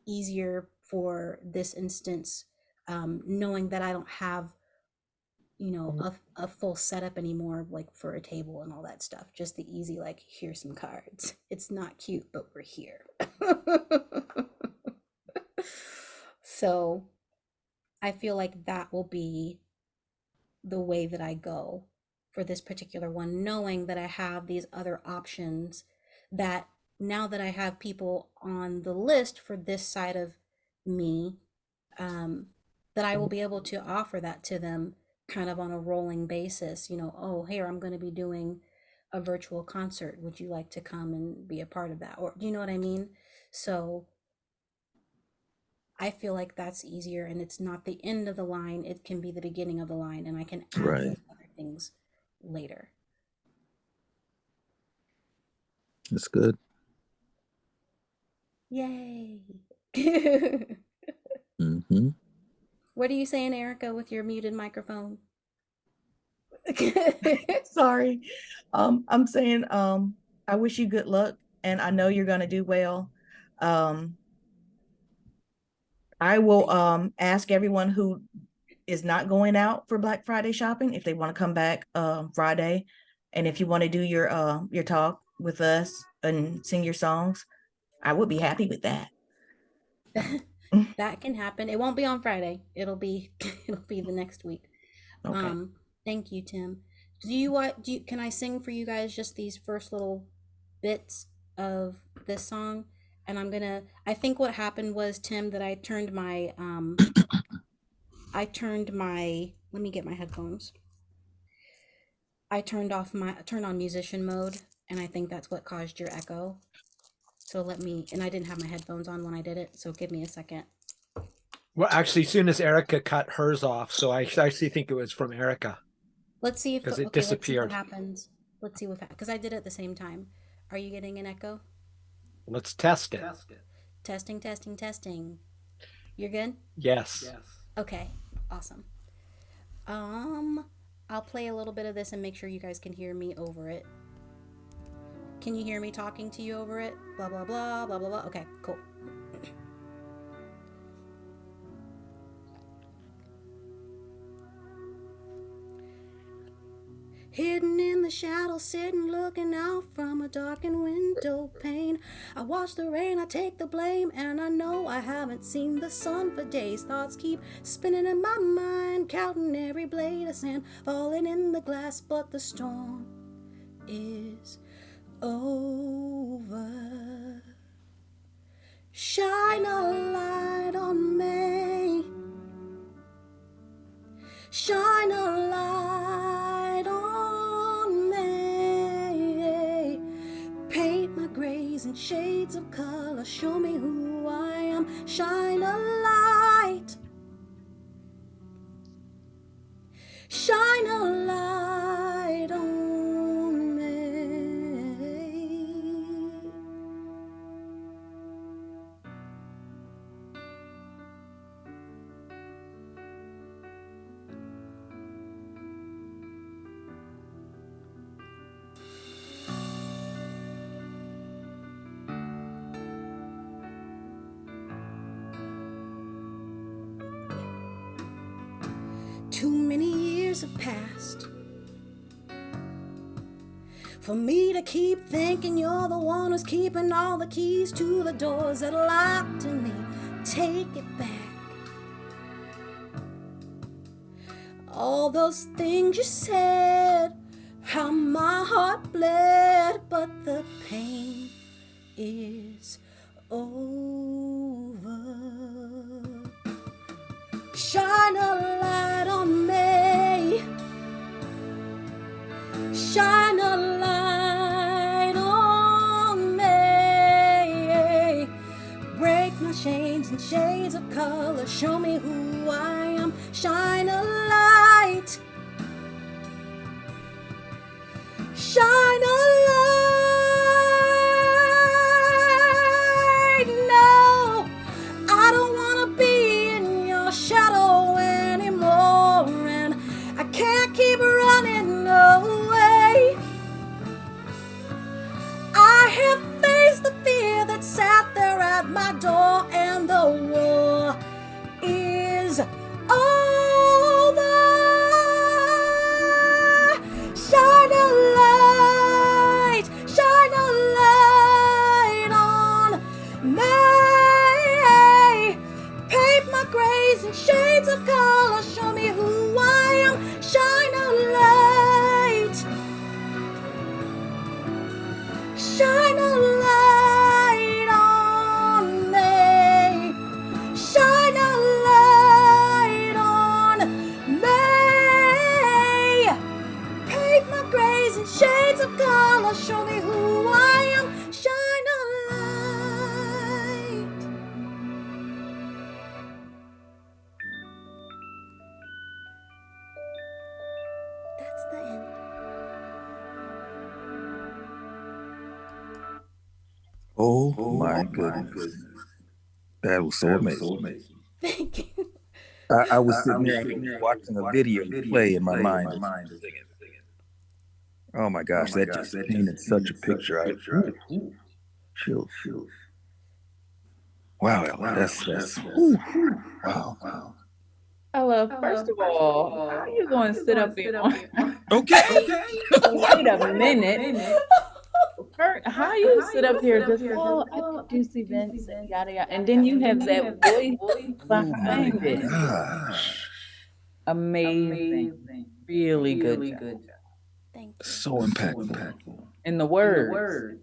easier for this instance, knowing that I don't have a full setup anymore, like for a table and all that stuff. Just the easy, like, here's some cards. It's not cute, but we're here. So I feel like that will be the way that I go for this particular one, knowing that I have these other options, that now that I have people on the list for this side of me, um, that I will be able to offer that to them kind of on a rolling basis. Oh, here, I'm going to be doing a virtual concert. Would you like to come and be a part of that? Or do you know what I mean? So I feel like that's easier, and it's not the end of the line. It can be the beginning of the line, and I can add Right. those other things later. That's good. Yay. Hmm. What are you saying, Erica, with your muted microphone? Sorry. I'm saying I wish you good luck, and I know you're gonna do well. I will ask everyone who is not going out for Black Friday shopping if they want to come back Friday, and if you want to do your talk with us and sing your songs, I would be happy with that. That can happen. It won't be on Friday. It'll be it'll be the next week. Okay. Thank you, Tim. Can I sing for you guys just these first little bits of this song? And I think what happened was, Tim, that let me get my headphones. I turned on musician mode, and I think that's what caused your echo. And I didn't have my headphones on when I did it, so give me a second. Well, actually, as soon as Erica cut hers off, so I actually think it was from Erica Let's see because it okay, let's see what disappeared. happens. Let's see what, because I did it at the same time. Are you getting an echo? Let's test it. Testing, testing, testing. You're good? Yes. Okay, awesome. Um, I'll play a little bit of this and make sure you guys can hear me over it. Can you hear me talking to you over it? Blah, blah, blah, blah, blah, blah. Okay, cool. hidden in the shadows, sitting looking out from a darkened window pane. I watch the rain, I take the blame, and I know I haven't seen the sun for days. Thoughts keep spinning in my mind, counting every blade of sand falling in the glass, but the storm is over. Shine a light on me. Shine a light on me. Paint my grays and shades of color. Show me who I am. Shine a light. Shine a light on me. Too many years have passed for me to keep thinking you're the one who's keeping all the keys to the doors that are locked in me. Take it back. All those things you said, how my heart bled, but the pain is over. Shine a light on me. Shine a light on me. Break my chains and shades of color. Show me who I am. Shine a light. Shine a light. No, I don't want to be in your shadow anymore, and I can't keep running away. I have faced the fear that sat there at my door, and the war is over. Shine a light on me. Paint my grays and shades of color. Show me who I am. Shine a light. Shine a light on me. Shine a light on me. Paint my grays and shades of color. Show me who I am. Shine a light. That's the end. Oh my goodness. That was so amazing. Thank you. I was sitting there watching a video play in my mind. Oh my gosh, that just painted such a picture. Chills. Wow, that's whew. Wow. Hello, first of all, how you going to sit up here on? Okay. Wait a minute. First, how you sit up here just, oh, I produce events and yada yada, and then you have that voice behind it. Gosh. Amazing. Really good job. Thank you. So impactful. And the words,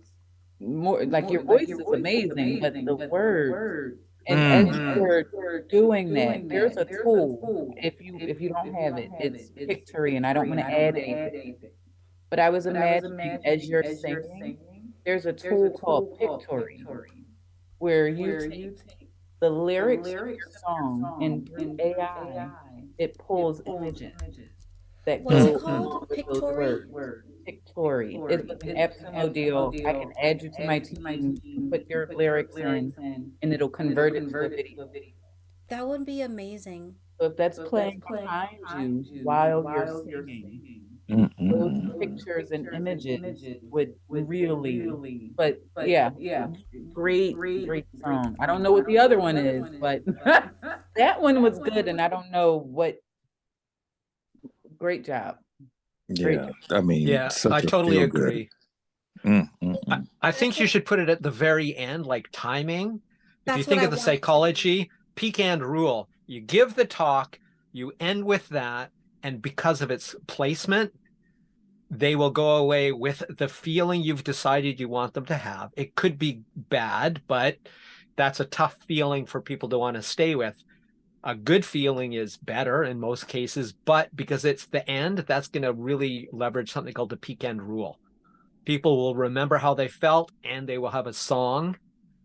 more like your voice is amazing, but the words, and as you're doing that, there's a tool. If you don't have it, it's Pictory, and I don't want to add anything. But I was imagining as you're singing, there's a tool called Pictory, where you take the lyrics of your song, and through AI, it pulls images that What's go it called? with those Pictory? words. Pictory. It's an absolute deal. I can add you to my team, put your lyrics in, and it'll convert it to a video. That would be amazing. So if that's playing behind you while you're singing, those pictures and images would really, but yeah, great song. I don't know what the other one is, but that one was good, and I don't know what. Great job. Yeah, I mean, Yeah, such I a totally feel good. agree. Mm. I think you should put it at the very end, like timing. If you That's what think I of the wanted to do. psychology, peak and rule, you give the talk, you end with that, and because of its placement, they will go away with the feeling you've decided you want them to have. It could be bad, but that's a tough feeling for people to want to stay with. A good feeling is better in most cases, but because it's the end, that's going to really leverage something called the peak end rule. People will remember how they felt and they will have a song.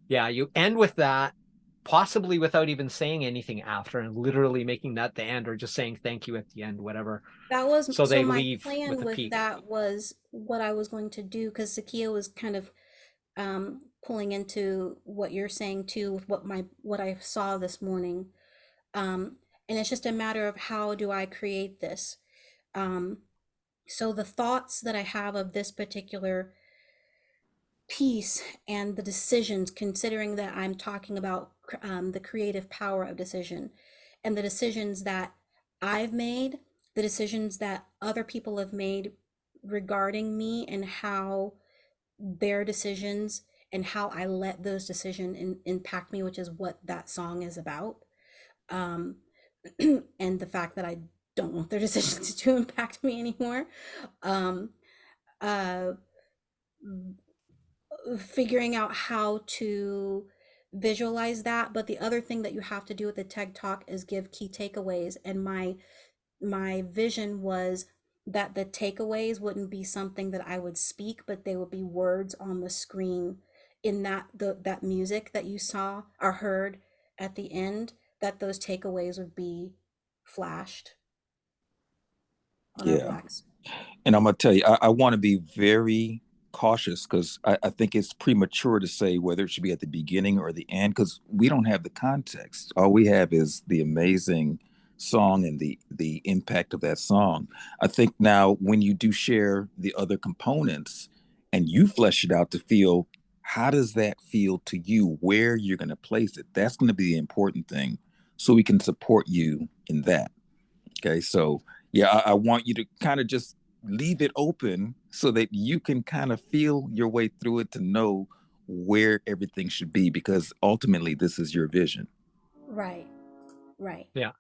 Yeah, you end with that, possibly without even saying anything after and literally making that the end or just saying thank you at the end, whatever. That was So so they my leave with plan a with peak. that was what I was going to do because Sakia was kind of pulling into what you're saying too with what I saw this morning. And it's just a matter of how do I create this. Um, so the thoughts that I have of this particular piece and the decisions, considering that I'm talking about the creative power of decision and the decisions that I've made, the decisions that other people have made regarding me and how their decisions and how I let those decisions impact me, which is what that song is about. Um, and the fact that I don't want their decisions to impact me anymore. Um, uh, Figuring out how to visualize that, but the other thing that you have to do with the TED Talk is give key takeaways, and my vision was that the takeaways wouldn't be something that I would speak, but they would be words on the screen in that music that you saw or heard at the end, that those takeaways would be flashed on our Yeah. black. And I'm gonna tell you, I want to be very cautious because I think it's premature to say whether it should be at the beginning or the end because we don't have the context. All we have is the amazing song and the impact of that song. I think now when you do share the other components and you flesh it out to feel how does that feel to you, where you're going to place it, that's going to be the important thing so we can support you in that. Okay, so yeah, I want you to kind of just leave it open so that you can kind of feel your way through it to know where everything should be because ultimately this is your vision. Right, right. Yeah.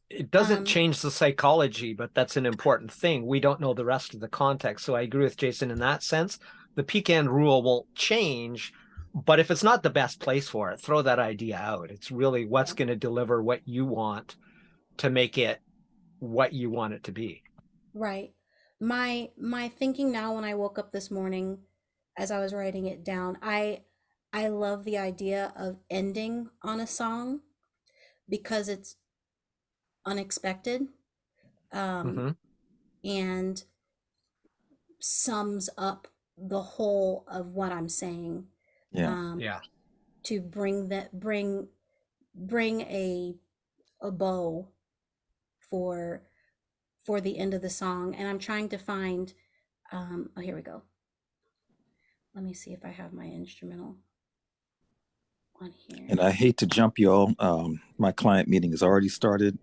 It doesn't Um, change the psychology, but that's an important thing. We don't know the rest of the context. So I agree with Jason in that sense. The peak end rule won't change, but if it's not the best place for it, throw that idea out. It's really what's going to deliver what you want to make it what you want it to be. right. My thinking now when I woke up this morning as I was writing it down, I love the idea of ending on a song because it's unexpected, um, Mm-hmm. and sums up the whole of what I'm saying. Yeah. Yeah. To bring a bow for the end of the song, and I'm trying to find oh, here we go. Let me see if I have my instrumental on And here. I hate to jump y'all. My client meeting has already started,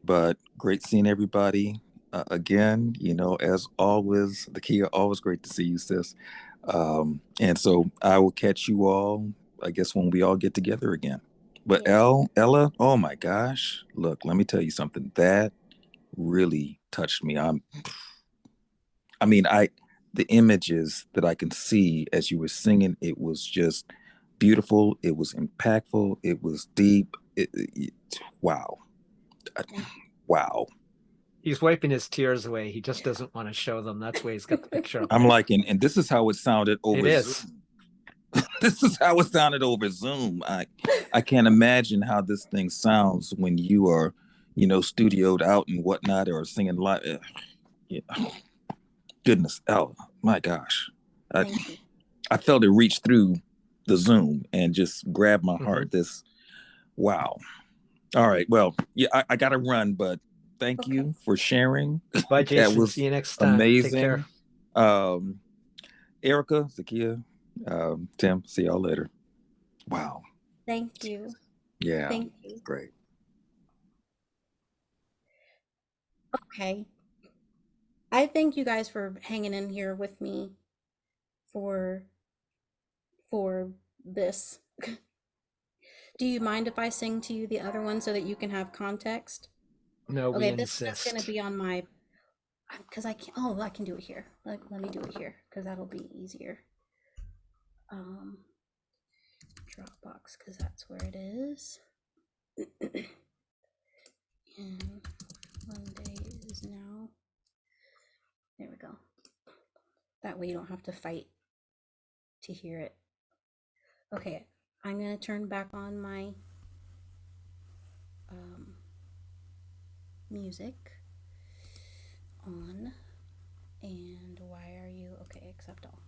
but great seeing everybody again. You know, as always, the Kia, always great to see you, sis. And so I will catch you all, I guess, when we all get together again. But Yeah. Ella, oh my gosh, look, let me tell you something that really touched me. I mean, the images that I can see as you were singing, it was just beautiful. It was impactful. It was deep. Wow. Thank you. Wow. He's wiping his tears away. He just doesn't want to show them. That's why he's got the picture up I'm there. like, and this is how it sounded It over is. Zoom. This is how it sounded over Zoom. I can't imagine how this thing sounds when you are, you know, studioed out and whatnot or singing live. Yeah. Goodness, Ella, my gosh. I, Thank you. I felt it reach through the Zoom and just grab my heart. Mm-hmm. This, wow. All right. Well, yeah, I got to run, but thank Okay. you for sharing. Bye, That Jason. See was you next time. Take care. amazing. Erica, Zakia, Tim, see y'all later. Wow. Thank you. Yeah. Thank you. Great. Okay. I thank you guys for hanging in here with me for this. Do you mind if I sing to you the other one so that you can have context? No, we Okay, this one's gonna insist. be on my, because I can't, oh, I can do it here. Let me do it here, because that'll be easier. Dropbox, because that's where it is. And Monday is now. There we go. That way you don't have to fight to hear it. Okay, I'm gonna turn back on my music on. And why are you okay? Accept all.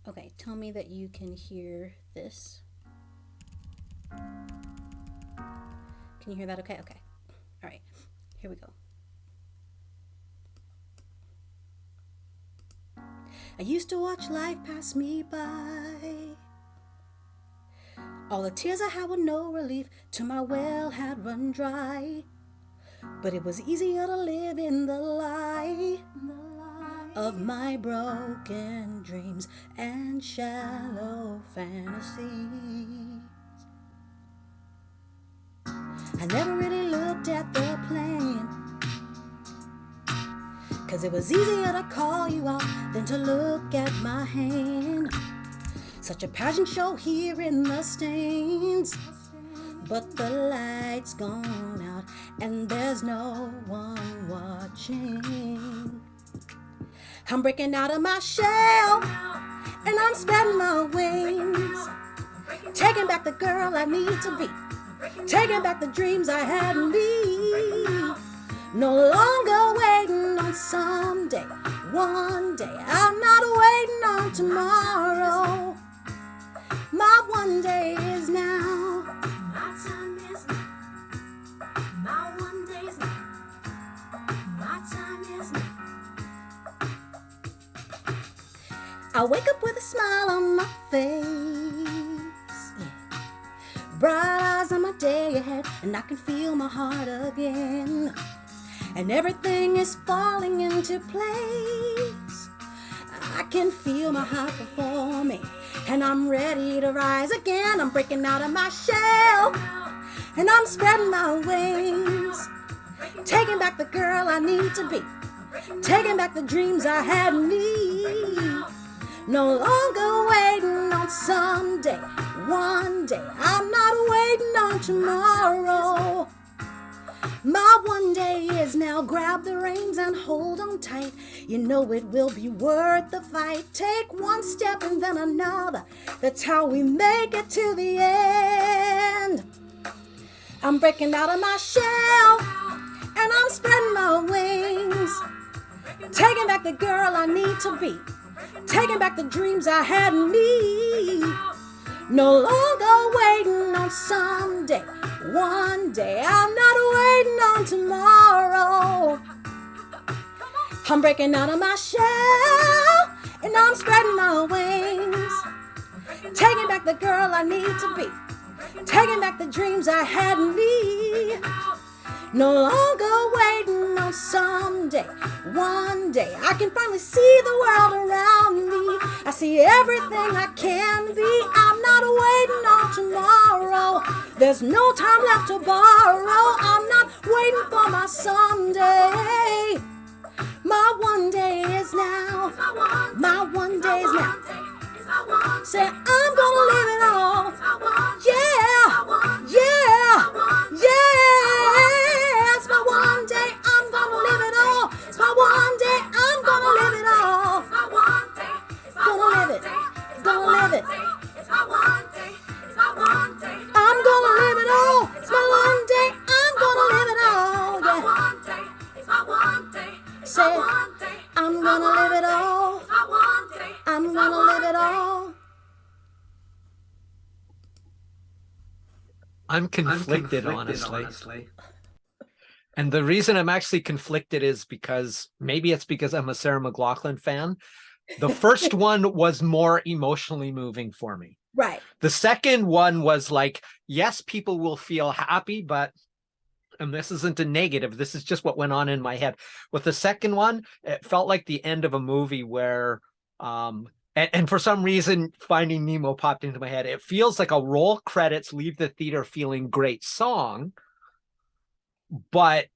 Okay, tell me that you can hear this. Can you hear that? Okay, okay. All right, here we go. I used to watch life pass me by. All the tears I had were no relief till my well had run dry. But it was easier to live in the lie of my broken dreams and shallow fantasies. I never really looked at the plan, 'cause it was easier to call you out than to look at my hand. Such a pageant show here in the stands, but the light's gone out and there's no one watching. I'm breaking out of my shell and I'm spreading my wings, taking back the girl I need to be, taking back the dreams I had in me. No longer waiting on someday, one day. I'm not waiting on tomorrow. My one day is now. My time is now. My one day is now. My time is now. I wake up with a smile on my face, yeah. Bright eyes on my day ahead, and I can feel my heart again. And everything is falling into place. I can feel my heart before me, and I'm ready to rise again. I'm breaking out of my shell, and I'm spreading my wings, taking back the girl I need to be, taking back the dreams I had in me. No longer waiting on someday, one day. I'm not waiting on tomorrow. My one day is now. Grab the reins and hold on tight. You know it will be worth the fight. Take one step and then another. That's how we make it to the end. I'm breaking out of my shell and I'm spreading my wings, taking back the girl I need to be, taking back the dreams I had in me. No longer waiting on someday, one day. I'm not waiting on tomorrow. I'm breaking out of my shell and I'm spreading my wings, taking back the girl I need to be, taking back the dreams I had in me. No longer waiting on someday, one day. I can finally see the world around me. I see everything I can be. I'm not waiting on tomorrow. There's no time left to borrow. I'm not waiting for my someday. My one day is now. My one day is now. Say I'm gonna live it all. Yeah, yeah, yeah. It's my one day. I'm gonna live it all. It's my one day. I'm gonna live it all. Gonna live it. Gonna live it. I'm gonna live it all. It's my one day. I'm gonna live it all. Yeah. Say I'm gonna live it all. I'm gonna live it all. I'm conflicted, honestly. And the reason I'm actually conflicted is because maybe it's because I'm a Sarah McLachlan fan. The first one was more emotionally moving for me. Right. The second one was like, yes, people will feel happy, but and this isn't a negative, this is just what went on in my head. With the second one, it felt like the end of a movie where, and for some reason, Finding Nemo popped into my head. It feels like a roll credits, leave the theater feeling great song, but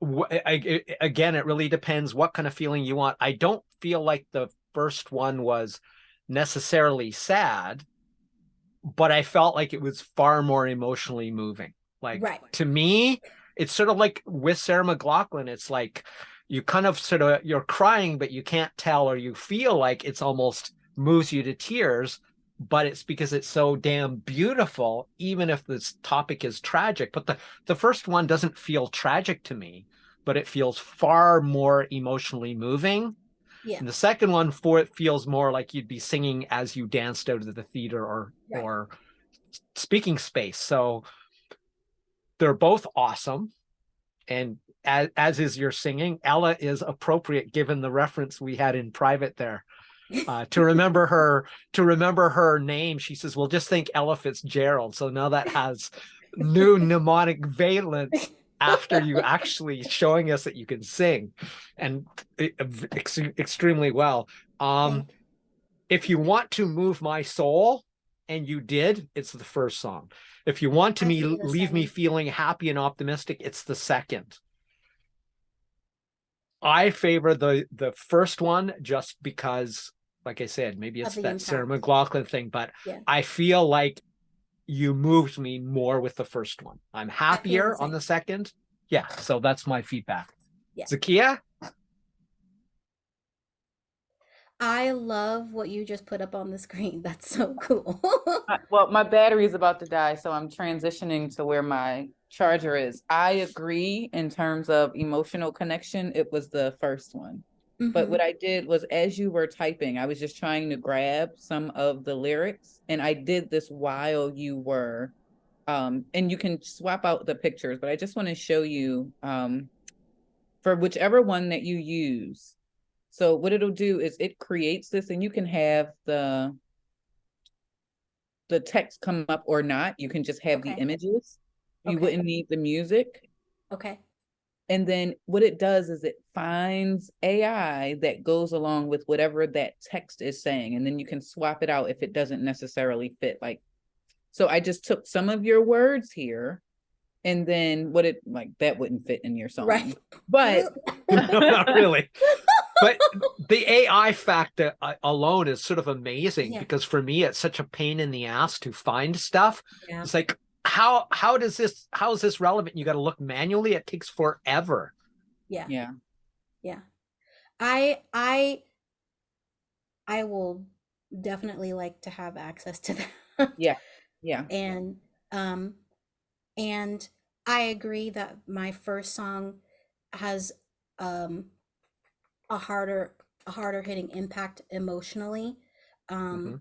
again, it really depends what kind of feeling you want. I don't feel like the first one was necessarily sad, but I felt like it was far more emotionally moving. Like, Right. to me, it's sort of like with Sarah McLachlan, it's like you kind of sort of, you're crying, but you can't tell, or you feel like it's almost moves you to tears, but it's because it's so damn beautiful, even if this topic is tragic. But the first one doesn't feel tragic to me, but it feels far more emotionally moving. Yeah. And the second one, for it feels more like you'd be singing as you danced out of the theater or speaking space. So they're both awesome. And as is your singing, Ella is appropriate given the reference we had in private there. To remember her name, she says, well, just think Ella Fitzgerald. So now that has new mnemonic valence after you actually showing us that you can sing, and extremely well. If you want to move my soul, and you did, it's the first song. If you want to leave me feeling happy and optimistic, it's the second. I favor the first one just because, like I said, maybe it's that Sarah McLachlan thing, but yeah. I feel like you moved me more with the first one. I'm happier on the second. Yeah, so that's my feedback. Yeah. Zakia? I love what you just put up on the screen. That's so cool. Well, my battery is about to die, so I'm transitioning to where my charger is. I agree in terms of emotional connection. It was the first one. But what I did was, as you were typing, I was just trying to grab some of the lyrics, and I did this while you were, and you can swap out the pictures, but I just want to show you for whichever one that you use. So what it'll do is it creates this, and you can have the text come up or not. You can just have the images. You wouldn't need the music. Okay. And then what it does is it finds AI that goes along with whatever that text is saying. And then you can swap it out if it doesn't necessarily fit. Like, so I just took some of your words here, and then that wouldn't fit in your song. Right. But No, not really. But the AI factor alone is sort of amazing, because for me, it's such a pain in the ass to find stuff. Yeah. It's like, how is this relevant? You got to look manually. It takes forever. Yeah. Yeah. Yeah. I will definitely like to have access to that. Yeah. Yeah. And I agree that my first song has a harder hitting impact emotionally. And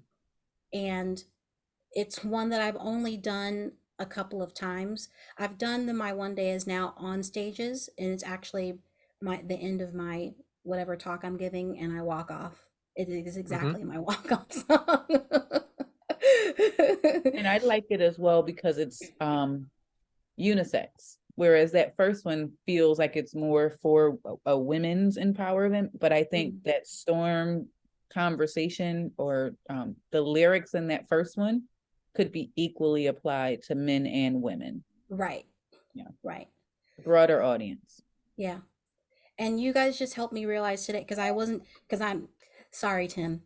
it's one that I've only done a couple of times. I've done My One Day Is Now on stages, and it's actually the end of my whatever talk I'm giving, and I walk off. It is exactly my walk off song. And I like it as well because it's unisex, whereas that first one feels like it's more for a women's empowerment. But I think that storm conversation, or the lyrics in that first one, could be equally applied to men and women. Right. Yeah. Right. Broader audience. Yeah. And you guys just helped me realize today, because I'm sorry, Tim.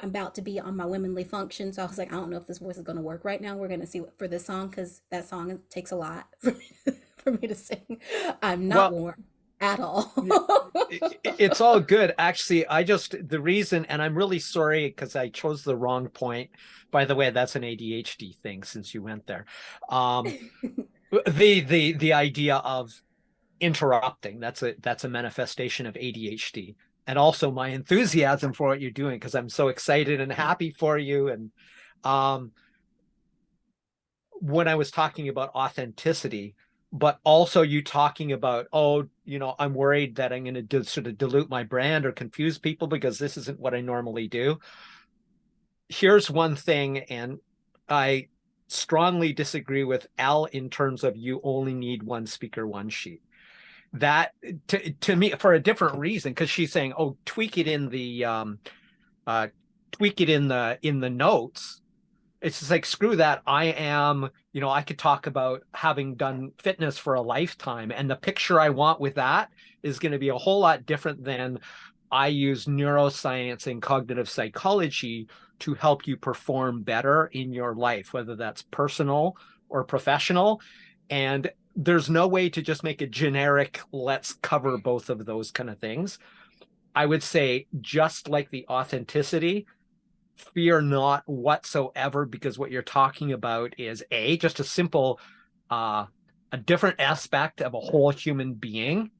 I'm about to be on my womanly function, so I was like, I don't know if this voice is going to work right now. We're going to see for this song, because that song takes a lot for me to sing. I'm not warm at all. It's all good. Actually, the reason, and I'm really sorry because I chose the wrong point. By the way, that's an ADHD thing, since you went there. The idea of interrupting, that's a manifestation of ADHD. And also my enthusiasm for what you're doing, because I'm so excited and happy for you. And when I was talking about authenticity, but also you talking about, I'm worried that I'm going to sort of dilute my brand or confuse people because this isn't what I normally do. Here's one thing, and I strongly disagree with Elle in terms of you only need one speaker, one sheet. That to me, for a different reason, because she's saying, oh, tweak it in the notes. It's just like, screw that. I could talk about having done fitness for a lifetime, and the picture I want with that is going to be a whole lot different than I use neuroscience and cognitive psychology to help you perform better in your life, whether that's personal or professional. And there's no way to just make a generic, let's cover both of those kind of things. I would say, just like the authenticity, fear not whatsoever, because what you're talking about is just a simple, a different aspect of a whole human being,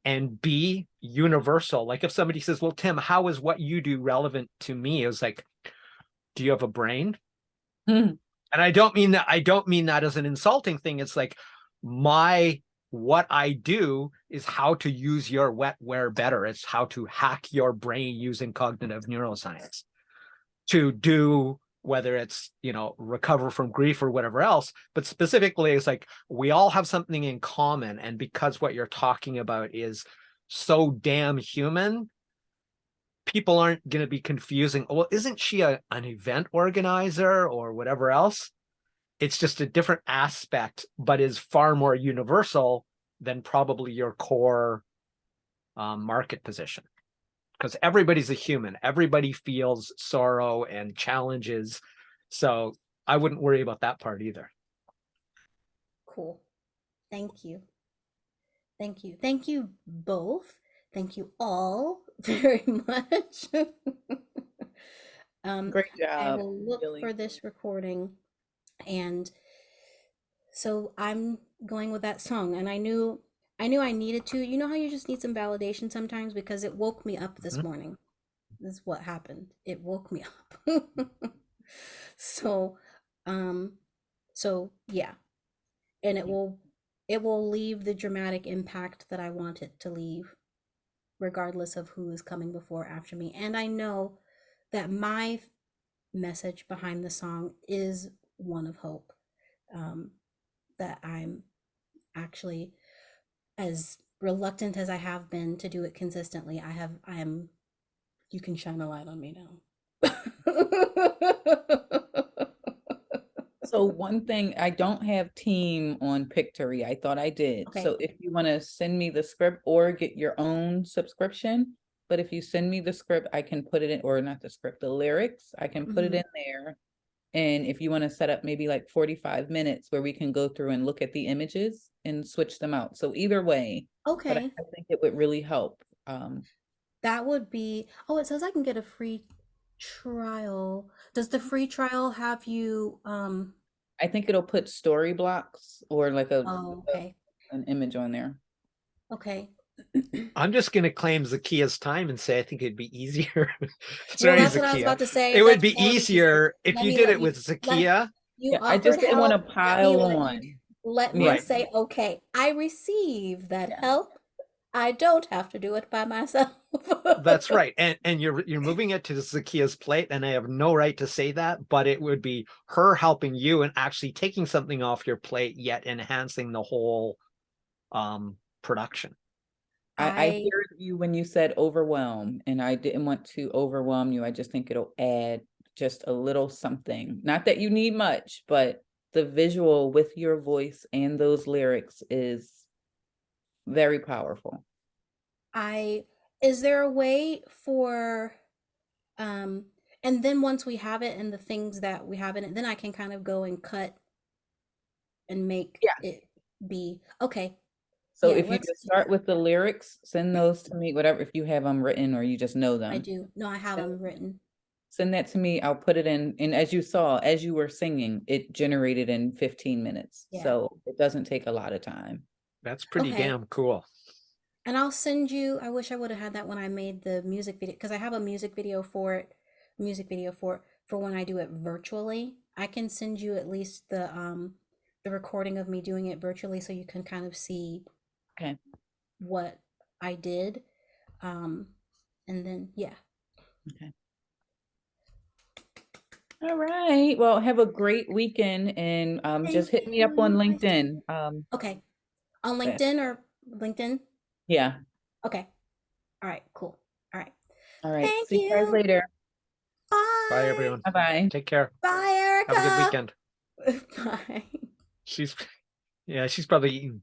and B, universal. Like if somebody says, well, Tim, how is what you do relevant to me? It's like, do you have a brain? And I don't mean that as an insulting thing. It's like, what I do is how to use your wetware better. It's how to hack your brain using cognitive neuroscience to do, whether it's, recover from grief or whatever else. But specifically, it's like, we all have something in common. And because what you're talking about is so damn human, people aren't going to be confusing. Well, isn't she an event organizer or whatever else? It's just a different aspect, but is far more universal than probably your core market position. Because everybody's a human. Everybody feels sorrow and challenges. So I wouldn't worry about that part either. Cool. Thank you. Thank you. Thank you both. Thank you all very much. Great I job. will look Really. for this recording. And so I'm going with that song. And I knew I needed to. You know how you just need some validation sometimes, because it woke me up this morning. This is what happened. It woke me up. So yeah. And it will leave the dramatic impact that I want it to leave, regardless of who is coming before or after me. And I know that my message behind the song is one of hope. That I'm actually, as reluctant as I have been to do it consistently, you can shine a light on me now. So one thing, I don't have team on Pictory. I thought I did. Okay. So if you want to send me the script or get your own subscription, but if you send me the script, I can put it in, or not the script, the lyrics, I can put it in there. And if you want to set up maybe like 45 minutes where we can go through and look at the images and switch them out. So either way, but Okay. I think it would really help. That would be, oh, it says I can get a free trial. Does the free trial have you I think it'll put story blocks or like okay. an image on there. Okay. I'm just going to claim Zakia's time and say I think it'd be easier. Well, that's what I was about to say. It would That's be what I was about to say. easier if Let you me did let it you- with Zakia. You Yeah, I just offered didn't want to help. pile on. Let me Right. say, okay, I receive that Yeah. help. I don't have to do it by myself. That's right. And you're moving it to Zakia's plate, and I have no right to say that, but it would be her helping you and actually taking something off your plate, yet enhancing the whole production. I heard you when you said overwhelm, and I didn't want to overwhelm you. I just think it'll add just a little something. Not that you need much, but the visual with your voice and those lyrics is very powerful. Is there a way for and then once we have it and the things that we have in it, then I can kind of go and cut and make it be okay. So Yeah, if you let's just do start that. with the lyrics, send those to me, whatever, if you have them written or you just know them. I do. No, I have them written. Send that to me. I'll put it in. And as you saw, as you were singing, it generated in 15 minutes. Yeah. So it doesn't take a lot of time. That's pretty Okay. damn cool. And I'll send you, I wish I would have had that when I made the music video, because I have a music video for it, for when I do it virtually. I can send you at least the recording of me doing it virtually, so you can kind of see Okay. what I did. And then yeah. Okay. All right. Well, have a great weekend and just Thank hit me up on you. LinkedIn. Okay. On That- LinkedIn or LinkedIn? Yeah. Okay. All right, cool. All right. All right. Thank See you guys you. later. Bye. Bye, everyone. Bye-bye. Take care. Bye, Erica. Have a good weekend. Bye. She's, yeah, she's probably eating